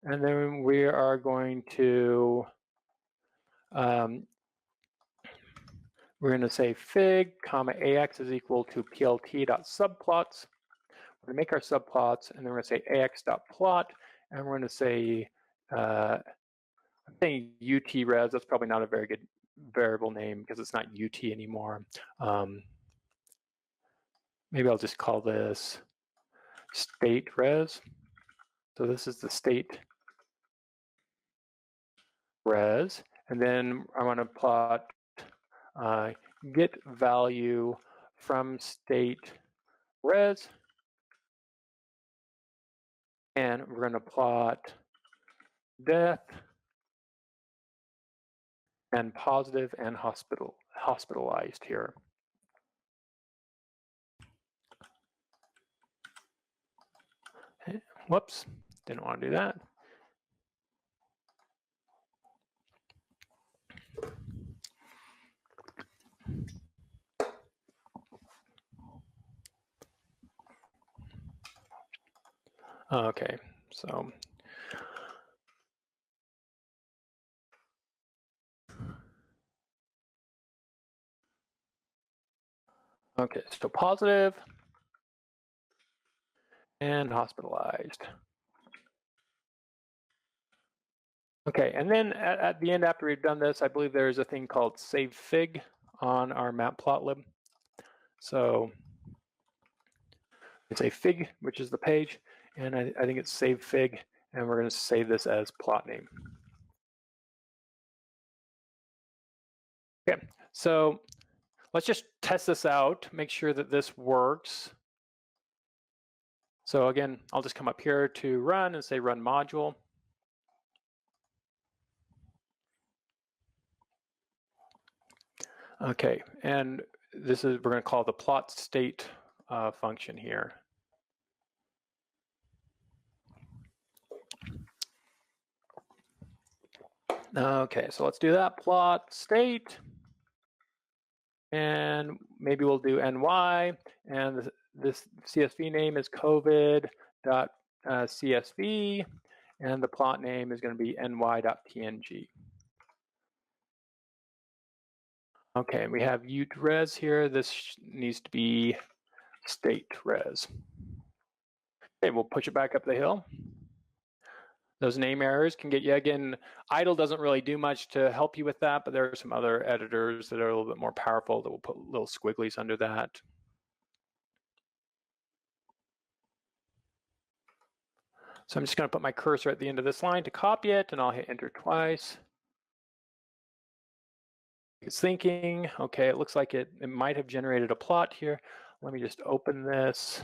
And then we are going to, we're going to say fig, comma, ax is equal to plt.subplots. We're going to make our subplots, and then we're going to say ax.plot, and we're going to say, I'm saying utres. That's probably not a very good variable name because it's not ut anymore. Maybe I'll just call this state res. So this is the state res, and then I want to plot get value from state res, and we're going to plot death and positive and hospitalized here. Whoops, didn't want to do that. Okay, so okay, so positive and hospitalized. Okay, and then at the end, after we've done this, I believe there's a thing called save fig on our matplotlib. So it's a fig, which is the page, and I think it's save fig, and we're going to save this as plot name. Okay, so let's just test this out, make sure that this works. So again, I'll just come up here to run and say run module. Okay, and this is, we're going to call the plot state function here. Okay, so let's do that, plot state, and maybe we'll do ny, and this CSV name is covid.csv, and the plot name is going to be ny.png. Okay, we have utres here. This needs to be state res. Okay, we'll push it back up the hill. Those name errors can get you, again, idle doesn't really do much to help you with that, but there are some other editors that are a little bit more powerful that will put little squigglies under that. So I'm just going to put my cursor at the end of this line to copy it, and I'll hit enter twice. It's thinking, okay, it looks like it might have generated a plot here. Let me just open this.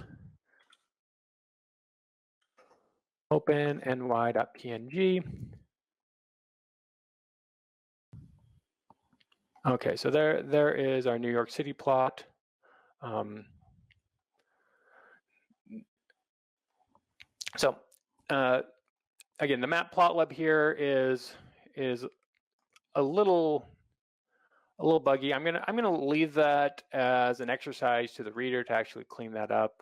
Open ny.png. Okay, so there is our New York City plot. So again, the matplotlib here is a little buggy. I'm gonna leave that as an exercise to the reader to actually clean that up.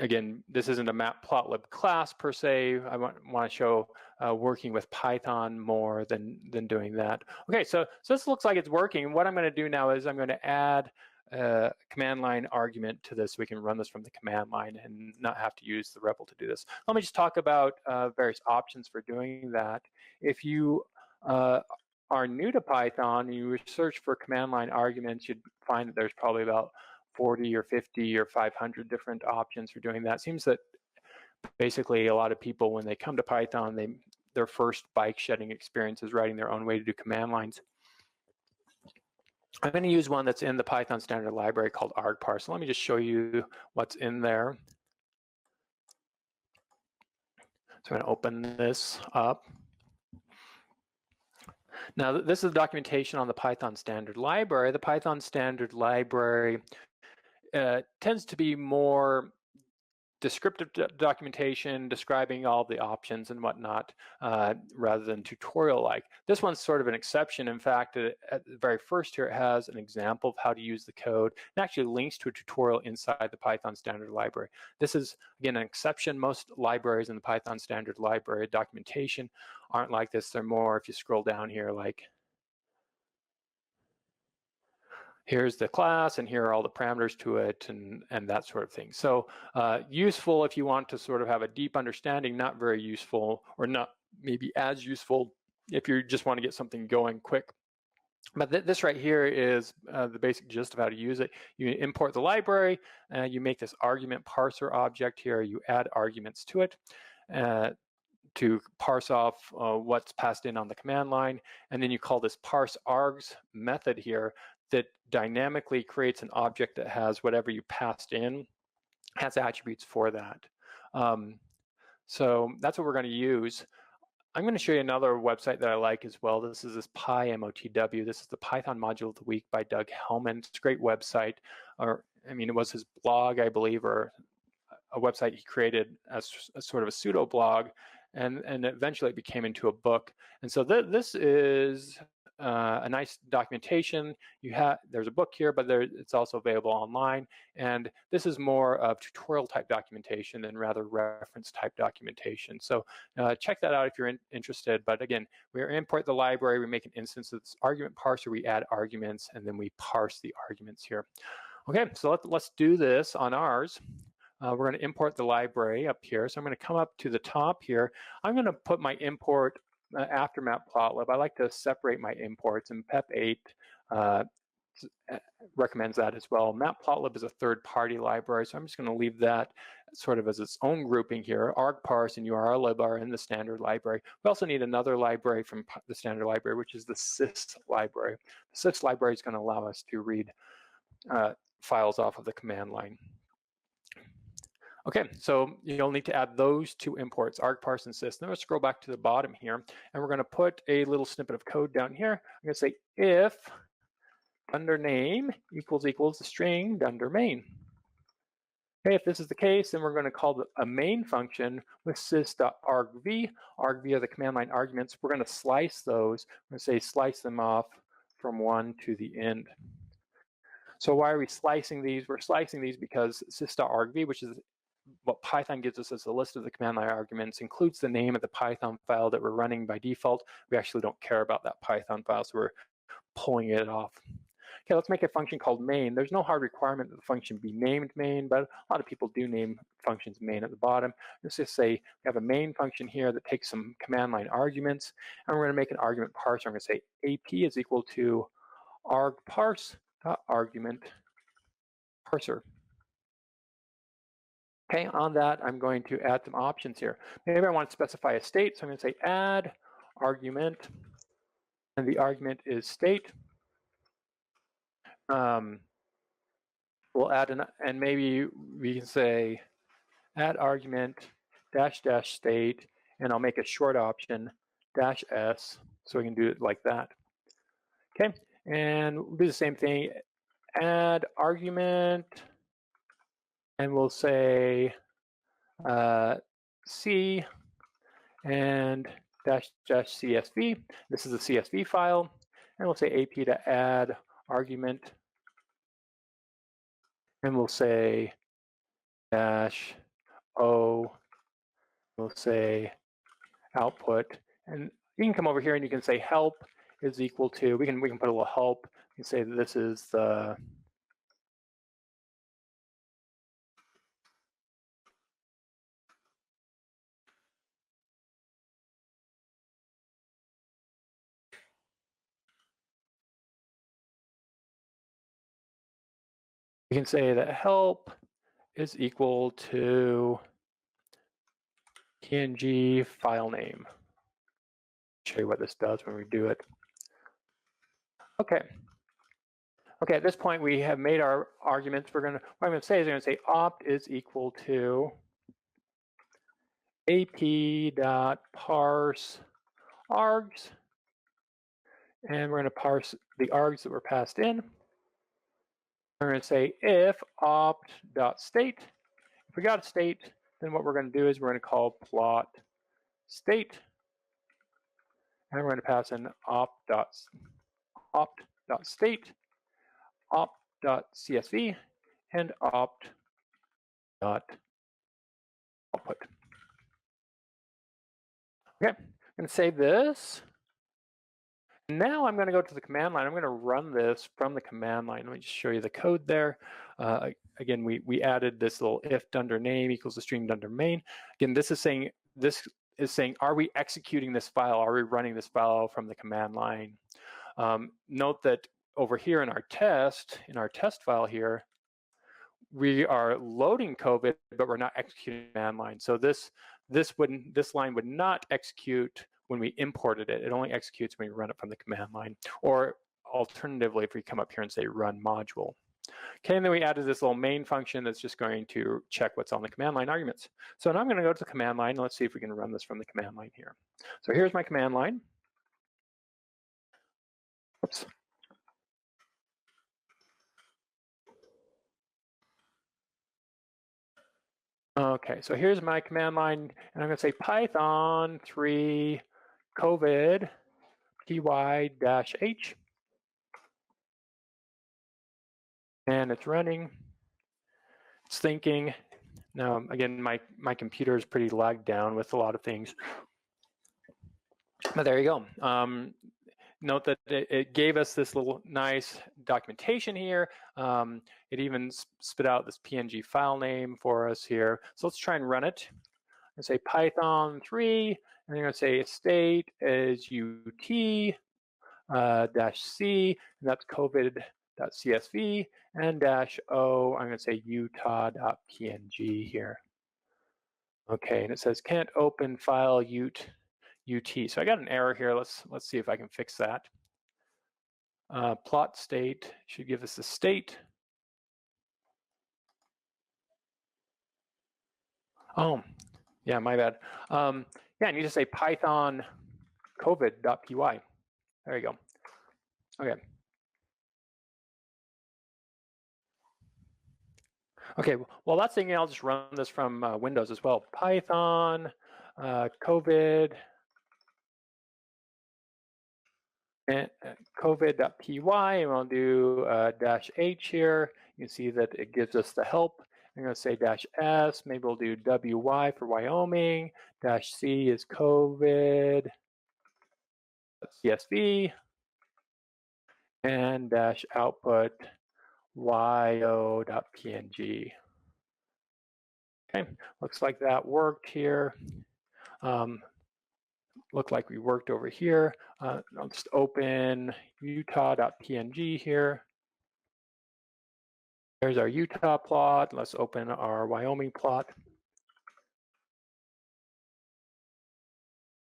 Again, this isn't a matplotlib class per se. I want to show working with Python more than doing that. Okay, so this looks like it's working. What I'm going to do now is I'm going to add a command line argument to this so we can run this from the command line and not have to use the REPL to do this. Let me just talk about various options for doing that. If you are new to Python and you search for command line arguments, you'd find that there's probably about 40 or 50 or 500 different options for doing that. It seems that basically a lot of people, when they come to Python, their first bike shedding experience is writing their own way to do command lines. I'm going to use one that's in the Python standard library called argparse. So let me just show you what's in there. So I'm going to open this up. Now, this is the documentation on the Python standard library. The Python standard library tends to be more descriptive documentation describing all the options and whatnot, rather than tutorial-like. This one's sort of an exception. In fact, at the very first here, it has an example of how to use the code and actually links to a tutorial inside the Python standard library. This is, again, an exception. Most libraries in the Python standard library documentation aren't like this. They're more, if you scroll down here, like, here's the class and here are all the parameters to it and that sort of thing. So useful if you want to sort of have a deep understanding, not very useful, or not maybe as useful if you just want to get something going quick. But this right here is the basic gist of how to use it. You import the library, you make this argument parser object here, you add arguments to it to parse off what's passed in on the command line, and then you call this parse args method here that dynamically creates an object that has whatever you passed in, has attributes for that. So that's what we're going to use. I'm going to show you another website that I like as well. This is this PyMOTW. This is the Python Module of the Week by Doug Hellman. It's a great website. Or, I mean, it was his blog, I believe, or a website he created as a sort of a pseudo blog, and eventually it became into a book. And so this is a nice documentation. There's a book here, but it's also available online. And this is more of tutorial type documentation than rather reference type documentation. So check that out if you're interested. But again, we import the library, we make an instance of this argument parser, we add arguments, and then we parse the arguments here. Okay, so let's do this on ours. We're going to import the library up here. So I'm going to come up to the top here. I'm going to put my import after matplotlib. I like to separate my imports, and PEP8 recommends that as well. Matplotlib is a third-party library, so I'm just going to leave that sort of as its own grouping here. argparse and urllib are in the standard library. We also need another library from the standard library, which is the sys library. The sys library is going to allow us to read files off of the command line. Okay, so you'll need to add those two imports, argparse and sys. Then we'll scroll back to the bottom here, and we're going to put a little snippet of code down here. I'm going to say if dunder name equals the string dunder main. Okay, if this is the case, then we're going to call a main function with sys.argv. Argv are the command line arguments. We're going to slice those. We're going to say slice them off from 1 to the end. So why are we slicing these? We're slicing these because sys.argv, which is what Python gives us as a list of the command line arguments, includes the name of the Python file that we're running by default. We actually don't care about that Python file, so we're pulling it off. Okay, let's make a function called main. There's no hard requirement that the function be named main, but a lot of people do name functions main at the bottom. Let's just say we have a main function here that takes some command line arguments, and we're going to make an argument parser. I'm going to say AP is equal to argparse.argument parser. Okay, on that, I'm going to add some options here. Maybe I want to specify a state, so I'm going to say add argument, and the argument is state. We'll add and maybe we can say add argument dash state, and I'll make a short option dash s, so we can do it like that. Okay, and we'll do the same thing, add argument, and we'll say C and dash CSV. This is a CSV file, and we'll say AP to add argument, and we'll say dash O. We'll say output, and you can come over here and you can say help is equal to. We can put a little help. You can say that this is the. We can say that help is equal to PNG file name. Show you what this does when we do it. Okay. Okay, at this point we have made our arguments. What I'm going to say is I'm going to say opt is equal to ap.parse args, and we're going to parse the args that were passed in. We're going to say if opt.state. If we got a state, then what we're going to do is we're going to call plot state, and we're going to pass in opt.state, opt.csv, and opt.output. Okay, I'm going to save this. Now I'm going to go to the command line. I'm going to run this from the command line. Let me just show you the code there. Again, we added this little if dunder name equals the string dunder main. Again, this is saying, are we executing this file? Are we running this file from the command line? Note that over here in our test file here, we are loading COVID, but we're not executing the command line. So this line would not execute when we imported it. It only executes when we run it from the command line. Or alternatively, if we come up here and say run module. Okay, and then we added this little main function that's just going to check what's on the command line arguments. So now I'm going to go to the command line. Let's see if we can run this from the command line here. So here's my command line. Oops. Okay, so here's my command line, and I'm going to say Python 3 COVID py-h, and it's running. It's thinking. Now, again, my computer is pretty lagged down with a lot of things, but there you go. Note that it gave us this little nice documentation here. It even spit out this PNG file name for us here. So let's try and run it. I'm going to say Python 3, and I'm going to say state is ut -c, and that's covid.csv, and -o, I'm going to say utah.png here. Okay, and it says can't open file ut. So I got an error here. Let's see if I can fix that. Plot state should give us the state. Oh, yeah, my bad. Yeah, I need to say Python covid.py. There you go. Okay. Okay, well, that's thinking I'll just run this from Windows as well. Python covid and covid.py, and we'll do -h here. You can see that it gives us the help. I'm going to say -s, maybe we'll do WY for Wyoming, -c is COVID, CSV, and -output yo.png. Okay, looks like that worked here. Look like we worked over here. I'll just open utah.png here. There's our Utah plot. Let's open our Wyoming plot.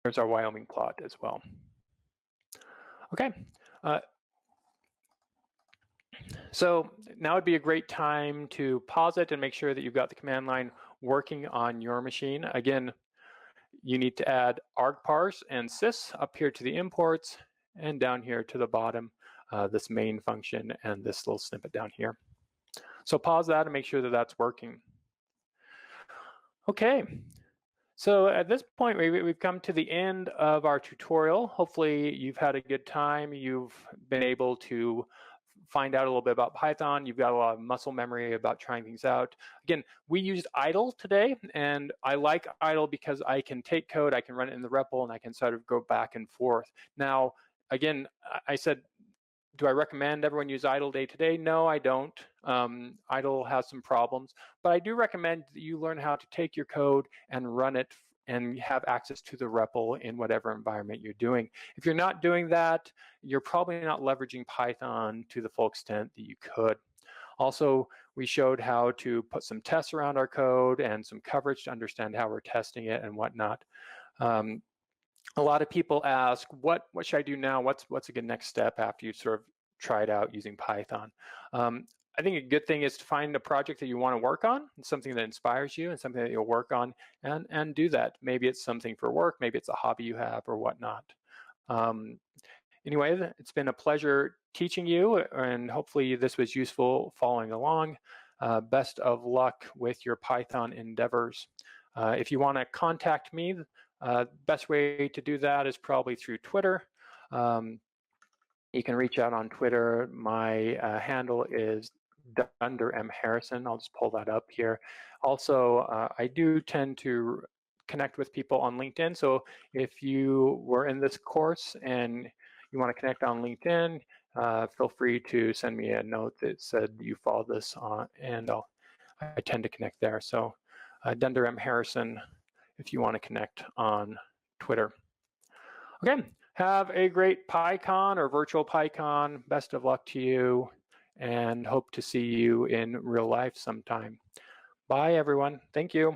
There's our Wyoming plot as well. Okay. So now would be a great time to pause it and make sure that you've got the command line working on your machine. Again, you need to add argparse and sys up here to the imports, and down here to the bottom, this main function and this little snippet down here. So pause that and make sure that that's working. Okay, so at this point, we've come to the end of our tutorial. Hopefully you've had a good time. You've been able to find out a little bit about Python. You've got a lot of muscle memory about trying things out. Again, we used idle today, and I like idle because I can take code, I can run it in the REPL, and I can sort of go back and forth. Now, again, I said, do I recommend everyone use idle day to day? No, I don't. Idle has some problems, but I do recommend that you learn how to take your code and run it and have access to the REPL in whatever environment you're doing. If you're not doing that, you're probably not leveraging Python to the full extent that you could. Also, we showed how to put some tests around our code and some coverage to understand how we're testing it and whatnot. A lot of people ask, what should I do now? What's a good next step after you sort of tried out using Python? I think a good thing is to find a project that you want to work on, something that inspires you and something that you'll work on, and do that. Maybe it's something for work, maybe it's a hobby you have or whatnot. Anyway, it's been a pleasure teaching you, and hopefully this was useful following along. Best of luck with your Python endeavors. If you want to contact me, best way to do that is probably through Twitter. You can reach out on Twitter. My handle is Dunder M. Harrison. I'll just pull that up here. Also, I do tend to connect with people on LinkedIn. So if you were in this course and you want to connect on LinkedIn, feel free to send me a note that said you followed this on, and I tend to connect there. So Dunder M. Harrison, if you want to connect on Twitter. Okay, have a great PyCon or virtual PyCon. Best of luck to you, and hope to see you in real life sometime. Bye, everyone. Thank you.